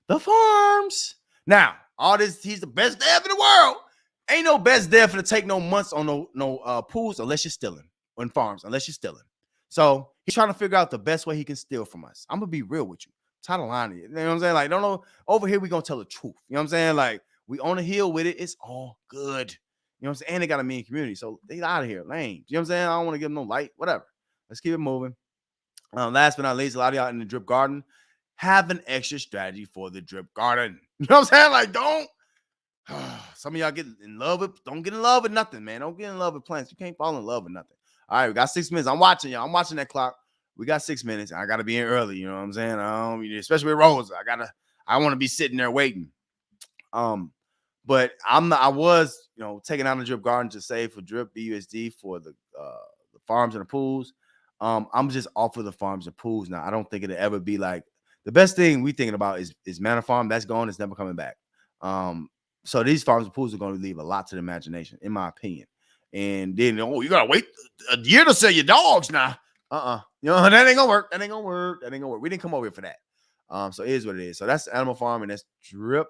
A: The farms. Now, all this, he's the best dev in the world. Ain't no best dev to take no months on no pools unless you're stealing, on farms, unless you're stealing. So he's trying to figure out the best way he can steal from us. I'm gonna be real with you. I'm tired of lying to you. You know what I'm saying? Like, don't know, over here, we're gonna tell the truth. You know what I'm saying? Like, we on the hill with it. It's all good. You know what I'm saying? And they got a mean community. So they out of here. Lame. You know what I'm saying? I don't want to give them no light. Whatever. Let's keep it moving. Last but not least, a lot of y'all in the drip garden have an extra strategy for the drip garden. You know what I'm saying? Like, don't. Some of y'all don't get in love with nothing, man. Don't get in love with plants. You can't fall in love with nothing. All right, we got 6 minutes. I'm watching y'all. I'm watching that clock. We got 6 minutes. I gotta be in early. You know what I'm saying? Especially with Rosa. I want to be sitting there waiting. But I was taking out the drip garden to save for drip BUSD for the farms and the pools. I'm just off of the farms and pools now. I don't think it'll ever be like the best thing we thinking about is Mana Farm. That's gone. It's never coming back. So these farms and pools are going to leave a lot to the imagination, in my opinion. And then, you got to wait a year to sell your dogs now. That ain't going to work. That ain't going to work. We didn't come over here for that. So it is what it is. So that's Animal Farm, and that's drip.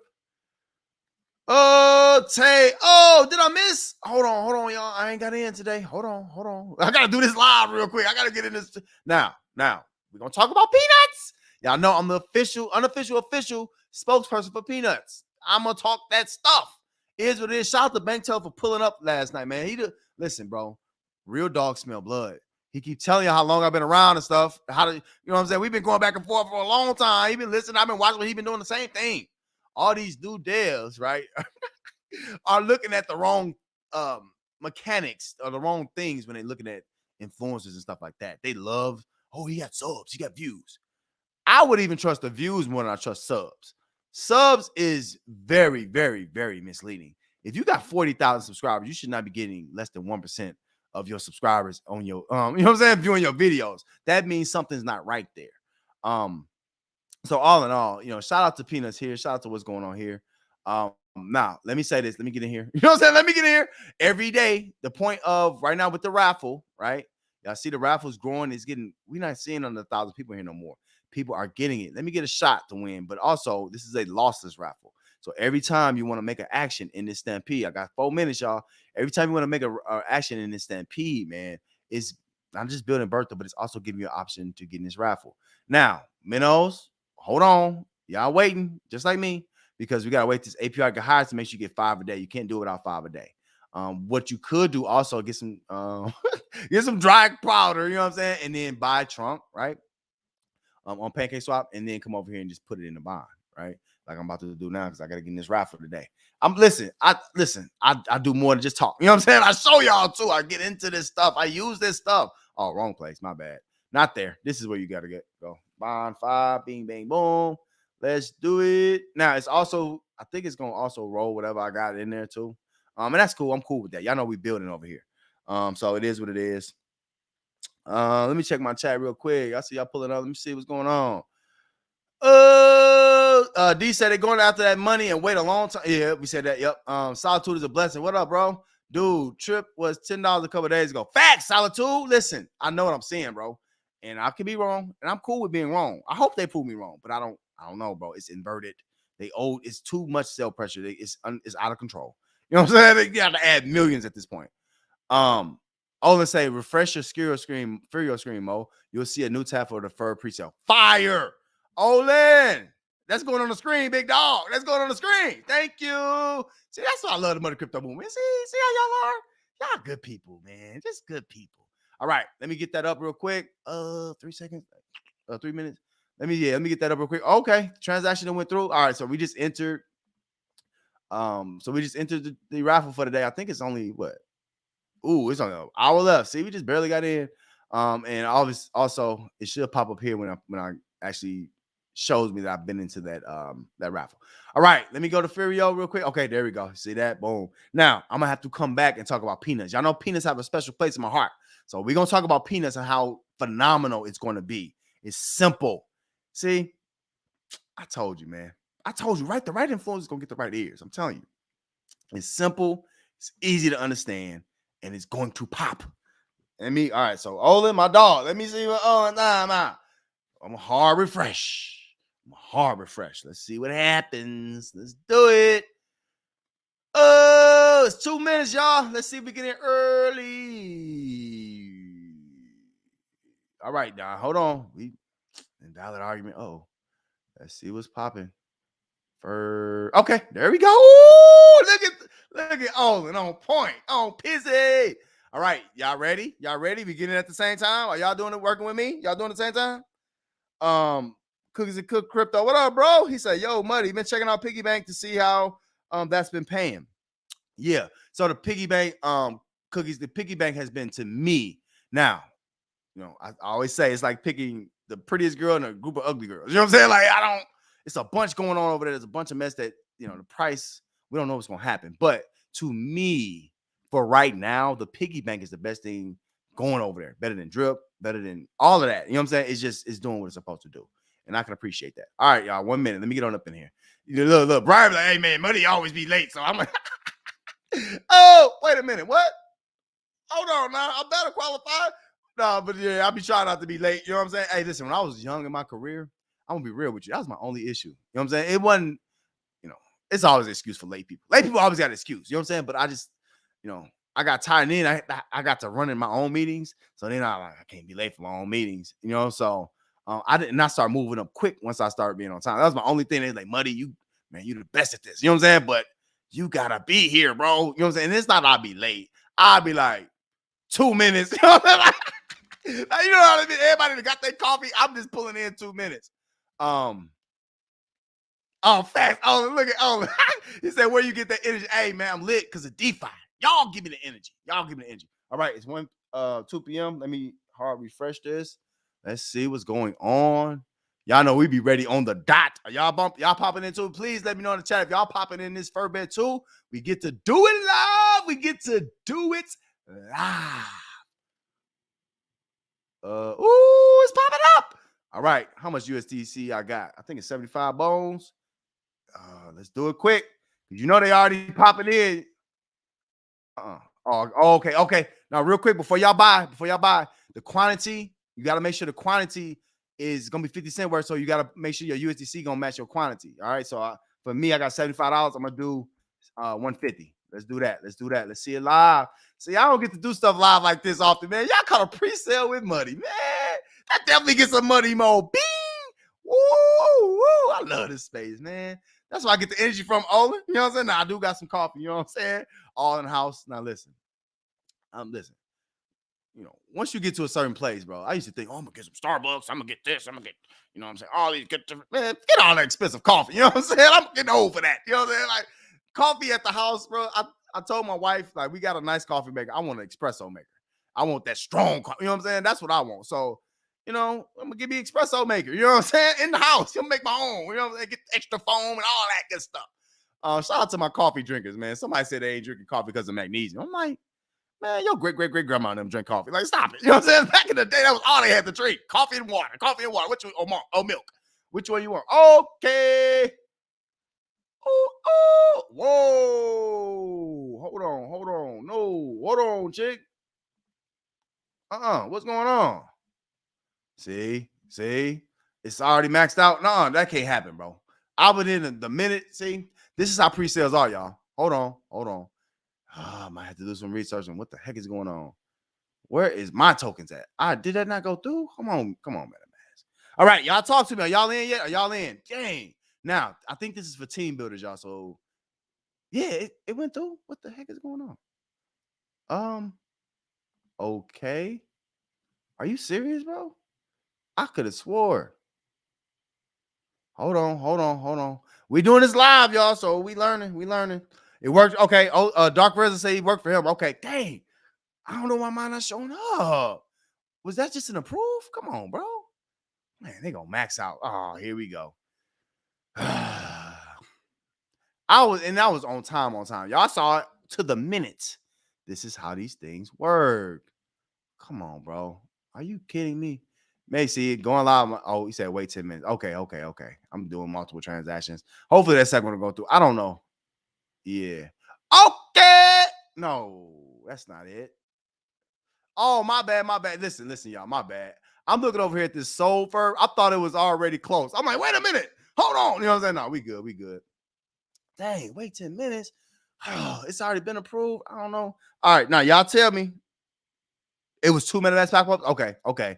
A: Oh, Tay. Oh, did I miss? Hold on, y'all. I ain't got in today. Hold on. I got to do this live real quick. I got to get in this. Now, we're going to talk about peanuts. Y'all know I'm the unofficial spokesperson for peanuts. I'm going to talk that stuff. Here's what it is. Shout out to Banktel for pulling up last night, man. Listen, bro. Real dogs smell blood. He keep telling you how long I've been around and stuff. You know what I'm saying? We've been going back and forth for a long time. He been listening. I've been watching, but he been doing the same thing. All these new devs, right, are looking at the wrong mechanics or the wrong things when they're looking at influencers and stuff like that. They love, he got subs, he got views. I would even trust the views more than I trust subs. Subs is very, very, very misleading. If you got 40,000 subscribers, you should not be getting less than 1% of your subscribers on your, you know what I'm saying, viewing your videos. That means something's not right there. So all in all, shout out to Peanuts here. Shout out to what's going on here. Now, let me say this. Let me get in here. You know what I'm saying? Let me get in here. Every day, the point of right now with the raffle, right? Y'all see the raffle's growing. We're not seeing under 1,000 people here no more. People are getting it. Let me get a shot to win. But also, this is a lossless raffle. So every time you want to make an action in this stampede, I got 4 minutes, y'all. Every time you want to make an action in this stampede, man, it's not just building Bertha, but it's also giving you an option to get in this raffle. Now, minnows, hold on. Y'all waiting, just like me, because we got to wait this APR get higher to make sure you get 5 a day. You can't do it without 5 a day. What you could do also, get some get some dry powder, you know what I'm saying? And then buy trunk, right? On Pancake Swap, and then come over here and just put it in the bond, right? Like I'm about to do now, because I got to get in this raffle today. I do more than just talk. You know what I'm saying? I show y'all too. I get into this stuff. I use this stuff. Oh, wrong place. My bad. Not there. This is where you got to go. Bond 5, bing, bang, boom. Let's do it. Now it's also, I think it's gonna also roll whatever I got in there too. And that's cool. I'm cool with that. Y'all know we building over here. So it is what it is. Let me check my chat real quick. I see y'all pulling up. Let me see what's going on. D said they're going after that money and wait a long time. Yeah, we said that. Yep. Solitude is a blessing. What up, bro? Dude, trip was $10 a couple of days ago. Facts, Solitude. Listen, I know what I'm saying, bro. And I can be wrong, and I'm cool with being wrong. I hope they prove me wrong, but I don't know, bro. It's inverted. It's too much sell pressure. It's out of control. You know what I'm saying? They got to add millions at this point. Let's say refresh your screen, Mo. You'll see a new tab for the deferred pre-sale. Fire! Olin! That's going on the screen, big dog. That's going on the screen. Thank you. See, that's why I love the Mother Crypto movement. See how y'all are? Y'all good people, man. Just good people. All right, let me get that up real quick. 3 seconds. 3 minutes. Let me get that up real quick. Okay, transaction that went through. All right, so we just entered. The raffle for today. I think it's only what? Ooh, it's only an hour left. See, we just barely got in. And also it should pop up here when I actually shows me that I've been into that raffle. All right, let me go to Furio real quick. Okay, there we go. See that? Boom. Now I'm gonna have to come back and talk about peanuts. Y'all know peanuts have a special place in my heart. So we're gonna talk about peanuts and how phenomenal it's gonna be. It's simple. See, I told you, man. I told you, right? The right influence is gonna get the right ears. I'm telling you. It's simple, it's easy to understand, and it's going to pop. All right, so Olin, my dog. Let me see what Olin. I'm a hard refresh. Let's see what happens. Let's do it. Oh, it's 2 minutes, y'all. Let's see if we get in early. All right, now hold on. We invalid argument. Oh, let's see what's popping. Okay, there we go. Ooh, look at Olin on point, on pizzy. All right, y'all ready? We getting it at the same time? Are y'all doing it working with me? Y'all doing it at the same time? Cookies and Cook Crypto. What up, bro? He said, yo, Muddy, been checking out Piggy Bank to see how that's been paying. Yeah. So the Piggy Bank, Cookies, the Piggy Bank has been to me. Now, I always say it's like picking the prettiest girl in a group of ugly girls. You know what I'm saying? Like, it's a bunch going on over there. There's a bunch of mess that, the price, we don't know what's going to happen. But to me, for right now, the piggy bank is the best thing going over there. Better than drip, better than all of that. You know what I'm saying? It's doing what it's supposed to do. And I can appreciate that. All right, y'all, 1 minute. Let me get on up in here. Look, Brian, like, hey, man, money always be late. So I'm like, oh, wait a minute. What? Hold on now. I'm better qualified. No, but yeah, I be trying not to be late. You know what I'm saying? Hey, listen, when I was young in my career, I'm going to be real with you. That was my only issue. You know what I'm saying? It wasn't, it's always an excuse for late people. Late people always got an excuse. You know what I'm saying? But I just, I got tired. And then I got to run in my own meetings. So then I can't be late for my own meetings. So I did not start moving up quick once I started being on time. That was my only thing. They like, Muddy, you the best at this. You know what I'm saying? But you gotta be here, bro. You know what I'm saying? And it's not I'll be late. I'll be like 2 minutes. You know what I'm saying? Like, you know what I mean? Everybody that got their coffee, I'm just pulling in 2 minutes. Fast. Oh, look at he said, where you get that energy? Hey, man, I'm lit because of DeFi. Y'all give me the energy. All right, it's 2 p.m. Let me hard refresh this. Let's see what's going on. Y'all know we be ready on the dot. Are y'all popping in too? Please let me know in the chat if y'all popping in this Furbet too. We get to do it live. It's popping up. All right, how much USDC I got? I think it's 75 bones. Let's do it quick. You know they already popping in. Okay. Now, real quick, before y'all buy, the quantity, you got to make sure the quantity is going to be 50 cents worth. So you got to make sure your USDC going to match your quantity. All right. So for me, I got $75. I'm going to do 150. Let's do that. Let's see it live. See, I don't get to do stuff live like this often, man. Y'all caught a pre-sale with money, man. That definitely gets some money mode. Bing! Woo! I love this space, man. That's why I get the energy from Olin. You know what I'm saying? Now, I do got some coffee. You know what I'm saying? All in the house. Now, listen. Once you get to a certain place, bro, I used to think, oh, I'm going to get some Starbucks. I'm going to get this. I'm going to get, you know what I'm saying? All these good different, man, get all that expensive coffee. You know what I'm saying? I'm getting old for that. You know what I'm saying? Like, coffee at the house, bro. I told my wife, like, we got a nice coffee maker. I want an espresso maker. I want that strong coffee. You know what I'm saying? That's what I want. So, You know, I'm gonna give me espresso maker. You know what I'm saying? In the house, you'll make my own. You know, what I'm saying? Get extra foam and all that good stuff. Shout out to my coffee drinkers, man. Somebody said they ain't drinking coffee because of magnesium. I'm like, man, your great grandma and them drink coffee. Like, stop it. You know what I'm saying? Back in the day, that was all they had to drink: coffee and water. Coffee and water. Which one? Oh, milk. Which one you want? Okay. Oh, whoa. Hold on. No, hold on, chick. What's going on? See, it's already maxed out. No, that can't happen, bro. I was in the minute. See, this is how pre-sales are, y'all. Hold on. I might have to do some research on what the heck is going on. Where is my tokens at? Did that not go through? Come on, MetaMask. All right, y'all talk to me. Are y'all in yet? Are y'all in? Dang. Now, I think this is for team builders, y'all. So, yeah, it went through. What the heck is going on? Okay. Are you serious, bro? I could have swore. Hold on. We doing this live, y'all. So we learning. It worked. Okay. Dark Resident say he worked for him. Okay. Dang. I don't know why mine not showing up. Was that just an approve? Come on, bro. Man, they gonna max out. Oh, here we go. I was on time. Y'all saw it to the minute. This is how these things work. Come on, bro. Are you kidding me? May see it going live. Oh, he said wait 10 minutes. Okay. I'm doing multiple transactions. Hopefully that second one will go through. I don't know. Yeah. Okay. No, that's not it. Oh, my bad. Listen, y'all. My bad. I'm looking over here at this soul firm. I thought it was already close. I'm like, wait a minute. Hold on. You know what I'm saying? No, we good. Dang, wait 10 minutes. It's already been approved. I don't know. All right. Now, y'all tell me. It was 2 MetaMask pop-ups? Okay.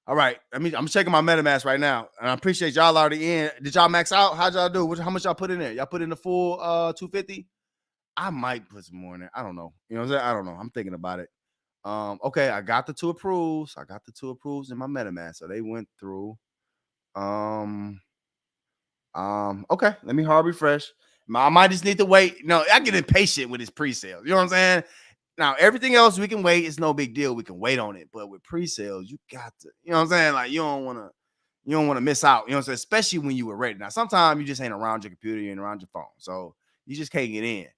A: All right. I'm checking my MetaMask right now. And I appreciate y'all already in. Did y'all max out? How'd y'all do? How much y'all put in there? Y'all put in the full 250? I might put some more in there. I don't know. You know what I'm saying? I don't know. I'm thinking about it. Okay, I got the 2 approves. In my MetaMask. So they went through. Okay. Let me hard refresh. I might just need to wait. No, I get impatient with his pre-sales. You know what I'm saying? Now, everything else we can wait. It's no big deal. We can wait on it. But with pre-sales, you got to, you know what I'm saying? Like, you don't want to miss out. You know what I'm saying? Especially when you were ready. Now, sometimes you just ain't around your computer, you ain't around your phone. So you just can't get in.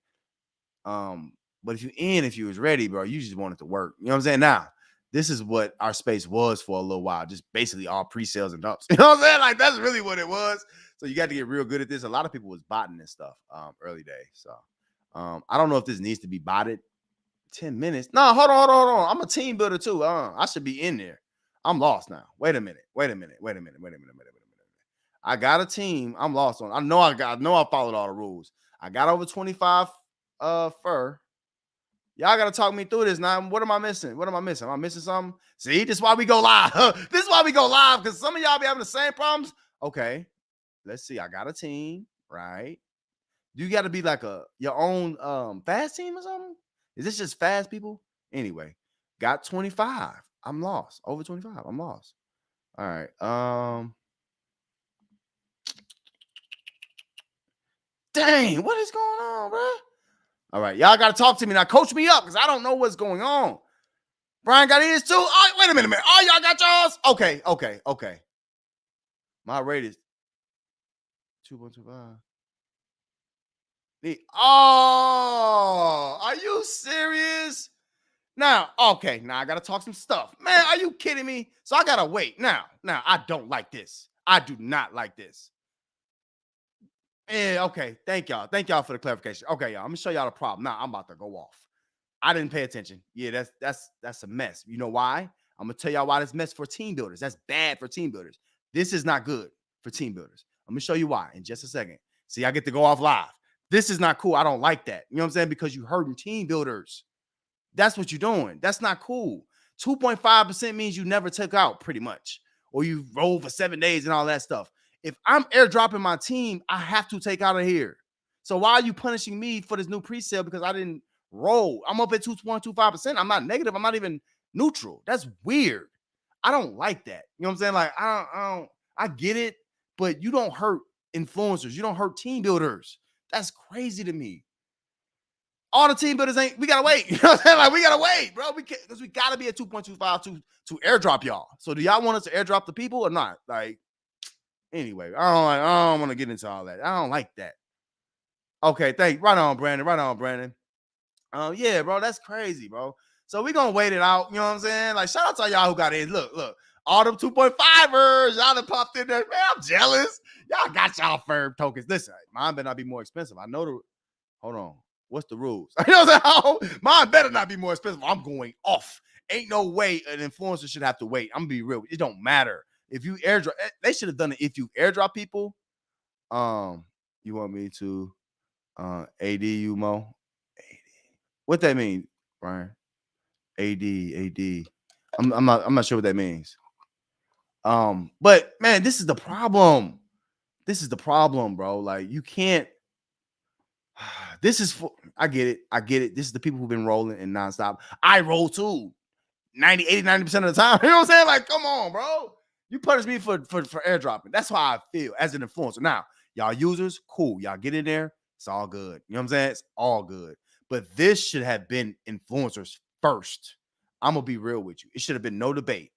A: But if you was ready, bro, you just want it to work. You know what I'm saying? Now, this is what our space was for a little while. Just basically all pre-sales and dumps. You know what I'm saying? Like, that's really what it was. So you got to get real good at this. A lot of people was botting this stuff early days. So I don't know if this needs to be botted. 10 minutes. No, hold on. I'm a team builder too. I should be in there. I'm lost now. Wait a minute. I got a team. I'm lost on. I know I followed all the rules. I got over 25 fur. Y'all gotta talk me through this now. What am I missing? Am I missing something? See, this is why we go live. This is why we go live, because some of y'all be having the same problems. Okay, let's see. I got a team, right? You got to be like your own fast team or something? Is this just fast people? Anyway, got 25. I'm lost. Over 25. I'm lost. All right. Dang, what is going on, bro? All right, y'all got to talk to me now. Coach me up, because I don't know what's going on. Brian got his too. Oh, wait a minute. Oh, y'all got y'all's? Okay. My rate is 2.25. Oh, are you serious? Now, okay, now I gotta talk some stuff. Man, are you kidding me? So I gotta wait. Now, I don't like this. I do not like this. Yeah, okay. Thank y'all for the clarification. Okay, y'all. I'm gonna show y'all the problem. Now I'm about to go off. I didn't pay attention. Yeah, that's a mess. You know why? I'm gonna tell y'all why this mess for team builders. That's bad for team builders. This is not good for team builders. I'm gonna show you why in just a second. See, I get to go off live. This is not cool. I don't like that. You know what I'm saying? Because you hurting team builders. That's what you're doing. That's not cool. 2.5% means you never took out pretty much, or you roll for 7 days and all that stuff. If I'm airdropping my team, I have to take out of here. So why are you punishing me for this new pre-sale because I didn't roll? I'm up at 2.25%. I'm not negative. I'm not even neutral. That's weird. I don't like that. You know what I'm saying? Like, I get it, but you don't hurt influencers. You don't hurt team builders. That's crazy to me. All the team builders ain't. We gotta wait. You know what I'm saying? Like we gotta wait, bro. We can't because we gotta be at 2.25 to airdrop y'all. So do y'all want us to airdrop the people or not? Like anyway, I don't want to get into all that. I don't like that. Okay, right on, Brandon. Right on, Brandon. Yeah, bro, that's crazy, bro. So we gonna wait it out. You know what I'm saying? Like, shout out to y'all who got in. Look, all them 2.5ers, y'all done popped in there. Man, I'm jealous. Y'all got y'all Furb tokens. Listen, mine better not be more expensive. I know the. Hold on. What's the rules? You know what I'm saying? Mine better not be more expensive. I'm going off. Ain't no way an influencer should have to wait. I'm gonna be real. It don't matter if you airdrop. They should have done it if you airdrop people. You want me to AD you Mo? What that mean, Brian? AD. I'm not sure what that means. But man, this is the problem. This is the problem, bro. Like you can't. This is for. I get it. This is the people who've been rolling and nonstop. I roll too. 90% of the time. You know what I'm saying? Like, come on, bro. You punish me for airdropping. That's how I feel as an influencer. Now, y'all users, cool. Y'all get in there. It's all good. You know what I'm saying? It's all good. But this should have been influencers first. I'm gonna be real with you. It should have been no debate.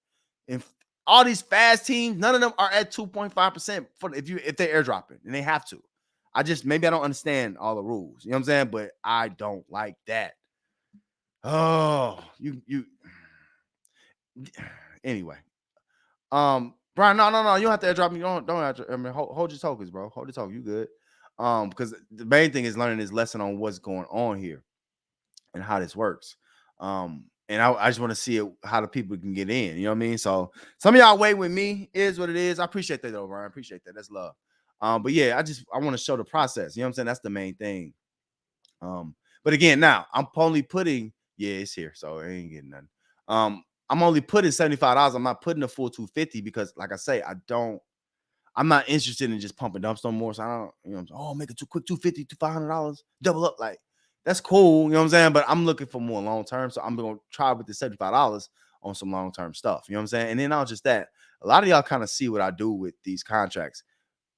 A: If all these fast teams, none of them are at 2.5% for if they're airdropping, and they have to. Maybe I don't understand all the rules. You know what I'm saying? But I don't like that. Oh, you anyway. Brian, no. You don't have to airdrop me. Don't have to. I mean, hold your tokens, bro. Hold your tokens. You good? Because the main thing is learning this lesson on what's going on here and how this works. And I just want to see how the people can get in. You know what I mean? So some of y'all wait with me is what it is. I appreciate that though, Brian. I appreciate that. That's love. But yeah, I want to show the process. You know what I'm saying? That's the main thing. But again, now I'm only putting. Yeah, it's here, so I ain't getting nothing. I'm only putting $75. I'm not putting the full 250 because, like I say, I'm not interested in just pumping dumps no more. So I don't, you know, make it too quick, 250 to $500, double up. Like that's cool, you know what I'm saying? But I'm looking for more long term. So I'm gonna try with the $75 on some long term stuff. You know what I'm saying? And then not just that, a lot of y'all kind of see what I do with these contracts.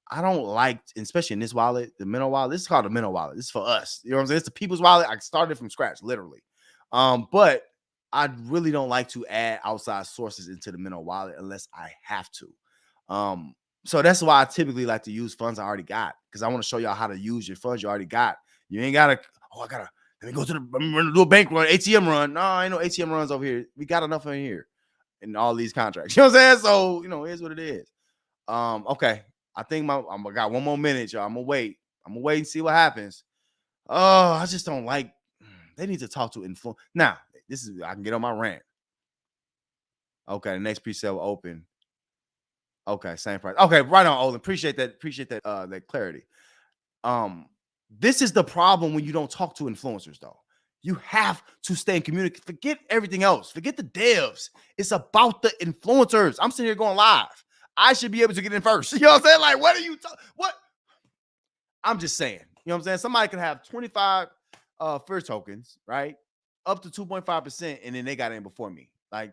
A: I don't like, especially in this wallet, the Minnow wallet. This is called the Minnow wallet. This is for us. You know what I'm saying? It's the people's wallet. I started from scratch, literally. But I really don't like to add outside sources into the Minnow wallet unless I have to. So that's why I typically like to use funds I already got because I want to show y'all how to use your funds you already got. You ain't gotta. Let me go to do a bank run, ATM run. No, I ain't no ATM runs over here. We got enough in here in all these contracts. You know what I'm saying? So here's what it is. Okay. I think I got one more minute, y'all. I'm gonna wait and see what happens. Oh, I just don't like. They need to talk to influence. Now, I can get on my rant. Okay, the next pre-sale will open. Okay, same price. Okay, right on, Olin. Appreciate that. That clarity. This is the problem when you don't talk to influencers, though. You have to stay in community. Forget everything else. Forget the devs. It's about the influencers. I'm sitting here going live. I should be able to get in first. You know what I'm saying? Like, what are you talking? What? I'm just saying. You know what I'm saying? Somebody could have 25 first tokens, right? Up to 2.5%, and then they got in before me. Like,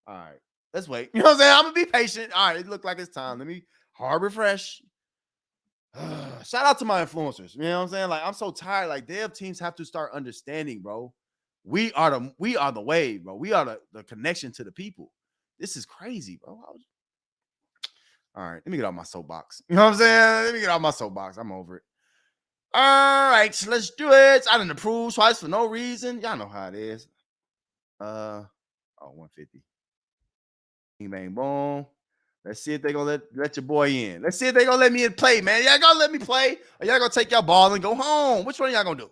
A: all right, let's wait. You know what I'm saying? I'm gonna be patient. All right, it looked like it's time. Let me hard refresh. Shout out to my influencers. You know what I'm saying? Like, I'm so tired. Like, dev teams have to start understanding, bro. We are the wave, bro. We are the connection to the people. This is crazy, bro. All right, let me get off my soapbox. You know what I'm saying? Let me get off my soapbox. I'm over it. All right, so let's do it. I didn't approve twice for no reason. Y'all know how it is. 150. Bing, bang, boom. Let's see if they're gonna let your boy in. Let's see if they're gonna let me in play, man. Y'all gonna let me play? Or y'all gonna take your ball and go home? Which one are y'all gonna do?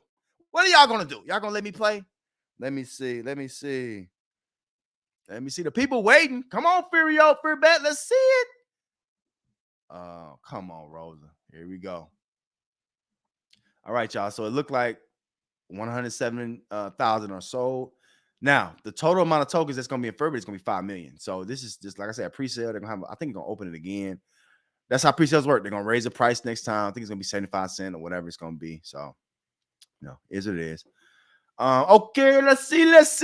A: What are y'all gonna do? Y'all gonna let me play? Let me see. The people waiting. Come on, Furbet. Let's see it. Oh, come on, Rosa. Here we go. All right, y'all. So it looked like 107,000 are sold. Now, the total amount of tokens that's going to be in Furbet is going to be 5 million. So this is just, like I said, a pre-sale. They're going to have, I think they're going to open it again. That's how pre-sales work. They're going to raise the price next time. I think it's going to be 75 cents or whatever it's going to be. So, is what it is. Okay, let's see. Let's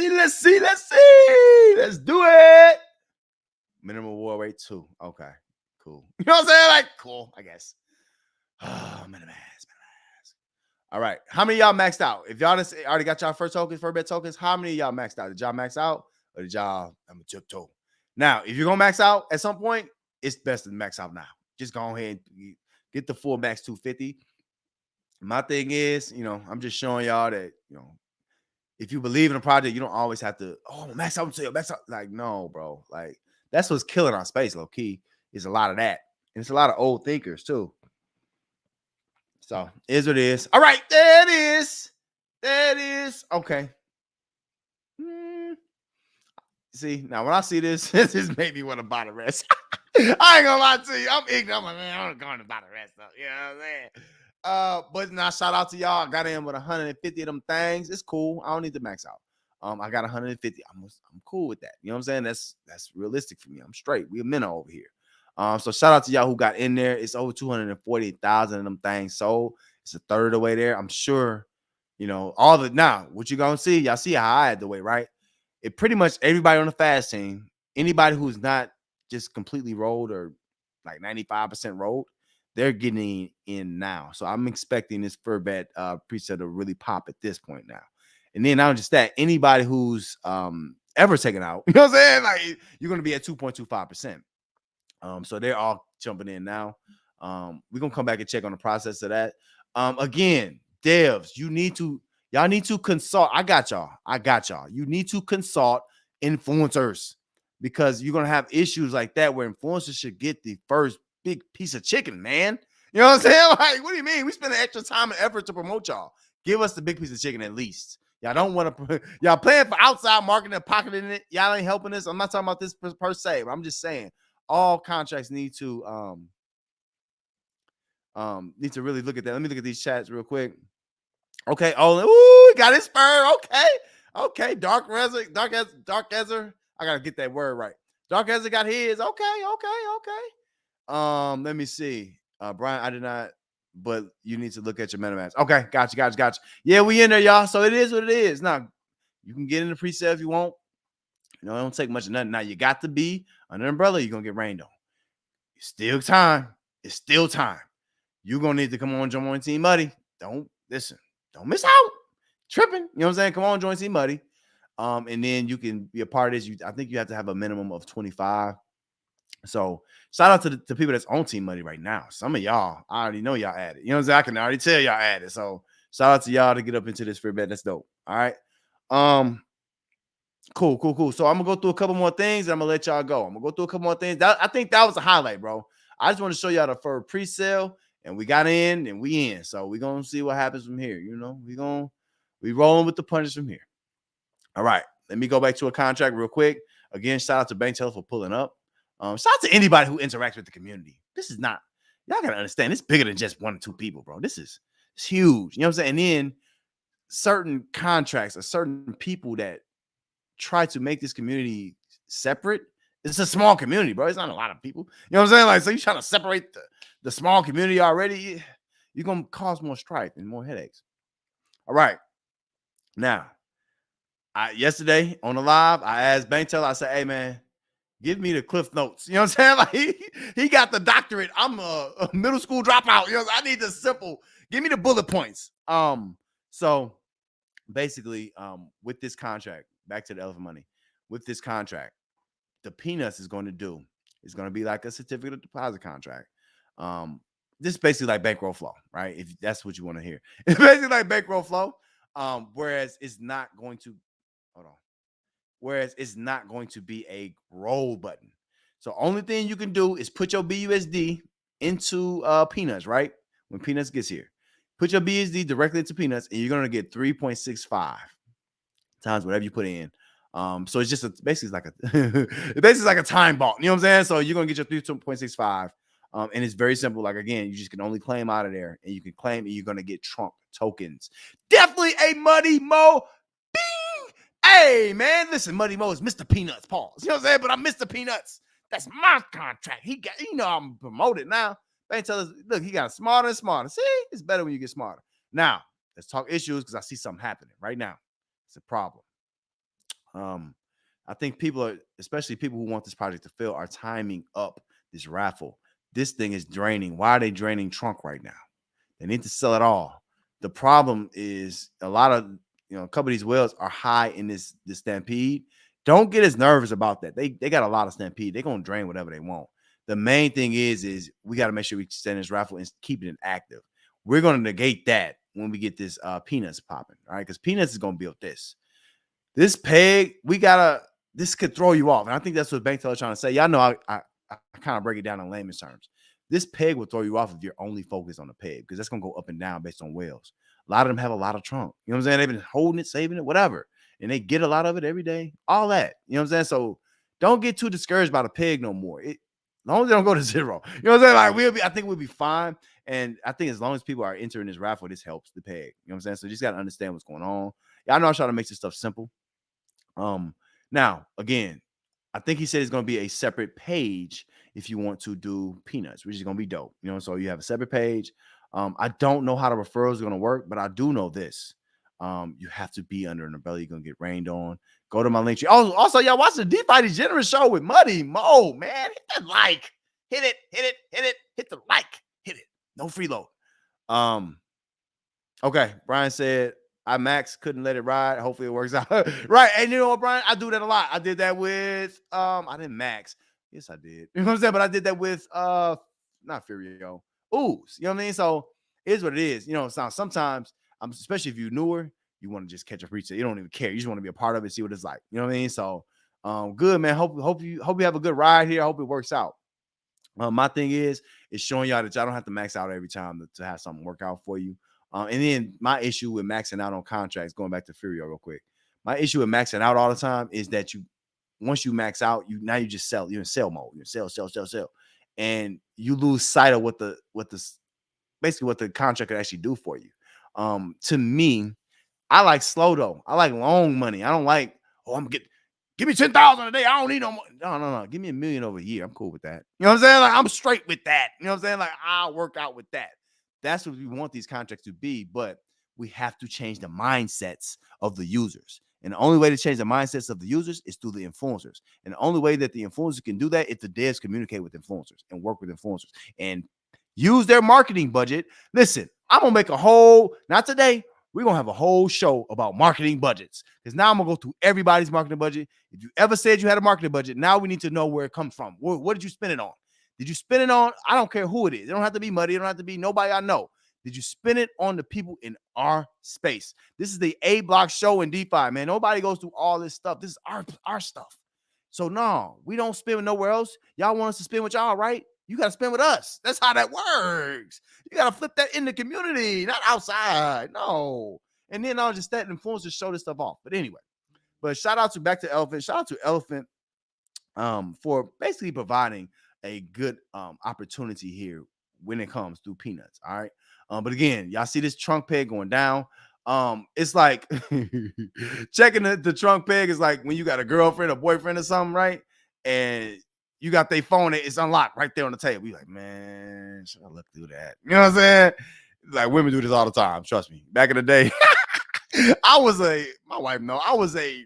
A: do it. Minimum reward rate 2. Okay, cool. You know what I'm saying? Like, cool, I guess. Oh, minimize. All right. How many of y'all maxed out? If y'all already got y'all first tokens, Furbet tokens, how many of y'all maxed out? Did y'all max out or did y'all, I'm a tiptoe? Now, if you're going to max out at some point, it's best to max out now. Just go ahead and get the full max 250. My thing is, I'm just showing y'all that, if you believe in a project, you don't always have to, max out until max out. Like, no, bro. Like, that's what's killing our space, low key, is a lot of that. And it's a lot of old thinkers, too. So, is what it is. All right, there it is. There it is. Okay. See, now when I see this, this made me want to buy the rest. I ain't gonna lie to you. I'm ignorant. I'm like, man, I'm going to buy the rest of it. You know what I'm saying? But now shout out to y'all. I got in with 150 of them things. It's cool. I don't need to max out. I got 150. I'm cool with that. You know what I'm saying? That's realistic for me. I'm straight. We're minnow over here. So shout out to y'all who got in there. It's over 240,000 of them things sold. It's a third of the way there. I'm sure, all the now. What you gonna see? Y'all see how I had the way, right? It pretty much everybody on the fast team, anybody who's not just completely rolled or like 95% rolled, they're getting in now. So I'm expecting this Furbet preset to really pop at this point now. And then not just that, anybody who's ever taken out, you know what I'm saying? Like you're gonna be at 2.25%. So they're all jumping in now. We're gonna come back and check on the process of that. Again, devs, y'all need to consult. I got y'all. You need to consult influencers because you're gonna have issues like that where influencers should get the first big piece of chicken, man. You know what I'm saying? Like, what do you mean? We spend extra time and effort to promote y'all. Give us the big piece of chicken at least. Y'all don't want to. Y'all playing for outside marketing and pocketing it. Y'all ain't helping us. I'm not talking about this per se, but I'm just saying all contracts need to really look at that. Let me look at these chats real quick. Okay. Oh, got his spur. Okay. Dark Ezra. I gotta get that word right. Dark Ezra got his. Okay. Let me see. Brian, I did not, but you need to look at your MetaMask. Okay, gotcha. Yeah, we in there, y'all. So it is what it is. Now, you can get in the pre-sale if you want. It don't take much of nothing. Now, you got to be under an umbrella. You're going to get rained on. It's still time. You're going to need to come on, join Team Muddy. Don't miss out. Tripping. You know what I'm saying? Come on, join Team Muddy. And then you can be a part of this. I think you have to have a minimum of 25. So shout out to the people that's on Team Muddy right now. Some of y'all, I already know y'all added. You know what I'm saying? I can already tell y'all added. So shout out to y'all to get up into this free bet. That's dope. All right. Cool. So I'm gonna go through a couple more things. And I'm gonna let y'all go. I'm gonna go through a couple more things. I think that was a highlight, bro. I just want to show y'all the Fur pre-sale, and we got in and we in. So we're gonna see what happens from here. We rolling with the punches from here. All right. Let me go back to a contract real quick. Again, shout out to Bank Teller for pulling up. Shout out to anybody who interacts with the community. This is not, y'all gotta understand, it's bigger than just 1 or 2 people, bro. It's huge. You know what I'm saying? And then certain contracts or certain people that try to make this community separate. It's a small community, bro. It's not a lot of people. You know what I'm saying? Like, so you're trying to separate the small community already. You're gonna cause more strife and more headaches. All right. Now, yesterday on the live, I asked Bank Teller, I said, hey man, give me the Cliff Notes. You know what I'm saying? Like he got the doctorate. I'm a middle school dropout. You know, I need the simple. Give me the bullet points. So basically, with this contract, back to the elephant money. With this contract, the peanuts is going to be like a certificate of deposit contract. This is basically like bankroll flow, right? If that's what you want to hear, it's basically like bankroll flow. Whereas it's not going to be a roll button. So only thing you can do is put your BUSD into peanuts, right? When peanuts gets here, put your BUSD directly into peanuts, and you're gonna get 3.65 times whatever you put in. So it's just basically like a time vault. You know what I'm saying? So you're gonna get your 3.65. And it's very simple. Like, again, you just can only claim out of there, and you can claim, and you're gonna get trunk tokens. Definitely a Muddy Mo. Bing! Hey, man, listen, Muddy Mo is Mr. Peanuts. Pause. You know what I'm saying? But I'm Mr. Peanuts. That's my contract. He got, I'm promoted now. Bank tell us, look, he got smarter and smarter. See, it's better when you get smarter. Now, let's talk issues because I see something happening right now. It's a problem. I think people especially people who want this project to fail, are timing up this raffle. This thing is draining. Why are they draining trunk right now? They need to sell it all. The problem is a lot of, a couple of these whales are high in this stampede. Don't get as nervous about that. They got a lot of stampede. They're gonna drain whatever they want. The main thing is we got to make sure we extend this raffle and keep it active. We're gonna negate that when we get this peanuts popping, all right? Because peanuts is gonna build this. This peg, this could throw you off. And I think that's what Bank Teller trying to say. Y'all know I kind of break it down in layman's terms. This peg will throw you off if you're only focused on the peg, because that's going to go up and down based on whales. A lot of them have a lot of trunk. You know what I'm saying? They've been holding it, saving it, whatever. And they get a lot of it every day. All that. You know what I'm saying? So don't get too discouraged by the peg no more. As long as they don't go to zero. You know what I'm saying? Like I think we'll be fine. And I think as long as people are entering this raffle, this helps the peg. You know what I'm saying? So you just got to understand what's going on. Y'all know I try to make this stuff simple. Now, again, I think he said it's going to be a separate page if you want to do peanuts, which is going to be dope. So you have a separate page. I don't know how the referrals are going to work, but I do know this. You have to be under an umbrella. You're going to get rained on. Go to my link tree. Also, y'all watch the DeFi Degenerate show with Muddy Mo, man. Hit that like. Hit it. Hit the like. Hit it. No freeload. Okay. Brian said, I max couldn't let it ride. Hopefully it works out. Right. And you know what, Brian? I do that a lot. I did that with I didn't max. Yes, I did. You know what I'm saying? But I did that with not Furio. Ooze. You know what I mean? So it is what it is. Sometimes especially if you're newer, you want to just catch a free sale. You don't even care. You just want to be a part of it, see what it's like. You know what I mean? So good, man. Hope you have a good ride here. I hope it works out. My thing is showing y'all that y'all don't have to max out every time to have something work out for you. And then my issue with maxing out on contracts, going back to Furio real quick. My issue with maxing out all the time is that once you max out, you just sell. You're in sell mode. You sell. And you lose sight of what the contract could actually do for you. To me, I like slow though. I like long money. I don't like, give me 10,000 a day. I don't need no more. No. Give me $1 million over a year. I'm cool with that. You know what I'm saying? Like I'm straight with that. You know what I'm saying? Like I'll work out with that. That's what we want these contracts to be, but we have to change the mindsets of the users. And the only way to change the mindsets of the users is through the influencers. And the only way that the influencers can do that is the devs communicate with influencers and work with influencers and use their marketing budget. Listen, I'm going to make not today, we're going to have a whole show about marketing budgets, because now I'm going to go through everybody's marketing budget. If you ever said you had a marketing budget, now we need to know where it comes from. What did you spend it on? Did you spend it on? I don't care who it is. It don't have to be Muddy. It don't have to be nobody I know. Did you spend it on the people in our space? This is the A Block show in DeFi, man. Nobody goes through all this stuff. This is our stuff. So no, we don't spend nowhere else. Y'all want us to spend with y'all, right? You got to spend with us. That's how that works. You got to flip that in the community, not outside. No. And then I'll just let influencers show this stuff off. But anyway, shout out to Elephant. Shout out to Elephant for basically providing a good opportunity here when it comes through peanuts. All right. But again, y'all see this trunk peg going down. It's like checking the trunk peg is like when you got a girlfriend or boyfriend or something, right? And you got their phone, it's unlocked right there on the table. You like, man, should I look through that? You know what I'm saying? Like women do this all the time. Trust me. Back in the day, my wife knows, I was a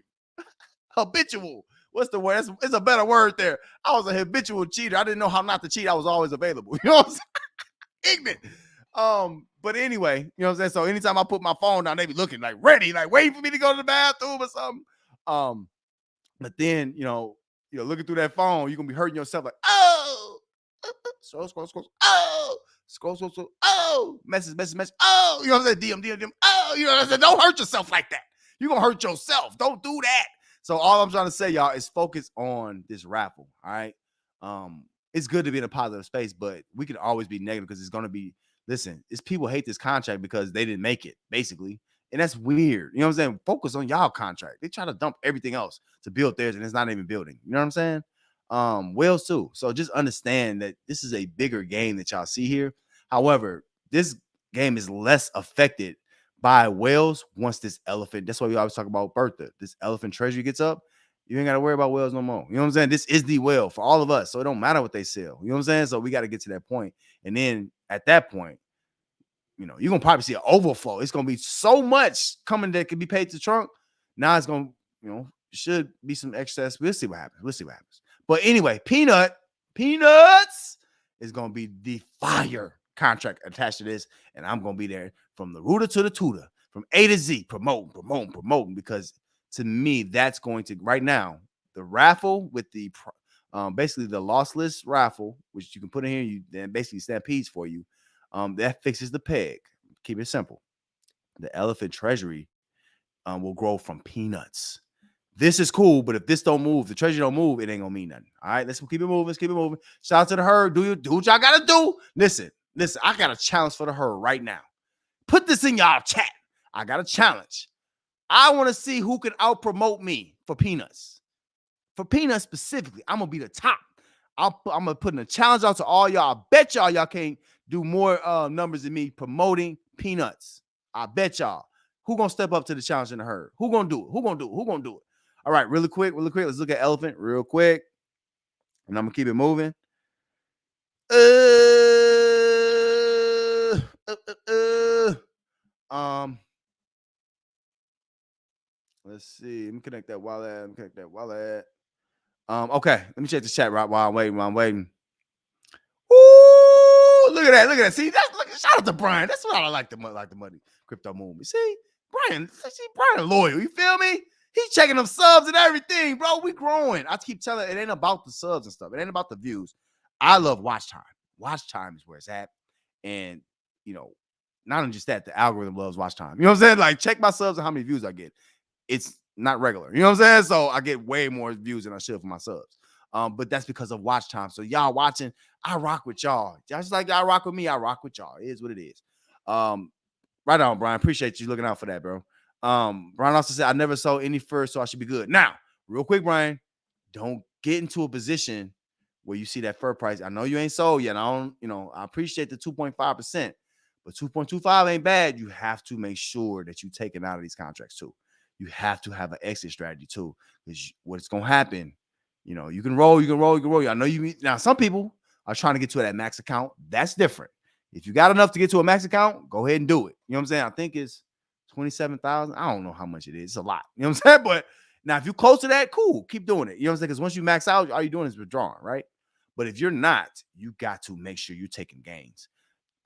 A: habitual. What's the word? It's a better word there. I was a habitual cheater. I didn't know how not to cheat. I was always available. You know what I'm saying? Ignorant. But anyway, you know what I'm saying? So anytime I put my phone down, they be looking like ready, like waiting for me to go to the bathroom or something. But then, looking through that phone, you're going to be hurting yourself like, oh, scroll, oh, message, oh, you know what I'm saying? DM, oh, you know what I'm saying? Don't hurt yourself like that. You're going to hurt yourself. Don't do that. So all I'm trying to say, y'all, is focus on this raffle, all right? It's good to be in a positive space, but we can always be negative because it's going to be, listen, it's people hate this contract because they didn't make it, basically. And that's weird. You know what I'm saying? Focus on y'all contract. They try to dump everything else to build theirs, and it's not even building. You know what I'm saying? Whales too. So just understand that this is a bigger game that y'all see here. However, this game is less affected by whales once this elephant. That's why we always talk about Bertha. This elephant treasury gets up. You ain't got to worry about whales no more. You know what I'm saying? This is the whale for all of us. So it don't matter what they sell. You know what I'm saying? So we got to get to that point. And then at that point, you're going to probably see an overflow. It's going to be so much coming that can be paid to trunk. Now it's going to, should be some excess. We'll see what happens. But anyway, peanuts is going to be the fire contract attached to this, and I'm gonna be there from the rooter to the tutor, from A to Z, promoting, because to me, that's going to right now, the raffle with the basically the lossless raffle, which you can put in here, you then basically stampedes for you. That fixes the peg. Keep it simple. The elephant treasury will grow from peanuts. This is cool, but if this don't move, the treasury don't move, it ain't gonna mean nothing. All right, let's keep it moving. Let's keep it moving. Shout out to the herd. Do what y'all gotta do. Listen. I got a challenge for the herd right now. Put this in y'all chat. I got a challenge. I want to see who can out promote me for peanuts. For peanuts specifically, I'm gonna be the top. I'm gonna put in a challenge out to all y'all. I bet y'all can't do more numbers than me promoting peanuts. I bet y'all. Who gonna step up to the challenge in the herd? Who gonna do it? Who gonna do it? All right, really quick. Let's look at elephant real quick, and I'm gonna keep it moving. Let's see. Let me connect that wallet. Okay, let me check the chat right while I'm waiting. Ooh, look at that. See, shout out to Brian. That's what I like the money crypto movement. See, Brian loyal. You feel me? He's checking them subs and everything, bro. We growing. I keep telling it ain't about the subs and stuff. It ain't about the views. I love watch time. Watch time is where it's at. And, not only just that, the algorithm loves watch time. You know what I'm saying? Like, check my subs and how many views I get. It's not regular. You know what I'm saying? So I get way more views than I should for my subs. But that's because of watch time. So y'all watching, I rock with y'all. Just like y'all rock with me, I rock with y'all. It is what it is. Right on, Brian. Appreciate you looking out for that, bro. Brian also said, I never sold any first, so I should be good. Now, real quick, Brian, don't get into a position where you see that fur price. I know you ain't sold yet. I appreciate the 2.5%, but 2.25 ain't bad. You have to make sure that you taking out of these contracts too. You have to have an exit strategy too, because what's going to happen, you can roll. I know now some people are trying to get to that max account. That's different. If you got enough to get to a max account, go ahead and do it. You know what I'm saying? I think it's 27,000. I don't know how much it is. It's a lot. You know what I'm saying? But now if you're close to that, cool. Keep doing it. You know what I'm saying? Because once you max out, all you're doing is withdrawing, right? But if you're not, you got to make sure you're taking gains.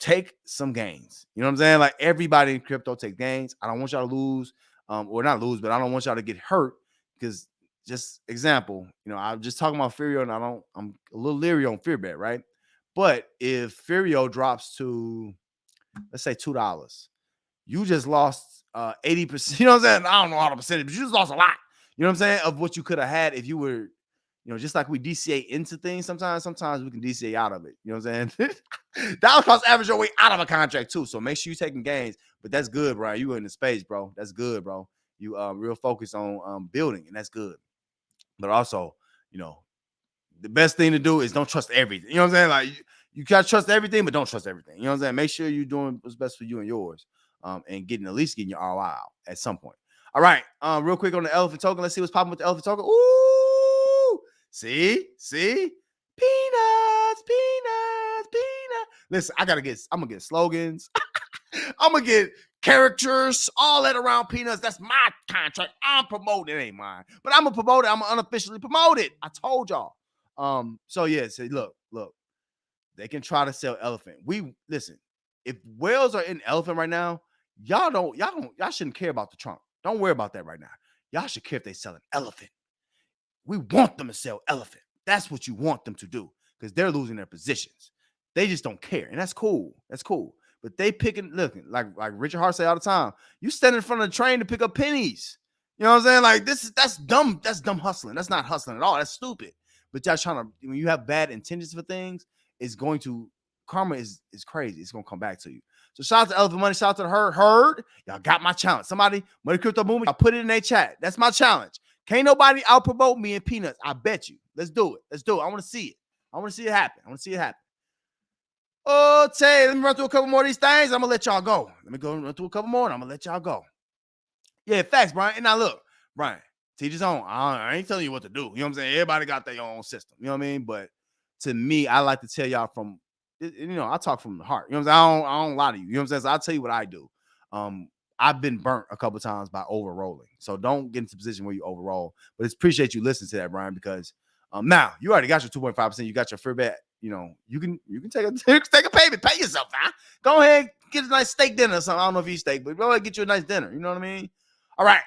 A: Take some gains. You know what I'm saying? Like everybody in crypto take gains. I don't want y'all to lose, or not lose, but I don't want y'all to get hurt because just example, I'm just talking about Furio and I'm a little leery on Furbet, right? But if Furio drops to, let's say $2, you just lost 80%. You know what I'm saying? I don't know how the percentage, but you just lost a lot. You know what I'm saying? Of what you could have had if you were, just like we DCA into things sometimes we can DCA out of it. You know what I'm saying? Dollar cost average your way out of a contract too. So make sure you're taking gains. But that's good, Brian. You in the space, bro. That's good, bro. You real focused on building, and that's good. But also, the best thing to do is don't trust everything. You know what I'm saying? Like you gotta trust everything, but don't trust everything. You know what I'm saying? Make sure you're doing what's best for you and yours. And at least getting your ROI out at some point. All right. Real quick on the elephant token. Let's see what's popping with the elephant token. Ooh, see? Peanuts. Listen, I'm gonna get slogans. I'm gonna get characters, all that around peanuts. That's my contract. I'm promoting. It ain't mine, but I'm gonna promote it. I'm gonna unofficially promote it. I told y'all. So yeah, say look, they can try to sell elephant. Listen, if whales are in elephant right now, y'all shouldn't care about the trunk. Don't worry about that right now. Y'all should care if they sell an elephant. We want them to sell elephant. That's what you want them to do because they're losing their positions. They just don't care, and that's cool. But they looking like Richard Hart say all the time. You stand in front of the train to pick up pennies. You know what I'm saying? Like that's dumb. That's dumb hustling. That's not hustling at all. That's stupid. But y'all trying to, when you have bad intentions for things, karma is crazy. It's gonna come back to you. So shout out to Elephant Money. Shout out to the herd. Y'all got my challenge. Somebody, Money Crypto Movement, y'all put it in their chat. That's my challenge. Can't nobody out promote me in peanuts. I bet you. Let's do it. I want to see it. I want to see it happen. Oh, Tay, let me run through a couple more of these things. I'm gonna let y'all go. Let me go run through a couple more and I'm gonna let y'all go. Yeah, facts, Brian. And now look, Brian, teach his own. I ain't telling you what to do. You know what I'm saying? Everybody got their own system. You know what I mean? But to me, I like to tell y'all from, I talk from the heart. You know what I'm saying? I don't lie to you. You know what I'm saying? So I'll tell you what I do. I've been burnt a couple times by over rolling. So don't get into a position where you overroll. But it's appreciate you listening to that, Brian, because now you already got your 2.5%. You got your Furbet. you can take a payment, pay yourself, huh? Go ahead, get a nice steak dinner or something. I don't know if you eat steak, but go ahead, get you a nice dinner. You know what I mean? All right.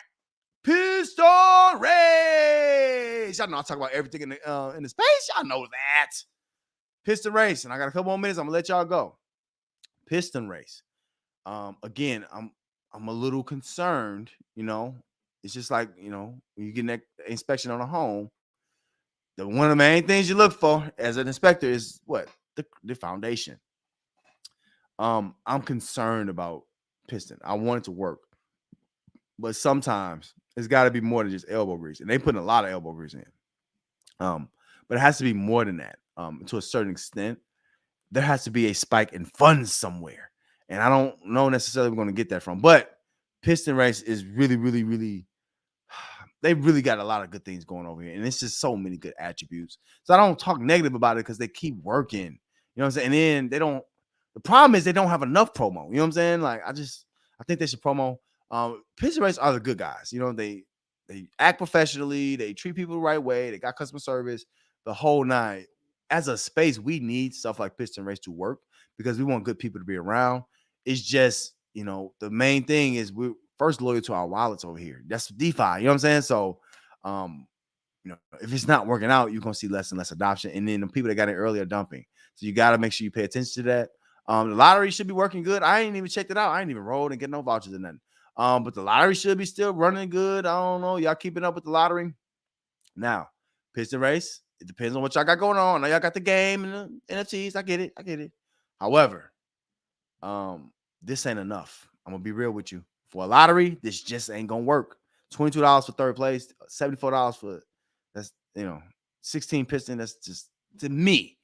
A: Piston race. Y'all know I talk about everything in the space. Y'all know that. Piston race. And I got a couple more minutes. I'm gonna let y'all go. Piston race. Again, I'm a little concerned, It's just like, when you get an inspection on a home, one of the main things you look for as an inspector is what? The foundation. I'm concerned about piston. I want it to work. But sometimes it's got to be more than just elbow grease. And they put a lot of elbow grease in. But it has to be more than that. To a certain extent, there has to be a spike in funds somewhere. And I don't know necessarily we're going to get that from. But piston race is really, really, really, they really got a lot of good things going over here. And it's just so many good attributes. So I don't talk negative about it because they keep working. You know what I'm saying? And then the problem is they don't have enough promo. You know what I'm saying? Like, I think they should promo. Piston race are the good guys. They act professionally. They treat people the right way. They got customer service, the whole nine. As a space, we need stuff like piston race to work because we want good people to be around. It's just, the main thing is we're first loyal to our wallets over here. That's DeFi. You know what I'm saying? So, if it's not working out, you're going to see less and less adoption. And then the people that got in early are dumping. So you got to make sure you pay attention to that. The lottery should be working good. I ain't even checked it out. I ain't even rolled and get no vouchers or nothing. But the lottery should be still running good. I don't know. Y'all keeping up with the lottery? Now, piston race, it depends on what y'all got going on. Now y'all got the game and the NFTs. I get it. However, this ain't enough. I'm going to be real with you. For a lottery, this just ain't going to work. $22 for third place, $74 for, that's, 16 piston. That's just, to me,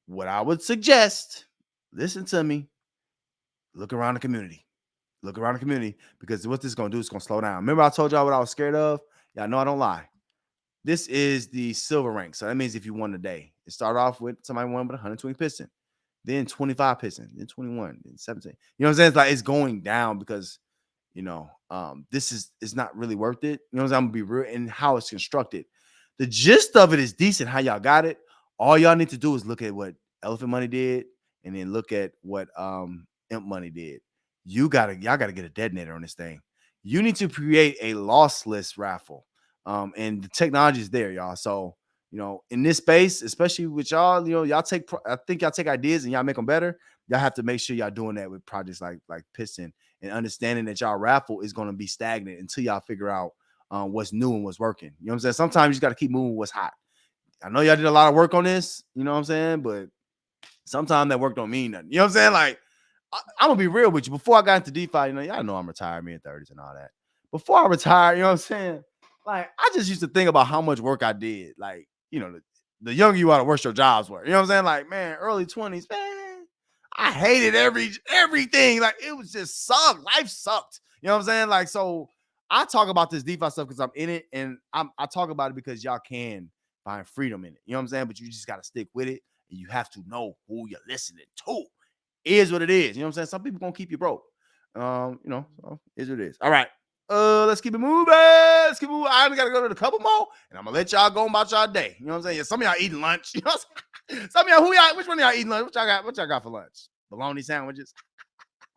A: what I would suggest, listen to me, look around the community. Look around the community because what this is going to do is going to slow down. Remember I told y'all what I was scared of? Y'all know I don't lie. This is the silver rank. So that means if you won today, it started off with somebody won with 120 piston, then 25 piston, then 21, then 17. You know what I'm saying? It's like it's going down because, this is not really worth it. You know what I'm saying? I'm going to be real in how it's constructed. The gist of it is decent how y'all got it. All y'all need to do is look at what Elephant Money did and then look at what Imp Money did. Y'all gotta get a detonator on this thing. You need to create a lossless raffle. And the technology is there, y'all. So, in this space, especially with y'all, I think y'all take ideas and y'all make them better. Y'all have to make sure y'all doing that with projects like Piston and understanding that y'all raffle is going to be stagnant until y'all figure out what's new and what's working. You know what I'm saying? Sometimes you just got to keep moving what's hot. I know y'all did a lot of work on this, you know what I'm saying? But sometimes that work don't mean nothing. You know what I'm saying? Like, I'm gonna be real with you. Before I got into DeFi, y'all know I'm retired, mid-30s and all that. Before I retired, you know what I'm saying? Like, I just used to think about how much work I did. Like, the younger you are, the worse your jobs were. You know what I'm saying? Like, man, early 20s, man, I hated everything. Like, it was just sucked. Life sucked. You know what I'm saying? Like, so I talk about this DeFi stuff because I'm in it, and I talk about it because y'all can find freedom in it. You know what I'm saying? But you just got to stick with it, and you have to know who you're listening to. Is what it is. You know what I'm saying? Some people gonna keep you broke. So is what it is. All right. Let's keep it moving. I gotta go to the couple more, and I'm gonna let y'all go about y'all day. You know what I'm saying? Yeah, some of y'all eating lunch. You know what I'm saying? Some of y'all, which one of y'all eating lunch? What y'all got for lunch? Bologna sandwiches.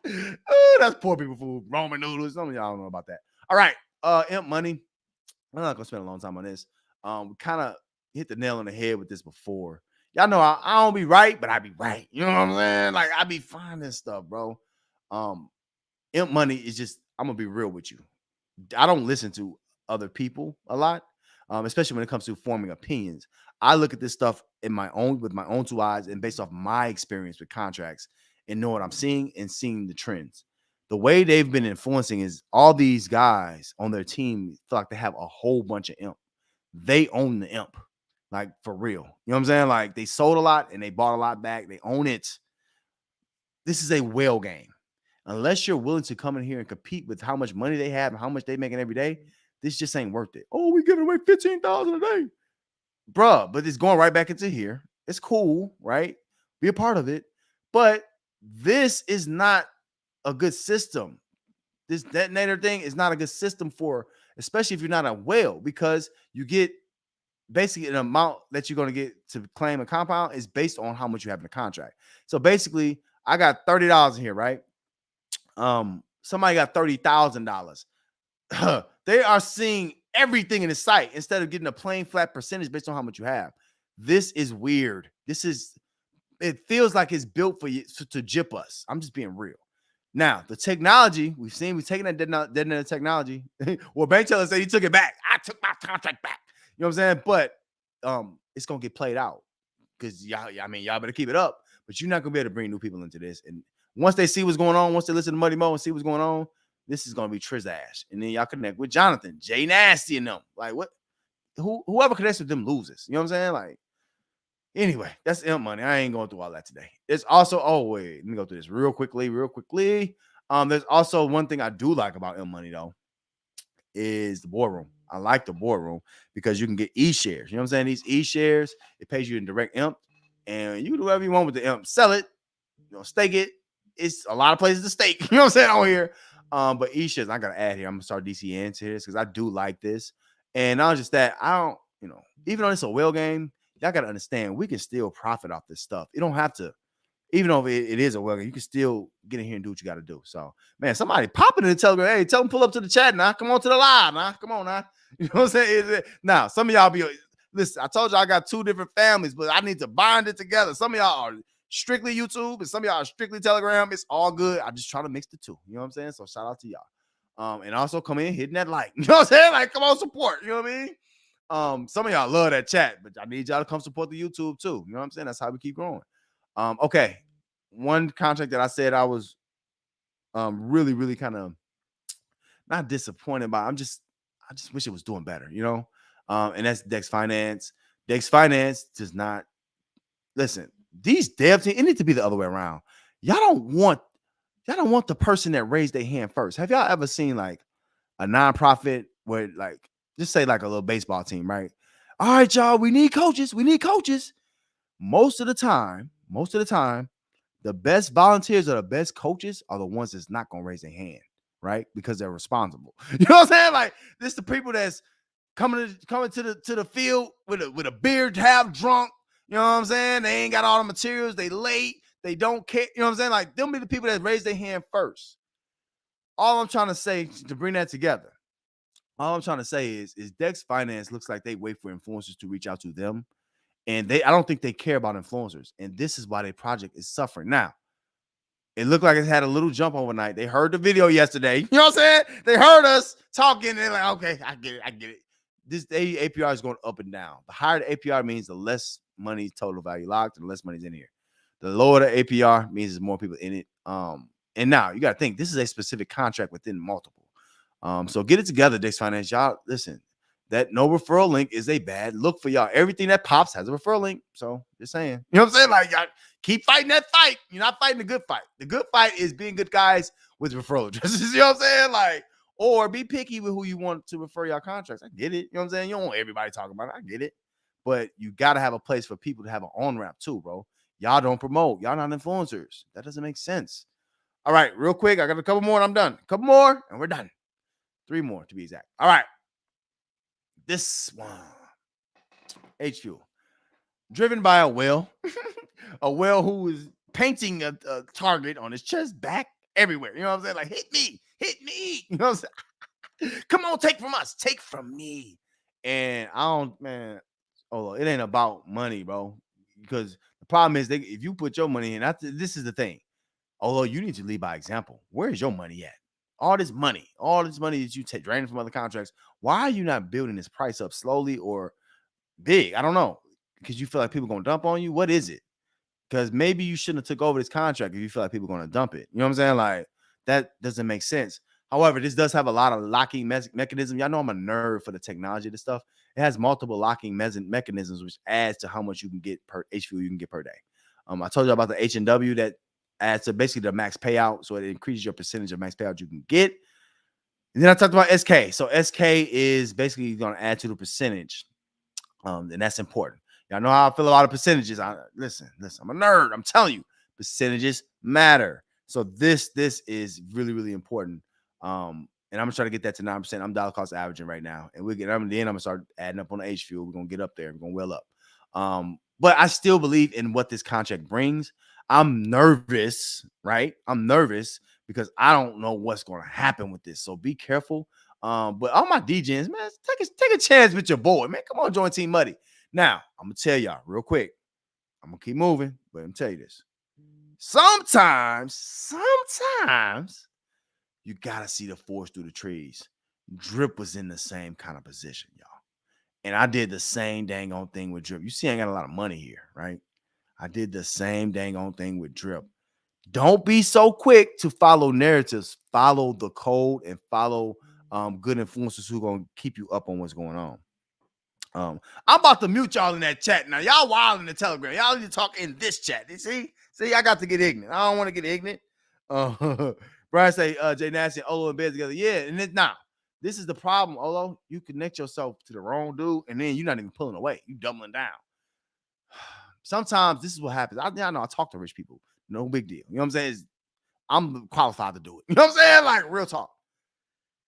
A: That's poor people food. Ramen noodles. Some of y'all don't know about that. All right. Imp Money. I'm not gonna spend a long time on this. We kind of hit the nail on the head with this before. Y'all know I don't be right, but I be right. You know what I'm saying? Like, I be finding stuff, bro. Imp Money is just, I'm gonna be real with you. I don't listen to other people a lot, especially when it comes to forming opinions. I look at this stuff with my own two eyes and based off my experience with contracts and know what I'm seeing and seeing the trends. The way they've been influencing is all these guys on their team feel like they have a whole bunch of imp. They own the imp. Like, for real. You know what I'm saying? Like, they sold a lot and they bought a lot back. They own it. This is a whale game. Unless you're willing to come in here and compete with how much money they have and how much they making every day, this just ain't worth it. Oh, we giving away $15,000 a day. Bruh, but it's going right back into here. It's cool, right? Be a part of it. But this is not a good system. This detonator thing is not a good system for, especially if you're not a whale, because you get basically an amount that you're going to get to claim a compound is based on how much you have in the contract. So basically, I got $30 in here, right? Somebody got $30,000. They are seeing everything in the site instead of getting a plain flat percentage based on how much you have. This is weird. It feels like it's built for you to jip us. I'm just being real. Now, the technology we've taken that dead technology. Well, bank teller said he took it back. I took my contract back. You know what I'm saying? But it's gonna get played out because y'all better keep it up. But you're not gonna be able to bring new people into this. And once they see what's going on, once they listen to Muddy Mo and see what's going on, this is gonna be Triz Ash. And then y'all connect with Jonathan, Jay Nasty, and them. Like what? Whoever connects with them loses. You know what I'm saying? Like. Anyway, that's imp money. I ain't going through all that today. It's also, let me go through this real quickly. There's also one thing I do like about imp money though, is the boardroom. I like the boardroom because you can get e-shares. You know what I'm saying? These e-shares, it pays you in direct imp, and you can do whatever you want with the imp. Sell it, stake it. It's a lot of places to stake. You know what I'm saying on here. But e-shares, I gotta add here. I'm gonna start DCN to this because I do like this. And not just that, I don't, even though it's a whale game, y'all got to understand, we can still profit off this stuff. You don't have to, even though it is a well, you can still get in here and do what you got to do. So, man, somebody pop it in the Telegram. Hey, tell them pull up to the chat now. Come on to the live now. Come on now. You know what I'm saying? Now, some of y'all listen, I told you I got two different families, but I need to bind it together. Some of y'all are strictly YouTube and some of y'all are strictly Telegram. It's all good. I just try to mix the two. You know what I'm saying? So, shout out to y'all. And also come in hitting that like. You know what I'm saying? Like, come on, support. You know what I mean? Some of y'all love that chat, but I need y'all to come support the YouTube too. You know what I'm saying? That's how we keep growing. Okay. One contract that I said I was really, really kind of not disappointed by. I just wish it was doing better, and that's Dex Finance. Dex Finance does not listen. These dev teams, it needs to be the other way around. Y'all don't want the person that raised their hand first. Have y'all ever seen like a nonprofit where like just say like a little baseball team, right? All right, y'all, we need coaches. Most of the time, the best volunteers or the best coaches are the ones that's not gonna raise their hand, right? Because they're responsible. You know what I'm saying? Like this, the people that's coming to the field with a beer, half drunk. You know what I'm saying? They ain't got all the materials. They late. They don't care. You know what I'm saying? Like them be the people that raise their hand first. All I'm trying to say to bring that together. All I'm trying to say is Dex Finance looks like they wait for influencers to reach out to them. And I don't think they care about influencers. And this is why their project is suffering. Now, it looked like it had a little jump overnight. They heard the video yesterday. You know what I'm saying? They heard us talking. And they're like, okay, I get it. This APR is going up and down. The higher the APR means the less money total value locked and the less money's in here. The lower the APR means there's more people in it. And now you got to think this is a specific contract within multiple. So get it together, Dex Finance. Y'all, listen, that no referral link is a bad look for y'all. Everything that pops has a referral link. So just saying, you know what I'm saying? Like, y'all keep fighting that fight. You're not fighting the good fight. The good fight is being good guys with referral addresses. You know what I'm saying? Like, or be picky with who you want to refer your contracts. I get it. You know what I'm saying? You don't want everybody talking about it. I get it. But you got to have a place for people to have an on-ramp too, bro. Y'all don't promote. Y'all not influencers. That doesn't make sense. All right, real quick. I got a couple more and I'm done. A couple more and we're done. 3 more to be exact. All right. This one. H-Fuel. Driven by a whale. A whale who is painting a target on his chest, back, everywhere. You know what I'm saying? Like, hit me. You know what I'm saying? Come on, take from us. Take from me. And it ain't about money, bro. Because the problem is if you put your money in, this is the thing. Although you need to lead by example. Where is your money at? All this money that you take draining from other contracts. Why are you not building this price up slowly or big? I don't know. Because you feel like people are going to dump on you. What is it? Because maybe you shouldn't have took over this contract if you feel like people are going to dump it. You know what I'm saying? Like that doesn't make sense. However, this does have a lot of locking mechanisms. Y'all know I'm a nerd for the technology of this stuff. It has multiple locking mechanisms, which adds to how much you can get per HFU you can get per day. I told you about the H&W that adds to basically the max payout. So it increases your percentage of max payout you can get. And then I talked about SK. So SK is basically going to add to the percentage. And that's important. Y'all know how I feel about the percentages. Listen, I'm a nerd. I'm telling you, percentages matter. So this is really, really important. And I'm gonna try to get that to 9%. I'm dollar cost averaging right now, and then I'm gonna start adding up on the H fuel. We're gonna get up there. We're gonna well up. But I still believe in what this contract brings. I'm nervous, right? I'm nervous because I don't know what's gonna happen with this. So be careful. But all my degens, man, take a chance with your boy, man. Come on, join Team Muddy. Now, I'm gonna tell y'all real quick. I'm gonna keep moving, but I'm gonna tell you this. Sometimes you gotta see the forest through the trees. Drip was in the same kind of position, y'all. And I did the same dang on thing with Drip. You see, I ain't got a lot of money here, right? I did the same dang on thing with Drip. Don't be so quick to follow narratives. Follow the code and follow good influencers who gonna keep you up on what's going on. I'm about to mute y'all in that chat. Now, y'all wild in the Telegram. Y'all need to talk in this chat. You see, I got to get ignorant. I don't want to get ignorant. Brian say, Jay Nasty and Olo in bed together. Yeah, and now this is the problem, Olo. You connect yourself to the wrong dude, and then you're not even pulling away. You doubling down. Sometimes this is what happens. I know I talk to rich people. No big deal. You know what I'm saying? I'm qualified to do it. You know what I'm saying? Like, real talk.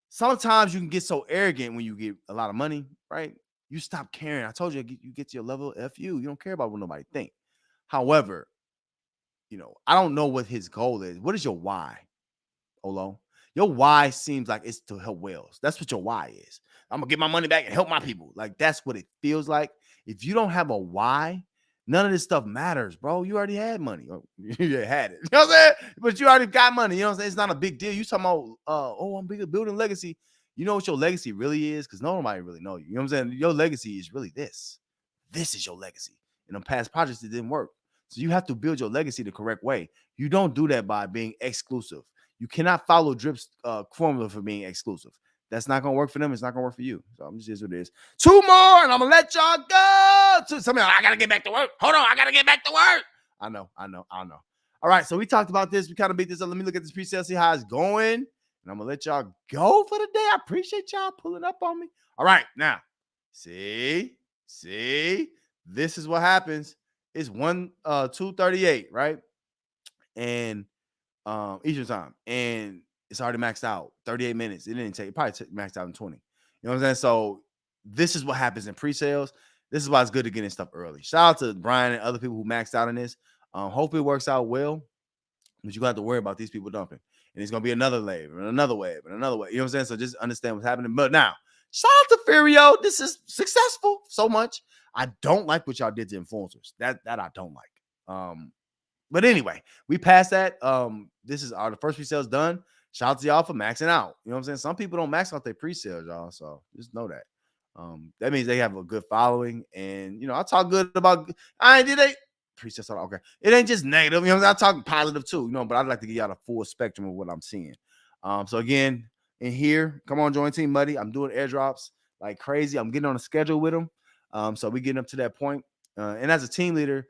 A: Sometimes you can get so arrogant when you get a lot of money, right? You stop caring. I told you, you get to your level, F you. You don't care about what nobody think. However, I don't know what his goal is. What is your why, Olo? Your why seems like it's to help whales. That's what your why is. I'm going to get my money back and help my people. Like, that's what it feels like. If you don't have a why, none of this stuff matters, bro. You already had money. You had it. You know what I'm saying? But you already got money. You know what I'm saying? It's not a big deal. You talking about, I'm building legacy. You know what your legacy really is? Because nobody really know you. You know what I'm saying? Your legacy is really this. This is your legacy. In the past projects, it didn't work. So you have to build your legacy the correct way. You don't do that by being exclusive. You cannot follow Drip's formula for being exclusive. That's not going to work for them. It's not going to work for you. So I'm just what it is. 2 more, and I'm going to let y'all go. Somebody, I got to get back to work. Hold on. I got to get back to work. I know. All right. So we talked about this. We kind of beat this up. Let me look at this pre-sale, see how it's going. And I'm going to let y'all go for the day. I appreciate y'all pulling up on me. All right. Now, see, this is what happens. It's 2:38, right? And Eastern time. And it's already maxed out. 38 minutes. It probably maxed out in 20. You know what I'm saying? So this is what happens in pre-sales. This is why it's good to get in stuff early. Shout out to Brian and other people who maxed out in this. Hopefully it works out well. But you got to worry about these people dumping. And it's going to be another wave and another wave and another wave. You know what I'm saying? So just understand what's happening. But now, shout out to Furio. This is successful so much. I don't like what y'all did to influencers. That I don't like. But anyway, we passed that. This is the first pre-sales done. Shout out to y'all for maxing out. You know what I'm saying? Some people don't max out their pre-sales, y'all. So just know that. That means they have a good following. And I talk good about pre-sales. Okay. It ain't just negative. You know, I talk positive too, but I'd like to give y'all the full spectrum of what I'm seeing. So again, in here, come on, join Team Muddy. I'm doing airdrops like crazy. I'm getting on a schedule with them. So we getting up to that point. And as a team leader,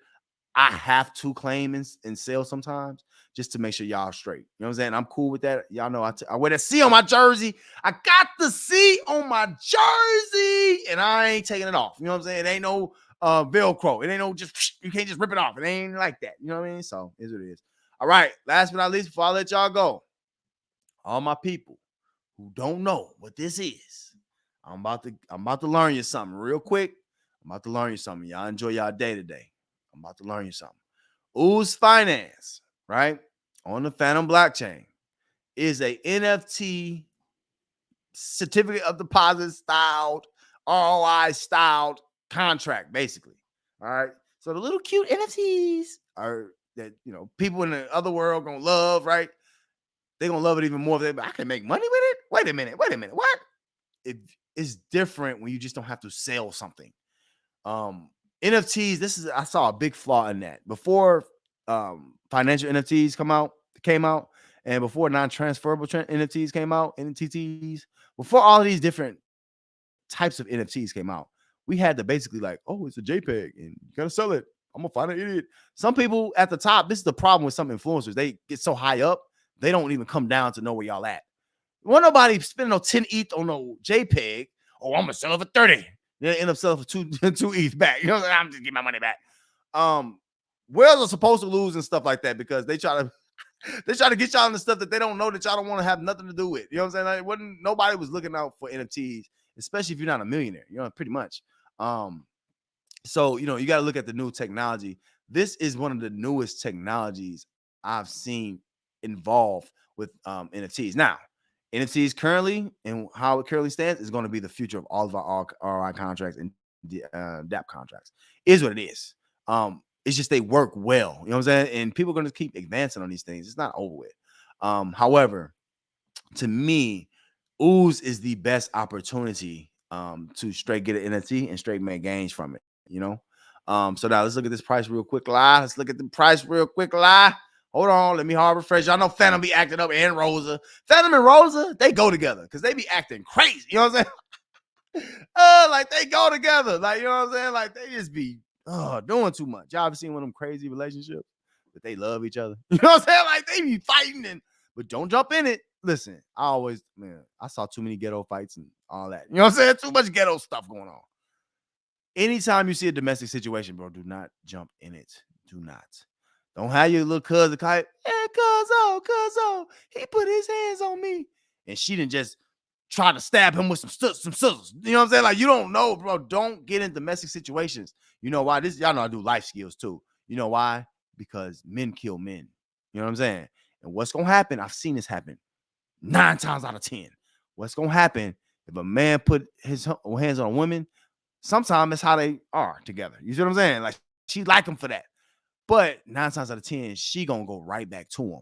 A: I have to claim and sell sometimes just to make sure y'all straight. You know what I'm saying? I'm cool with that. Y'all know I wear that C on my jersey. I got the C on my jersey and I ain't taking it off. You know what I'm saying? It ain't no Velcro. It ain't no you can't just rip it off. It ain't like that. You know what I mean? So it's what it is. All right. Last but not least, before I let y'all go, all my people who don't know what this is, I'm about to learn you something real quick. I'm about to learn you something. Y'all enjoy y'all day today. I'm about to learn you something. Ooze Finance, right? On the Phantom blockchain is a NFT certificate of deposit styled, ROI styled contract, basically. All right. So the little cute NFTs are that, people in the other world gonna love, right? They're gonna love it even more if I can make money with it. Wait a minute. What? It's different when you just don't have to sell something. NFTs, I saw a big flaw in that. Before financial NFTs came out, and before non-transferable NFTs came out, NFTs, before all of these different types of NFTs came out, we had to basically it's a JPEG and you gotta sell it. I'm gonna find an idiot. Some people at the top, this is the problem with some influencers. They get so high up, they don't even come down to know where y'all at. Won't nobody spending no 10 ETH on no JPEG. Oh, I'm gonna sell it for 30. Then end up selling for two ETH back. You know what I'm saying? I'm just getting my money back. Whales are supposed to lose and stuff like that because they try to They try to get y'all into stuff that they don't know that y'all don't want to have nothing to do with. You know what I'm saying? Like, nobody was looking out for NFTs, especially if you're not a millionaire. You know, pretty much. So you got to look at the new technology. This is one of the newest technologies I've seen involved with NFTs. Now, NFTs currently and how it currently stands is going to be the future of all of our RI contracts and DApp contracts. Is what it is. It's just they work well. You know what I'm saying? And people are going to keep advancing on these things. It's not over with. However, to me, Ooze is the best opportunity to straight get an NFT and straight make gains from it. So now let's look at this price real quick. Let's look at the price real quick. Hold on, let me hard refresh. Y'all know Phantom be acting up and Rosa. Phantom and Rosa, they go together because they be acting crazy. You know what I'm saying? Like they go together. Like, you know what I'm saying? Like they just be doing too much. Y'all ever seen one of them crazy relationships that they love each other? You know what I'm saying? Like they be fighting but don't jump in it. Listen, I saw too many ghetto fights and all that. You know what I'm saying? Too much ghetto stuff going on. Anytime you see a domestic situation, bro, do not jump in it. Do not. Don't have your little cousin kite. Hey, cuzzo, he put his hands on me. And she didn't just try to stab him with some scissors. You know what I'm saying? Like, you don't know, bro. Don't get in domestic situations. You know why? Y'all know I do life skills too. You know why? Because men kill men. You know what I'm saying? And what's going to happen? I've seen this happen 9 times out of 10. What's going to happen if a man put his hands on a woman? Sometimes it's how they are together. You see what I'm saying? Like, she like him for that. But 9 times out of 10, she gonna go right back to him.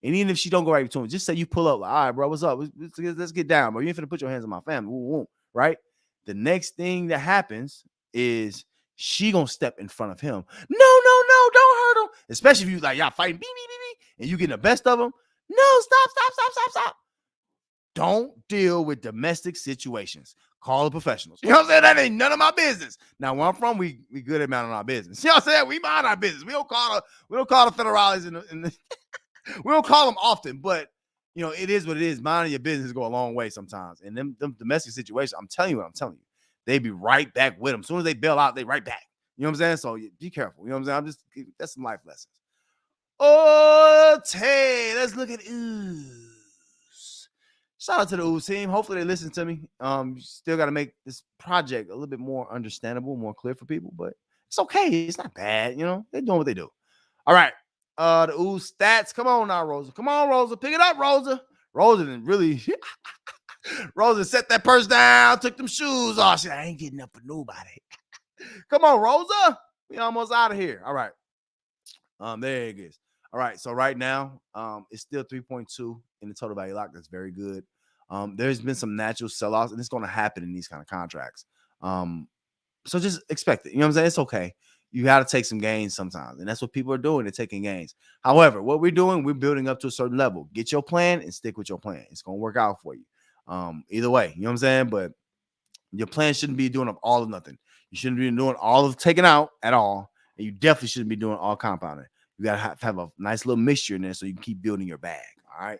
A: And even if she don't go right to him, just say you pull up, like, all right, bro, what's up? Let's get down, bro. You ain't finna put your hands on my family, right? The next thing that happens is she gonna step in front of him. No, don't hurt him. Especially if you like y'all fighting, and you getting the best of them. No, stop. Don't deal with domestic situations. Call the professionals. You know what I'm saying? That ain't none of my business. Now, where I'm from, we good at minding our business. You know what I'm saying? We mind our business. We don't call the federales we don't call them often, but it is what it is. Minding your business go a long way sometimes. And them domestic situations, I'm telling you, they be right back with them. As soon as they bail out, they right back. You know what I'm saying? So be careful. You know what I'm saying? That's some life lessons. Okay, let's look at Ooze. Shout out to the Ooze team. Hopefully they listen to me. Still got to make this project a little bit more understandable, more clear for people, but it's okay. It's not bad. They're doing what they do. All right. The Ooze stats. Come on now, Rosa. Come on, Rosa. Pick it up, Rosa. Rosa didn't really. Rosa set that purse down, took them shoes off. She said, I ain't getting up for nobody. Come on, Rosa. We almost out of here. All right. There it is. All right. So right now, it's still 3.2 in the total value lock. That's very good. There's been some natural sell-offs, and it's going to happen in these kind of contracts. So just expect it. You know what I'm saying? It's okay. You got to take some gains sometimes, and that's what people are doing. They're taking gains. However, what we're doing, we're building up to a certain level. Get your plan and stick with your plan. It's going to work out for you. Either way, you know what I'm saying? But your plan shouldn't be doing all or nothing. You shouldn't be doing all of taking out at all, and you definitely shouldn't be doing all compounding. You got to have a nice little mixture in there so you can keep building your bag. All right.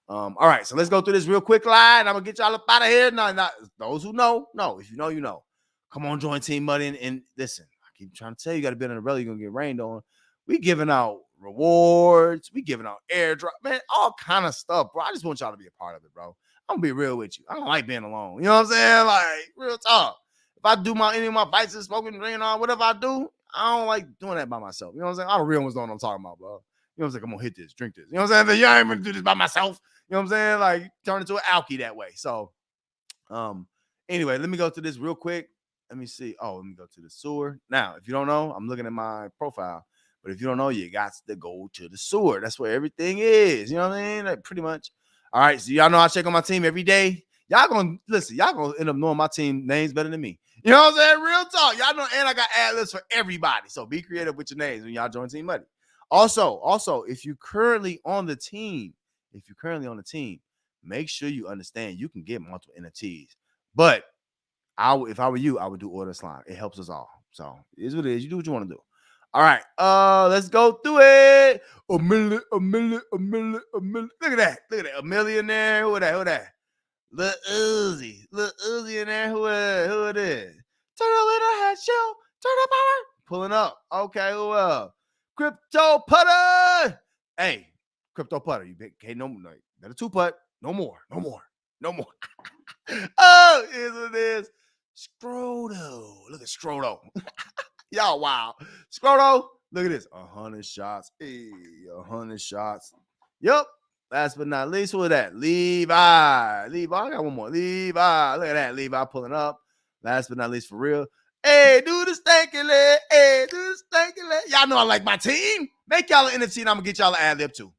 A: All right. So let's go through this real quick line. I'm going to get y'all up out of here. Not those who know. If you know, you know. Come on, join Team Money. And listen, I keep trying to tell you, got to be in the umbrella. You're going to get rained on. We giving out rewards. We giving out airdrop. Man, all kind of stuff, bro. I just want y'all to be a part of it, bro. I'm going to be real with you. I don't like being alone. You know what I'm saying? Like, real talk. If I do any of my vices, smoking, drinking on, whatever I do, I don't like doing that by myself. You know what I'm saying? All the real ones know what I'm talking about, bro. You know what I'm saying? I'm going to hit this, drink this. You know what I'm saying? You ain't even do this by myself. You know what I'm saying? Like, turn into an alky that way. So, anyway, let me go to this real quick. Let me see. Oh, let me go to the sewer. Now, if you don't know, I'm looking at my profile. But if you don't know, you got to go to the sewer. That's where everything is. You know what I mean? Like, pretty much. All right. So, y'all know I check on my team every day. Y'all going to end up knowing my team names better than me. You know what I'm saying? Real talk. Y'all know, and I got ad lists for everybody. So be creative with your names when y'all join Team Money. Also, if you're currently on the team, make sure you understand you can get multiple NFTs. But if I were you, I would do order slime. It helps us all. So it is what it is. You do what you want to do. All right. Let's go through it. A million. Look at that. A millionaire. Who that? Lil Uzi in there. Who it is? Turtle in a head show. Turtle power. Pulling up. Okay, who else? Crypto Putter. Hey, crypto putter. You can't no better 2-putt. No more. Oh, here's what it is. Scroto. Look at Scroto. Y'all wow. Scroto, look at this. 100 shots. Hey, 100 shots. Yep. Last but not least, who is that? Levi. I got one more. Levi. Look at that. Levi pulling up. Last but not least, for real. Hey, do the stanky leg. Hey, do the stanky leg. Y'all know I like my team. Make y'all an NFT and I'm going to get y'all an ad lib too.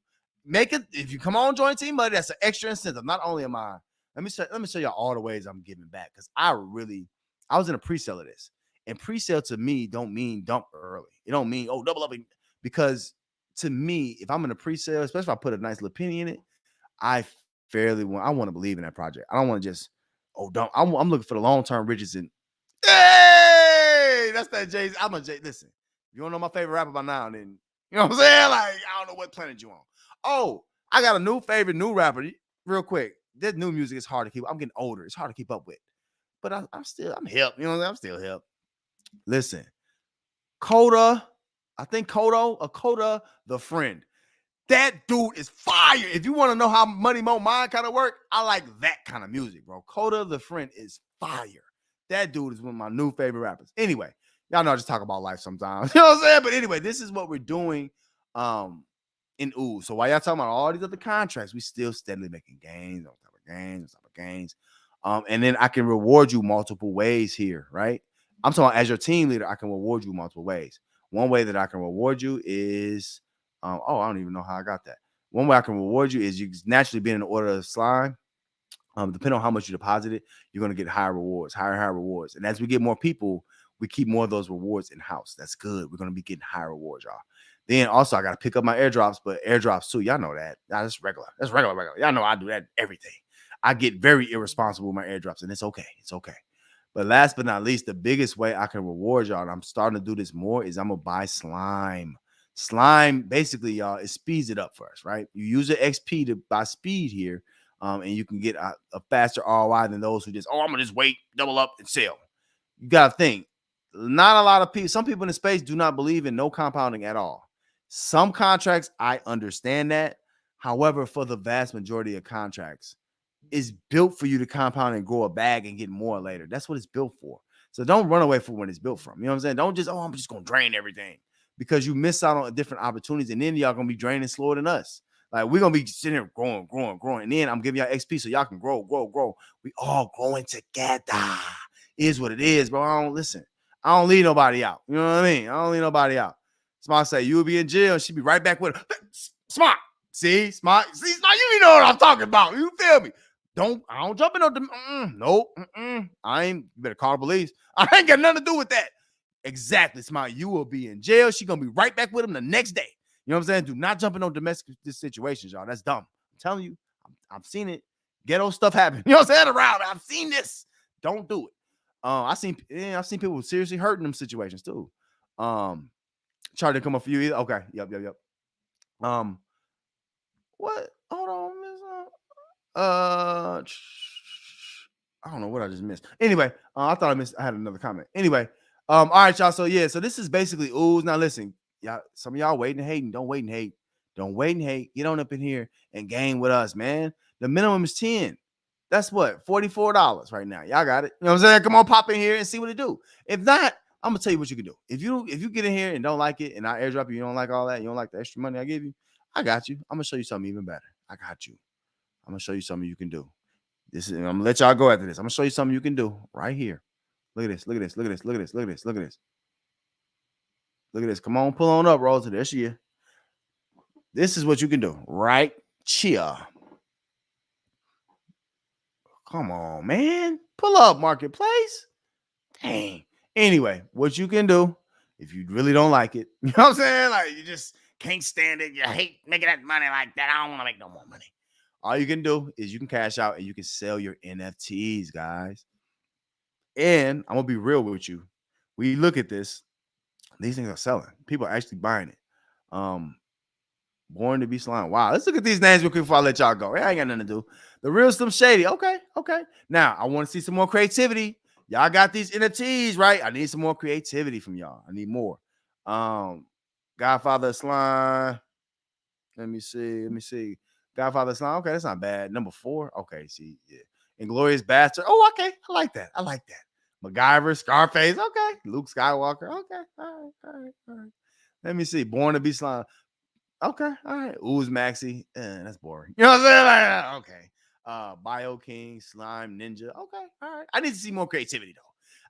A: Make it. If you come on, join Team Buddy, that's an extra incentive. Not only am I, let me show y'all all the ways I'm giving back because I was in a pre-sale of this. And pre-sale to me don't mean dump early. It don't mean, double up. Because to me, if I'm in a pre-sale, especially if I put a nice little penny in it, I want to believe in that project. I don't want to just, dump. I'm looking for the long-term riches. And hey, that's that Jay. I'm a Jay. Listen, if you don't know my favorite rapper by now, then you know what I'm saying? Like, I don't know what planet you on. Oh, I got a new rapper. Real quick. This new music is hard to keep. I'm getting older. It's hard to keep up with. But I'm hip. You know what I'm saying? I'm still hip. Listen, Coda, I think Coda, the friend. That dude is fire. If you want to know how Money Mo Mind kind of work, I like that kind of music, bro. Coda, the friend, is fire. That dude is one of my new favorite rappers. Anyway, y'all know I just talk about life sometimes. You know what I'm saying? But anyway, this is what we're doing in Ooze. So while y'all talking about all these other contracts, we still steadily making gains on top of gains. And then I can reward you multiple ways here, right? I'm talking about as your team leader, I can reward you multiple ways. One way that I can reward you is, I don't even know how I got that. One way I can reward you is you naturally being in the order of slime. Depending on how much you deposited, you're going to get higher rewards. And as we get more people, we keep more of those rewards in-house. That's good. We're going to be getting higher rewards, y'all. Then also, I got to pick up my airdrops, but airdrops too. Y'all know that. That's regular. Y'all know I do that everything. I get very irresponsible with my airdrops, and it's okay. But last but not least, the biggest way I can reward y'all, and I'm starting to do this more, is I'm going to buy slime. Slime, basically, y'all, it speeds it up for us, right? You use the XP to buy speed here, and you can get a faster ROI than those who just, I'm going to just wait, double up, and sell. You got to think. Not a lot of people, some people in the space do not believe in no compounding at all. Some contracts, I understand that. However, for the vast majority of contracts, is built for you to compound and grow a bag and get more later. That's what it's built for. So don't run away from what it's built from. You know what I'm saying? Don't just, I'm just going to drain everything because you miss out on different opportunities. And then y'all going to be draining slower than us. Like we're going to be sitting here growing. And then I'm giving y'all XP so y'all can grow. We all growing together. Is what it is, bro. I don't leave nobody out. You know what I mean? I don't leave nobody out. Smart say, you'll be in jail. She'll be right back with her. Smart. See, Smart, you know what I'm talking about. You feel me? I don't jump in on them. Nope. You better call the police. I ain't got nothing to do with that. Exactly, Smart. You will be in jail. She's going to be right back with him the next day. You know what I'm saying? Do not jump in on domestic situations, y'all. That's dumb. I'm telling you, I've seen it. Ghetto stuff happen. You know what I'm saying? Around. I've seen this. Don't do it. I've seen people seriously hurting them situations too. Try to come up for you either. Okay. Yep. What? Hold on. I don't know what I just missed. Anyway, I had another comment. Anyway, all right, y'all. So so this is basically Ooze. Now listen, y'all, some of y'all waiting and hating. Don't wait and hate. Get on up in here and game with us, man. The minimum is 10. That's what, $44 right now. Y'all got it. You know what I'm saying? Come on, pop in here and see what it do. If not, I'm gonna tell you what you can do. If you get in here and don't like it, and I airdrop you don't like all that, you don't like the extra money I give you, I got you. I'm gonna show you something even better. I got you. I'm gonna show you something you can do. I'm gonna let y'all go after this. I'm gonna show you something you can do right here. Look at this. Look at this. Come on, pull on up, Rosa. There she is. This is what you can do right here. Come on, man. Pull up, marketplace. Dang. Anyway, what you can do if you really don't like it, you know what I'm saying? Like you just can't stand it. You hate making that money like that. I don't want to make no more money. All you can do is you can cash out and you can sell your NFTs, guys. And I'm going to be real with you. We look at this. These things are selling. People are actually buying it. Born to be slime. Wow. Let's look at these names real quick before I let y'all go. I ain't got nothing to do. The Real Slim Shady. Okay. Now, I want to see some more creativity. Y'all got these NFTs, right? I need some more creativity from y'all. I need more. Godfather Slime. Let me see. Godfather Slime. Okay, that's not bad. Number 4. Okay, see, yeah. Inglorious Bastard. Oh, okay. I like that. MacGyver, Scarface. Okay. Luke Skywalker. Okay. All right. Let me see. Born to be Slime. Okay. All right. Ooze Maxi. That's boring. You know what I'm saying? Like, okay. Bio King, Slime, Ninja. Okay. All right. I need to see more creativity though.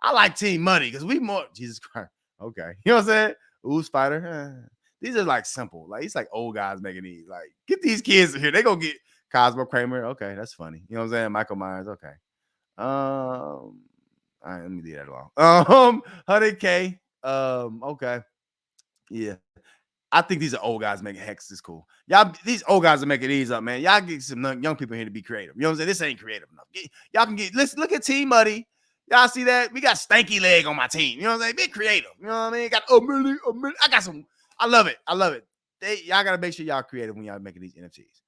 A: I like Team Money because we more Jesus Christ. Okay. You know what I'm saying? Ooze Spider. These are like simple. Like it's like old guys making these. Like get these kids in here. They gonna get Cosmo Kramer. Okay, that's funny. You know what I'm saying? Michael Myers. Okay. All right, let me leave that alone. 100K. Okay. Yeah. I think these are old guys making Hex is cool. Y'all, these old guys are making these up, man. Y'all get some young people here to be creative. You know what I'm saying? This ain't creative enough. Y'all can get, let's look at Team Muddy. Y'all see that? We got Stanky Leg on my team. You know what I'm saying? Be creative. You know what I mean? Got a million. I got some. I love it. Y'all got to make sure y'all creative when y'all making these NFTs.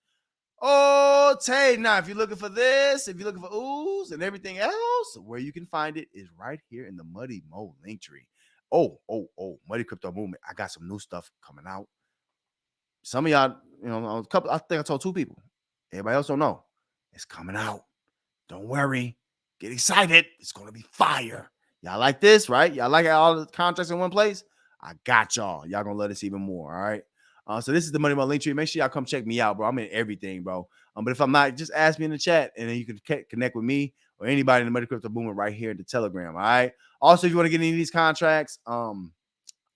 A: Oh, Tay. Now, if you're looking for this, if you're looking for ooze and everything else, where you can find it is right here in the Muddy Mo link tree. Oh, Muddy Crypto Movement. I got some new stuff coming out. Some of y'all, you know, I think I told 2 people. Everybody else don't know. It's coming out. Don't worry. Get excited. It's going to be fire. Y'all like this, right? Y'all like all the contracts in one place? I got y'all. Y'all going to love this even more, all right? So this is the Money Mo link tree. Make sure y'all come check me out, bro. I'm in everything, bro. But if I'm not, just ask me in the chat, and then you can connect with me or anybody in the Money Crypto Movement right here in the Telegram, all right? Also, if you want to get any of these contracts, I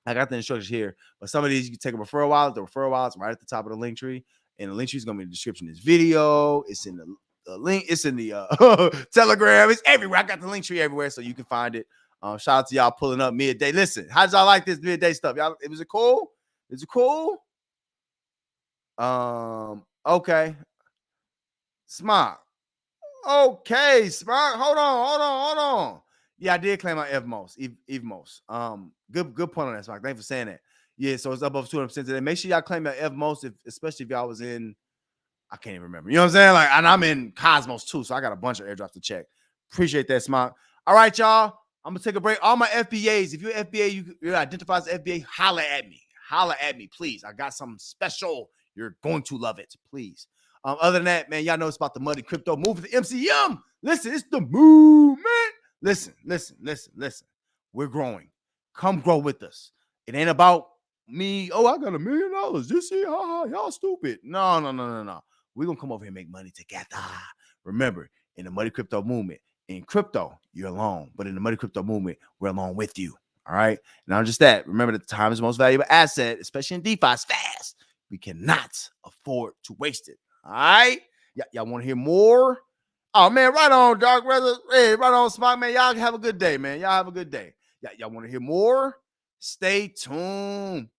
A: got the instructions here, but some of these you can take a referral wallet. The referral wallet's right at the top of the link tree, and the link tree is going to be in the description of this video. It's in the link. It's in the Telegram. It's everywhere. I got the link tree everywhere, so you can find it. Shout out to y'all pulling up midday. Listen, how did y'all like this midday stuff? Y'all, was it cool? Is it cool? Okay. Smart. Okay, Smart. Hold on. Yeah, I did claim my EVMOS. Good point on that, Smart. Thanks for saying that. Yeah, so it's up over 200% today. Make sure y'all claim your EVMOS, especially if y'all was in, I can't even remember. You know what I'm saying? Like, and I'm in Cosmos too, so I got a bunch of airdrops to check. Appreciate that, Smart. All right, y'all. I'm gonna take a break. All my FBAs, if you're FBA, you identify as FBA, holla at me, please. I got something special. You're going to love it, please. Other than that, man, y'all know it's about the Muddy Crypto Movement, the MCM. Listen, it's the movement. Listen. We're growing. Come grow with us. It ain't about me. Oh, I got $1 million. Just see, y'all stupid. No. We're gonna come over here and make money together. Remember, in the Muddy Crypto Movement, in crypto, you're alone, but in the Muddy Crypto Movement, we're along with you. All right. Not just that. Remember that time is the most valuable asset, especially in DeFi. It's fast. We cannot afford to waste it. All right. Y'all want to hear more? Oh, man, right on, Dark Weather. Hey, right on, Smart, man. Y'all have a good day, man. Y'all have a good day. Y'all want to hear more? Stay tuned.